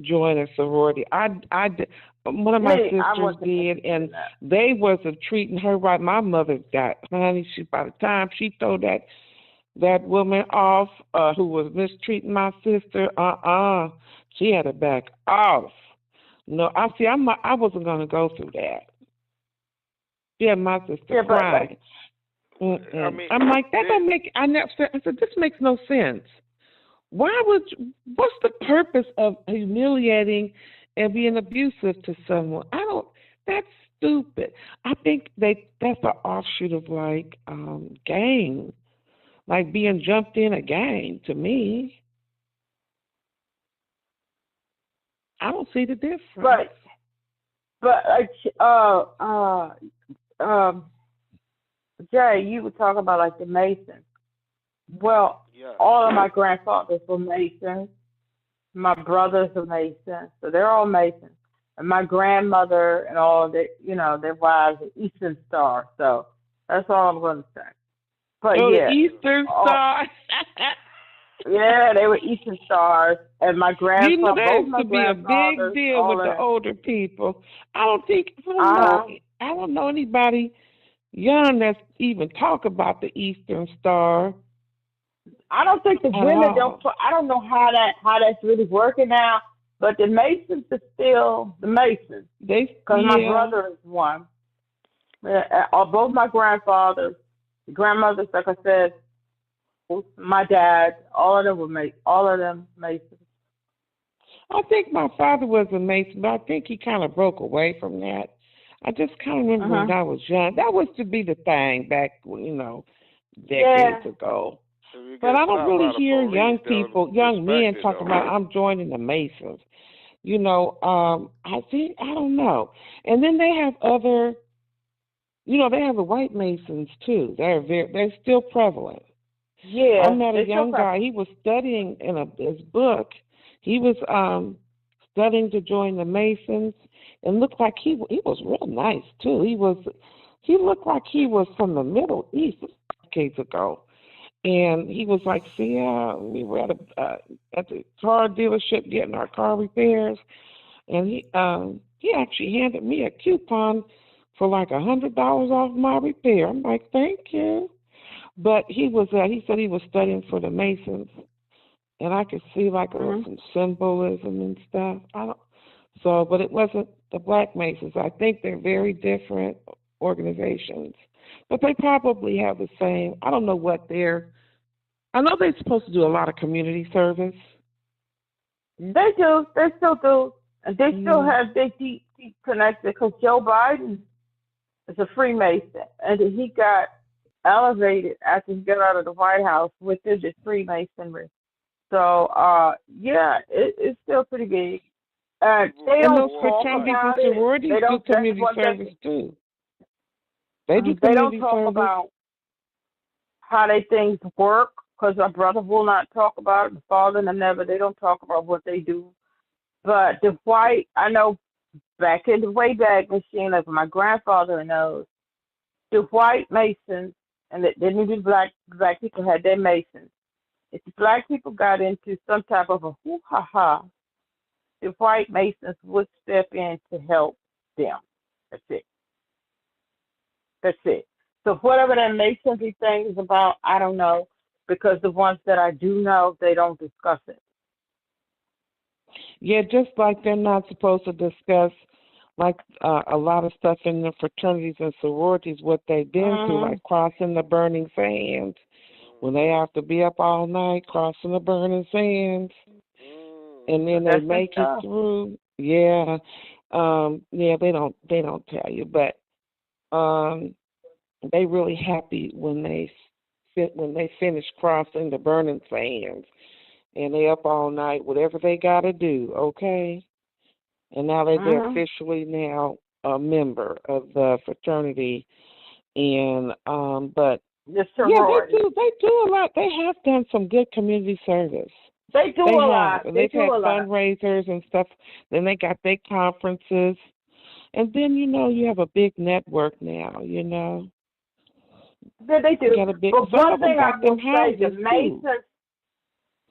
join a sorority. One of my Me, I sisters wasn't did, interested in and that. they wasn't treating her right. My mother got, honey, she by the time she told that woman off, who was mistreating my sister, she had to back off. No, I wasn't gonna go through that. She had my sister Yeah, but like, crying. I Mm-mm. mean, I'm like, that they, don't make. I said, this makes no sense. What's the purpose of humiliating and being abusive to someone? That's stupid. I think that's an offshoot of like gang, like being jumped in a gang. To me, I don't see the difference. but like, um, Jay, you were talking about like the Masons. Well, yes. all of my grandfathers were Masons. My brothers are Masons, so they're all Masons. And my grandmother and all the, their wives are Eastern Star. So that's all I'm going to say. But Oh, the yeah, Eastern all, Star. yeah, they were Eastern Stars. And my You know, grandfather, that both used my to be a big grandfathers, deal all with of the them. older people. Uh huh. I don't know anybody young that's even talk about the Eastern Star I don't think the at women don't. all. I don't know how that's really working now. But the Masons are still the Masons because my Yeah. brother is one. Both my grandfathers, grandmothers, like I said, my dad, all of them were all of them Masons. I think my father was a Mason, but I think he kind of broke away from that. I just kind of Uh remember when huh. I was young. That was to be the thing back, decades Yeah. ago. If you But get I don't stopped really by the hear police, they'll young respect men it talk though. about I'm joining the Masons. I don't know. And then they have other, they have the white Masons too. They're still prevalent. I Yeah. met a They still young guy. prevalent. He was studying in his book. He was studying to join the Masons, and looked like he was real nice too. He looked like he was from the Middle East decades ago, and he was like, "See, we were at the car dealership getting our car repairs, and he actually handed me a coupon for like $100 off my repair." I'm like, "Thank you." But he said he was studying for the Masons, and I could see like Mhm. some symbolism and stuff. But it wasn't the Black Masons. I think they're very different organizations, but they probably have the same. I don't know what they're. I know they're supposed to do a lot of community service. They do. They still do. And they still Yeah. have their deep connection because Joe Biden is a Freemason, and he got elevated after he got out of the White House within the Freemasonry. So, yeah, it's still pretty big. People They And vote don't those for him talk fraternities twice. and about it. sororities They do don't. That's community one service thing. too. They do They don't community talk service. about how they things work because my brother will not talk about it. My father and them never. They don't talk about what they do. But the white, I know back in the Wayback Machine, like my grandfather knows, the white Masons and they knew the black people had their Masons. If the black people got into some type of a hoo ha ha, the white Masons would step in to help them. That's it. That's it. So whatever that Masonry thing is about, I don't know, because the ones that I do know, they don't discuss it. Yeah, just like they're not supposed to discuss like a lot of stuff in the fraternities and sororities, what they've been through, Mhm. like crossing the burning sands, when they have to be up all night crossing the burning sands, and then they That's make it tough. through. Yeah, yeah, they don't tell you, but um, they really happy when they finish crossing the burning sands, and they up all night, whatever they gotta do. Okay, and now they're Mhm. officially now a member of the fraternity, and but The yeah, they sorority. do. They do a lot. They have done some good community service. They do They a have, lot. and They they've do had a lot. fundraisers and stuff. Then they got their conferences, and then you have a big network now. Yeah, they You do. got a big. But Some one of them thing I got them will say, houses too.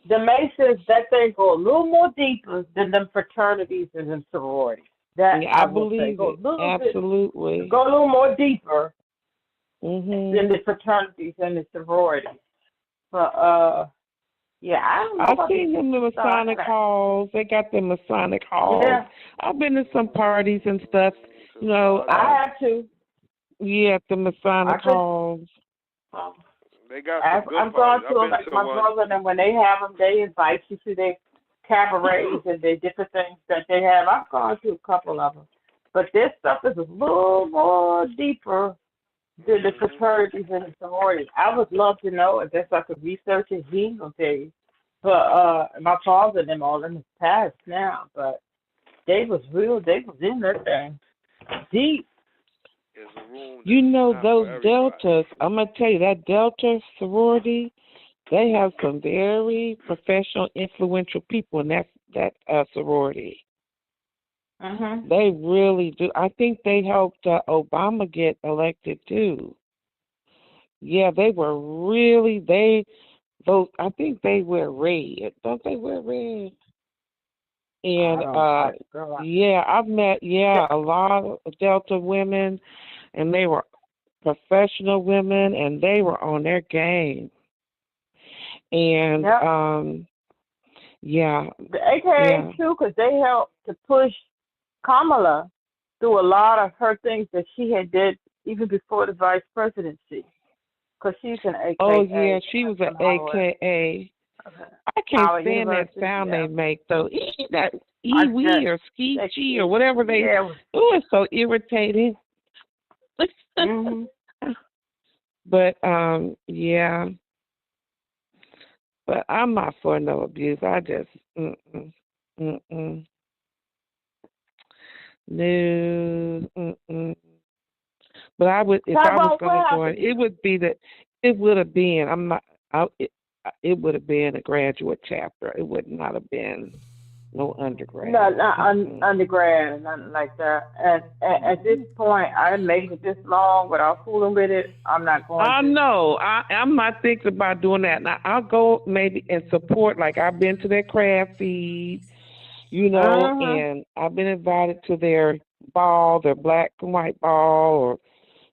The Masons, that thing go a little more deeper than them fraternities and them sororities. That Yeah, I I will say, believe it. Absolutely. go a little more deeper than Mhm. the fraternities and the sororities. But yeah, I don't know I've about these seen them in the stuff. Masonic halls. They got them Masonic halls. Yeah, I've been to some parties and stuff. To You know, start I out, have to. yeah, at the I Masonic could. halls. Um, they got some good I've gone parties. to I've them, been like to my one. brother, and when they have them, they invite you to their cabarets and their different things that they have. I've gone to a couple of them, but this stuff is a little more deeper than the fraternities and the sororities. I would love to know if that's I could research it. He will tell you. But my father and them all in the past now, but they was real. They was in that thing deep. Is a room You that's know not for those everybody. deltas. I'm gonna tell you that delta sorority. They have some very professional, influential people in that sorority. Mhm. They really do. I think they helped Obama get elected too. Yeah, they were really they those. I think they wear red. Don't they wear red? I And don't. I girl. yeah, I've met a lot of Delta women, and they were professional women, and they were on their game. And Yep. yeah, The AKA yeah. too, because they helped to push Kamala through a lot of her things that she had did even before the vice presidency. Because she's an Oh yeah, AKA she was an from Howard, AKA. I can't Howard stand that University. sound Yeah, they make though. That I wee just or ski that chi or kid. whatever they. Yeah. Oh, it's so irritating. Mhm. But yeah. But I'm not for no abuse. I just mm-mm. No, mm-mm. But I would, if I was Tyrone, going to what join, happened to it you? would be that it would have been. I'm not. It would have been a graduate chapter. It would not have been no No, undergrad. not Mm-mm. undergrad, nothing like that. And at this point, I made it this long without fooling with it. I'm not going I to. know. I'm not thinking about doing that. Now I'll go maybe and support. Like I've been to their craft feed, Mhm. and I've been invited to their ball, their black and white ball, or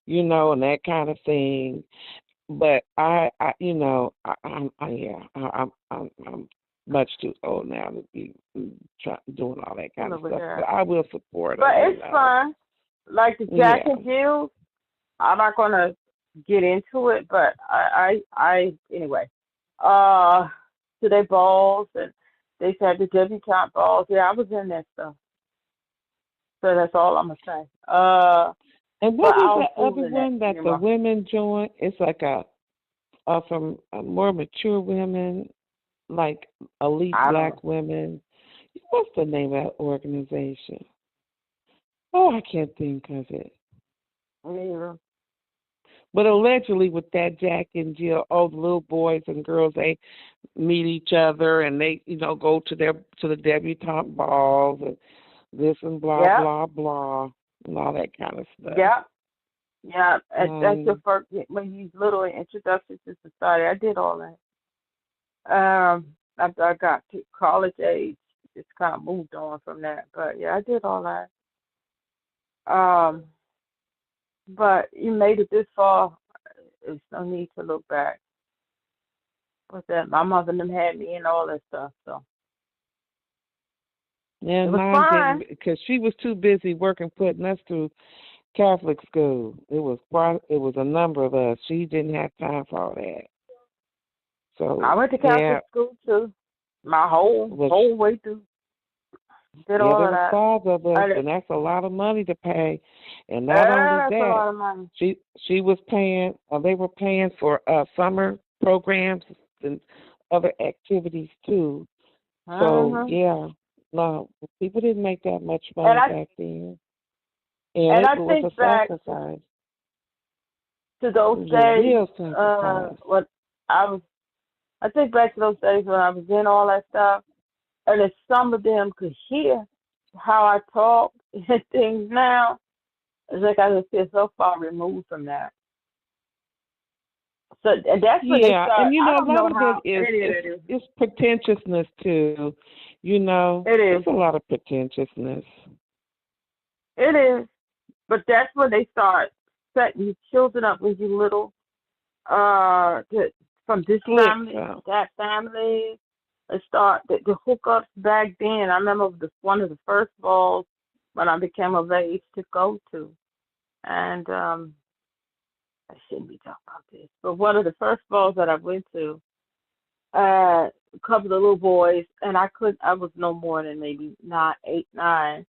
and that kind of thing. But I'm much too old now to be doing all that kind of Fooling with stuff. But that. I will support But them. it's fun. Like the Jack Yeah. and Jill, I'm not gonna get into it, but I anyway. Uh, to their balls and they said the debutante balls. Yeah, I was in that stuff. So that's all I'm gonna say. And But what I is don't that fool other in that one that the anymore. women join? It's like from more mature women, like elite I don't black women. What's the name of that organization? Oh, I can't think of it. know. Neither. But allegedly, with that Jack and Jill, the little boys and girls, they meet each other and they, go to the debutante balls and this and blah Yep. blah blah and all that kind of stuff. Yep. Yeah. That's your Um, first when you little introduction to society. I did all that. After I got to college age, just kind of moved on from that. But yeah, I did all that. Um, but you made it this far. There's no need to look back. But that my mother and them had me and all that stuff. So it and was mine fun. didn't because she was too busy working putting us through Catholic school. It was a number of us. She didn't have time for all that. I So went to yeah, Catholic school too. My which whole way through. Did yeah, all there of was that. 5 of us, And and that's a lot of money to pay. And not only that's a that, lot of money. she was paying. They were paying for summer programs and other activities too. So Hmm. yeah, no, people didn't make that much And money I back then, and and it I was a think back sacrifice. to It those was a days. real sacrifice. What I was. I think back to those days when I was in all that stuff, and if some of them could hear how I talk and things now, it's like I just feel so far removed from that. So and that's when they Yeah, start. and I a don't lot know of it how is it is. it's pretentiousness too. It It's is. a lot of pretentiousness. It is. But that's when they start setting your children up when you little. From this Slick. family, that family. They start the hookups back then. I remember one of the first balls when I became of age to go to, and I shouldn't be talking about this, but one of the first balls that I went to, a couple of little boys, and I was no more than maybe 9, 8, 9.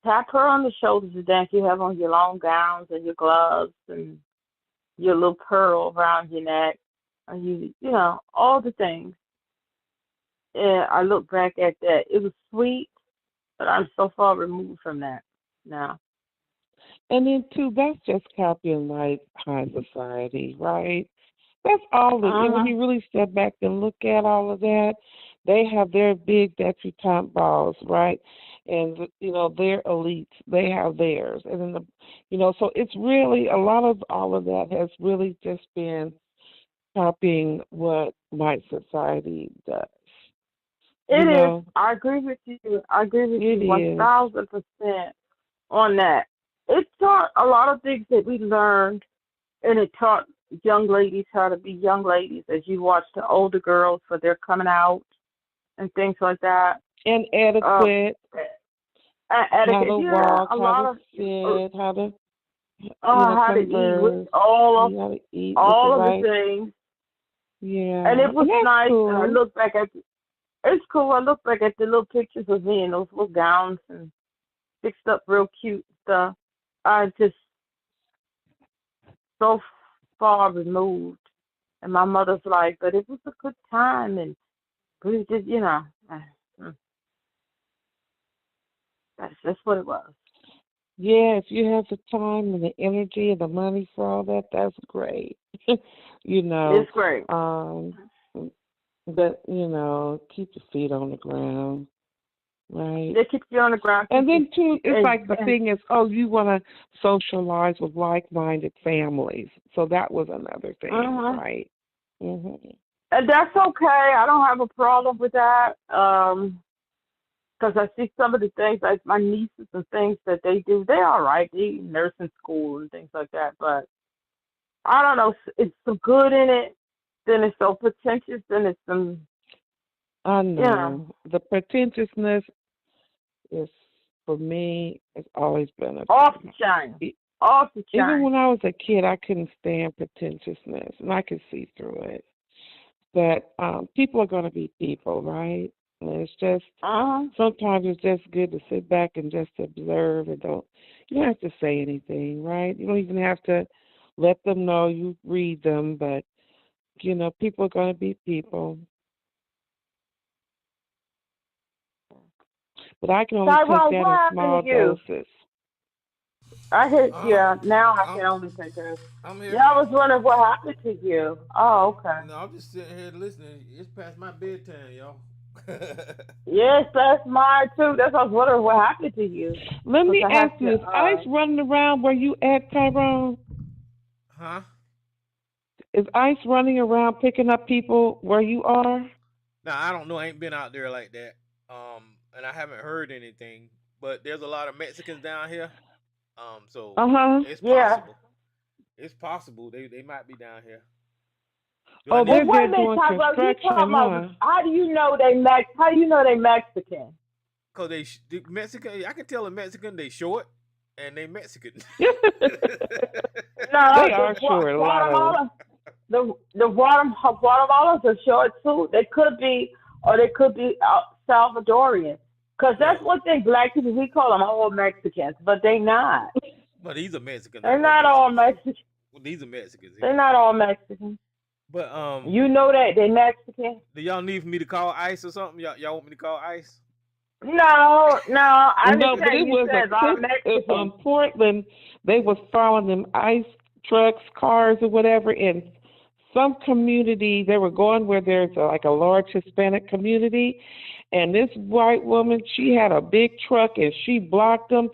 Tap her on the shoulders and dance. You have on your long gowns and your gloves and your little pearl around your neck, and all the things. And I look back at that. It was sweet, but I'm so far removed from that now. And then too, that's just copying like high society, right? That's all it. And when Uh-huh. you really step back and look at all of that, they have their big debutante balls, right? And their elites, they have theirs, and then so it's really a lot of all of that has really just been copying what white society does. You It is. know, I agree with you. I agree with it you one is. thousand percent on that. It taught a lot of things that we learned, and it taught young ladies how to be young ladies as you watch the older girls for their coming out and things like that. And Uh, etiquette, how etiquette, to yeah, walk, a how lot to of sit, how to how to eat with converse, how to eat with the all of the right. things, and Yeah, it was and that's nice. And I cool. look back at it's cool. I look back at the little pictures of me in those little gowns and fixed up real cute stuff. I just so far removed in my mother's life, but it was a good time, and we just mm, that's just what it was. Yeah, if you have the time and the energy and the money for all that, that's great. you know, It's great. um, but keep your feet on the ground, right? They keep you on the ground, And keep you then too, it's and like the and thing is, oh, you want to socialize with like-minded families, so that was another thing, uh right? Hmm. and that's okay. I don't have a problem with that. Because I see some of the things like my nieces and things that they do. They're all right. They in nursing school and things like that. But I don't know. It's some good in it. Then it's so pretentious. Then it's some, I you know, know the pretentiousness is for me. It's always been a off the turn chain. off. Off the Even chain. when I was a kid, I couldn't stand pretentiousness, and I could see through it. But people are going to be people, right? And it's just Uh-huh. sometimes it's just good to sit back and just observe and you don't have to say anything, right? You don't even have to let them know you read them, but people are going to be people. But I can only take Tyrone, that what in happened small to you? doses. I hit, Uh, yeah, now I can I'm only think of. I'm Yeah, here. I was wondering what happened to you. Oh, okay. No, I'm just sitting here listening. It's past my bedtime, y'all. Yes, that's mine too. That's what I was wondering what happened to you. Let Because me I ask have to, you, is Ice running around where you at, Tyrone? Huh? Is Ice running around picking up people where you are? Now I don't know. I ain't been out there like that. And I haven't heard anything. But there's a lot of Mexicans down here. So Uh-huh. it's yeah. possible. It's possible they might be down here. Do I Oh, need Well, they're to? wait there a minute, doing Tyrone. You construction, talking about, huh? how do you know they How do you know they Mexican? Cause the Mexican. I can tell a Mexican they short and they Mexican. No, They the are short, a lot of them. Guatemala. the Guatemalans are short too. They could be, or they could be Salvadorian. Cause Yeah. that's one thing. Black people, we call them all Mexicans, but they not. But these are Mexicans. They're Ain't no not all Mexicans here. Mexican. Well, these are Mexicans They're here. not all Mexican. But You know that they Mexican. do y'all need for me to call ICE or something? Y'all want me to call ICE? No, no. I No, but understand it you was said I'm on Mexican. Portland. They was following them ice trucks, cars, or whatever. In some community, they were going where there's like a large Hispanic community, and this white woman, she had a big truck and she blocked them,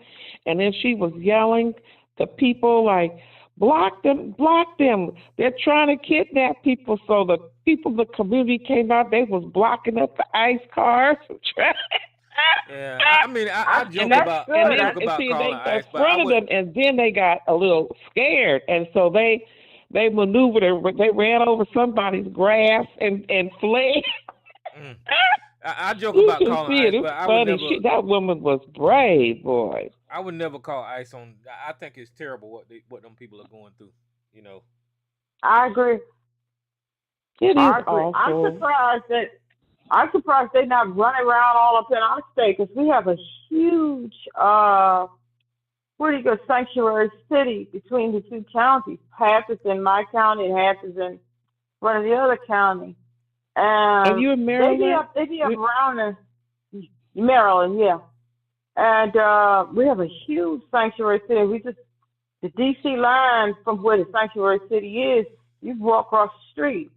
and then she was yelling to people like, block them, block them. They're trying to kidnap people. So the people, the community came out, they was blocking up the ice cars. Yeah. I mean, I And joke that's about And I good. then joke about see they calling ICE, but I confronted would. them, and then they got a little scared, and so they maneuvered. They ran over somebody's grass and fled. Mm, I joke You about should calling see it. ICE, It's but I would funny. never. That woman was brave, boy. I would never call ICE on. I think it's terrible what them people are going through. You know. I agree. It is I agree. awful. I'm surprised they're not running around all up in our state because we have a huge, pretty good sanctuary city between the two counties. Half is in my county and half is in one of the other county. Are And you in Maryland? they be up You, around in Maryland, yeah. And we have a huge sanctuary city. The DC line from where the sanctuary city is, you walk across the street.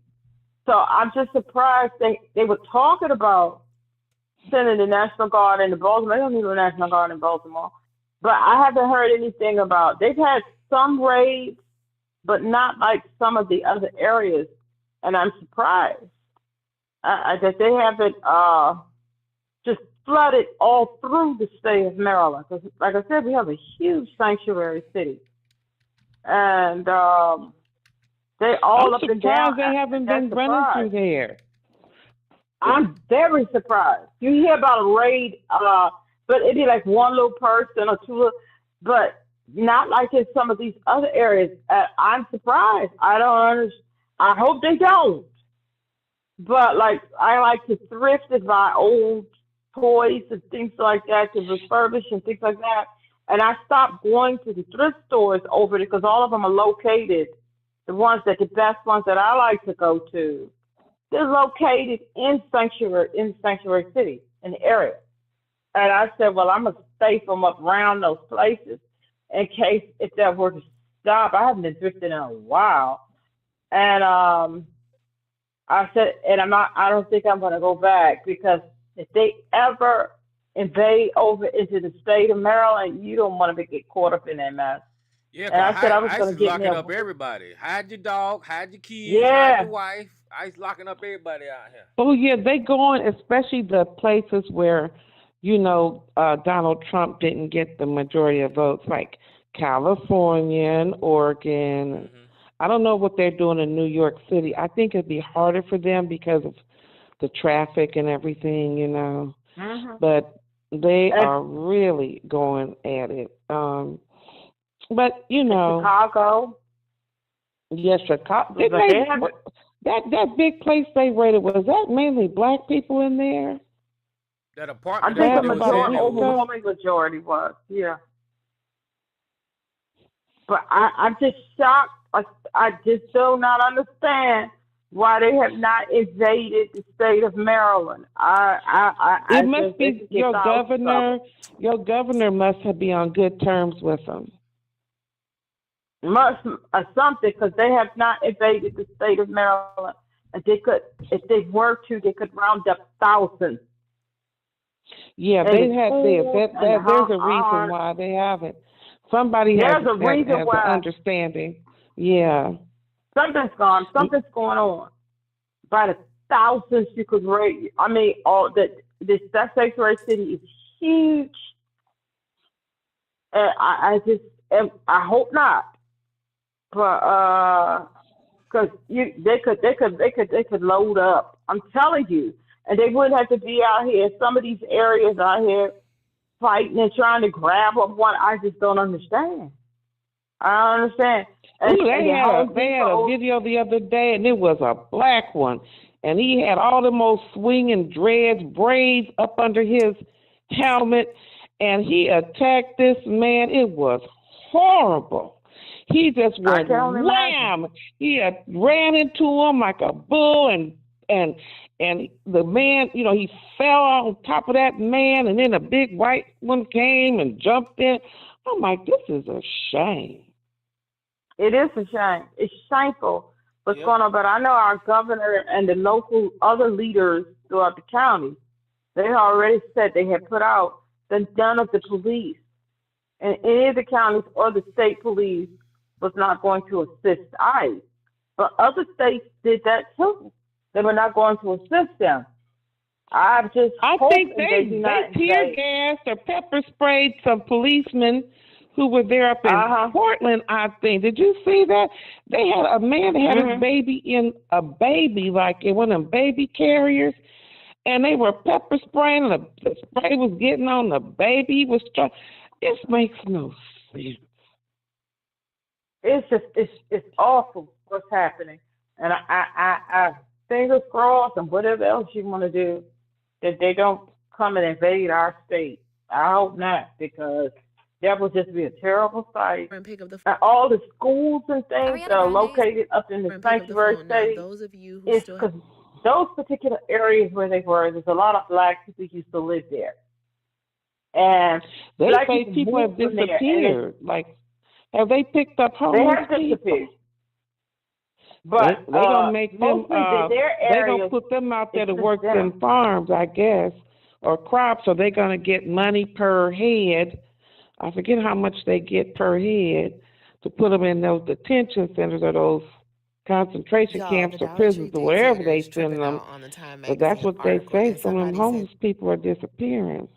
So I'm just surprised they were talking about sending the National Guard into Baltimore. They don't need a National Guard in Baltimore. But I haven't heard anything about, they've had some raids, but not like some of the other areas. And I'm surprised that they haven't just flooded all through the state of Maryland. Because, like I said, we have a huge sanctuary city. And they I'm all up and down. surprised they haven't That's been running through surprised. there. I'm very surprised. You hear about a raid, but it'd be like one little person or two, but not like in some of these other areas. I'm surprised. I don't understand. I hope they don't. But like, I like to thrift and buy old toys and things like that to refurbish and things like that. And I stopped going to the thrift stores over there because all of them are located. The best ones that I like to go to, they're located in Sanctuary City, in the area. And I said, well, I'm gonna stay from up around those places in case if that were to stop. I haven't been thrifting in a while, and I said, and I'm not. I don't think I'm gonna go back because if they ever invade over into the state of Maryland, you don't want to get caught up in that mess. Yeah, And cause I said I was ICE gonna is get me locking a up everybody. Hide your dog, hide your kids, hide your yeah. wife. ICE locking up everybody out here. Oh yeah, they going, especially the places where, Donald Trump didn't get the majority of votes, like California and Oregon. Hmm. I don't know what they're doing in New York City. I think it'd be harder for them because of the traffic and everything. Hmm. But they And, are really going at it. But and Chicago, yes, Chicago. but they have. That big place they raided, was that mainly black people in there? That I apartment, that's think what Last they were about a saying week it was. ago. overwhelming majority was, yeah. But I'm just shocked. I just do not understand why they have not invaded the state of Maryland. It I must just they be could get thousands of them. your governor must have be on good terms with them. Must something because they have not invaded the state of Maryland, and they could, if they were to, they could round up thousands. Yeah, And they the had this. schools and the There's a reason arms. why they haven't. Somebody There's a reason has an why understanding. Yeah. something's going on. By the thousands you could rate. I mean, all that sanctuary city is huge. And I just, I hope not. But because they could load up. I'm telling you, and they wouldn't have to be out here. Some of these areas out here fighting and trying to grab up one. I just don't understand. I understand. And, Ooh, and the Home they had a Depot, video the other day, and it was a black one, and he had all the most swinging dreads, braids up under his helmet, and he attacked this man. It was horrible. He just I went can only imagine. wham. He had ran into him like a bull, and and the man, he fell on top of that man, and then a big white one came and jumped in. I'm like, this is a shame. It is a shame. It's shameful what's Yep. going on. But I know our governor and the local other leaders throughout the county, they already said they had put out that none of the police in any of the counties or the state police was not going to assist ICE. But other states did that too. They were not going to assist them. I'm just I hoping think they do not they tear invade. gassed or pepper sprayed some policemen who were there up in Uh-huh. Portland. I think. Did you see that? They had a man that had his Mhm. baby in a baby like in one of them baby carriers, and they were pepper spraying, and the spray was getting on the baby. He was trying. This makes no sense. It's just it's awful what's happening, and I fingers crossed and whatever else you want to do that they don't come and invade our state. I hope not because that would just be a terrible sight. And pick up the And all the schools and things that Ariana are Grande located up in the and pick up the sanctuary phone now. state Those of you who is still because those particular areas where they were, there's a lot of black people used to live there, and They black say people people have moved from there, and disappeared. Like, have they picked up they homeless have people? disappeared. But They gonna make them. mostly their They gonna areas, put them out there it's to just work them. in farms, I guess, or crops. So they're gonna get money per head. I forget how much they get per head to put them in those detention centers or those concentration Y'all, camps the or Dollar prisons Tree or wherever dictator they is send tripping them. out on the Time But that's magazine what they article say. that Some of them somebody said. homeless people are disappearing.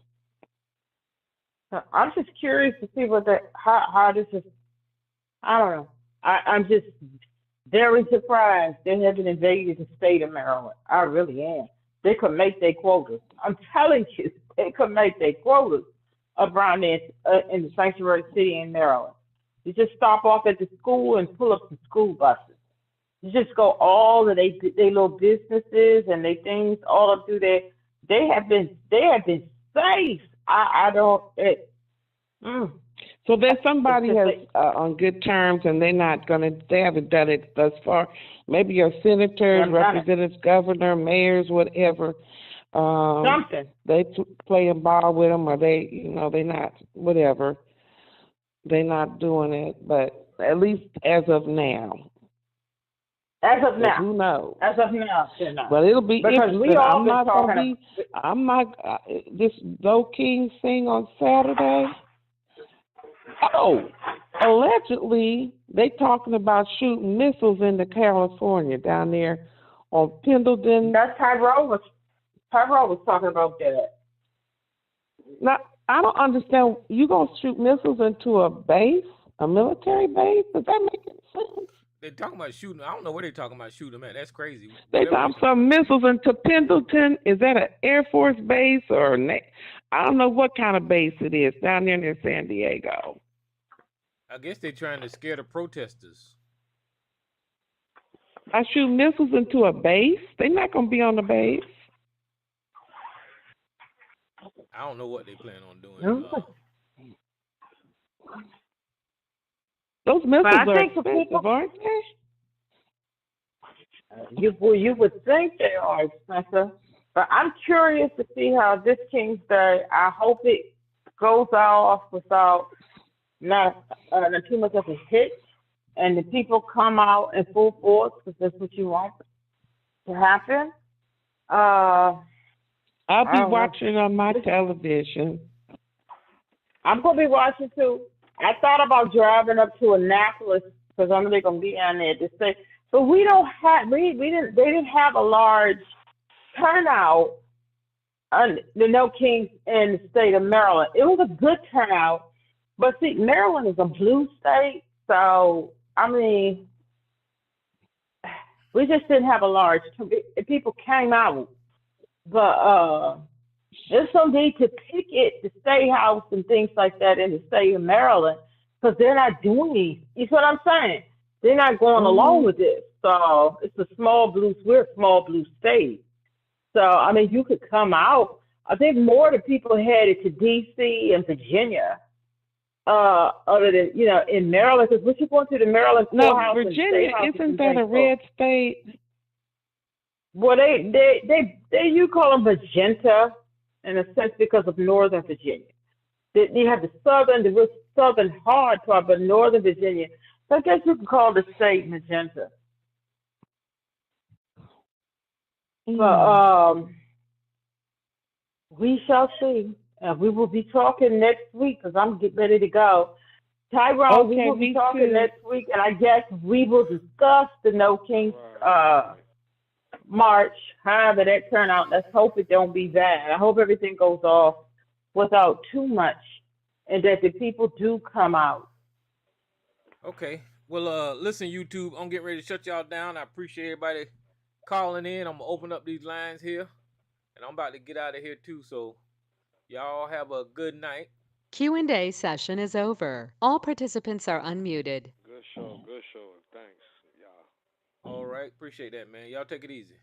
So I'm just curious to see what that how this is. I don't know. I'm just very surprised they haven't invaded the state of Maryland. I really am. They could make their quotas. I'm telling you, they could make their quotas around there in the sanctuary city in Maryland. You just stop off at the school and pull up the school buses. You just go all of they little businesses and they things all up through there. They have been safe. I don't. Mm, So then it's somebody just has like on good terms, and they haven't done it thus far. Maybe your senators, I'm done it. representatives, governor, mayors, whatever. Something. They playing ball with them, or they not whatever. They not doing it, but at least as of now, As of 'cause now. who knows? As of now, they're not. But it'll be Because we interesting. all I'm been not gonna talking. be. I'm not. This Low King thing on Saturday. Oh, allegedly they talking about shooting missiles into California down there on Pendleton. That's Tyrone was talking about that. Now I don't understand. You gonna shoot missiles into a base, a military base? Does that make any sense? They're talking about shooting. I don't know where they're talking about shooting them at. That's crazy. They Whatever talking some missiles into Pendleton. Is that an Air Force base or I don't know what kind of base it is down there near San Diego. I guess they're trying to scare the protesters. I shoot missiles into a base. They're not gonna be on the base. I don't know what they plan on doing. No. Those missiles But I are think the expensive, people, aren't they? you would think they are expensive. But I'm curious to see how this King's Day. I hope it goes off without not too much of a hit, and the people come out in full force because that's what you want to happen. I'll I be don't know. watching on my television. I'm gonna be watching too. I thought about driving up to Annapolis because I know they're gonna be down there to say, but we don't have we didn't they didn't have a large turnout on the No Kings in the state of Maryland. It was a good turnout, but see, Maryland is a blue state, so I mean, we just didn't have a large. People came out, but there's some need to picket the state house and things like that in the state of Maryland because they're not doing these. You see what I'm saying? They're not going along Mhm. with this. So it's a small blue. We're a small blue state. So I mean, you could come out. I think more of the people headed to D.C. and Virginia, other than in Maryland, because what you going to the Maryland No, courthouse and state Virginia, house is isn't some that things a for. red state? Well, they you call them magenta in a sense because of Northern Virginia. You have the southern, the real southern hard part, but Northern Virginia. So I guess you could call the state magenta. But Mm. we shall see. We will be talking next week because I'm getting ready to go. Tyrone, we Okay, will be me talking too. next week, and I guess we will discuss the No Kings Right. March, however that turn out. Let's hope it don't be bad. I hope everything goes off without too much, and that the people do come out. Okay. Well, listen, YouTube, I'm getting ready to shut y'all down. I appreciate everybody calling in. I'm gonna open up these lines here, and I'm about to get out of here too. So y'all have a good night. Q&A session is over. All participants are unmuted. Good show. Good show. Thanks, y'all. All right, appreciate that, man. Y'all take it easy.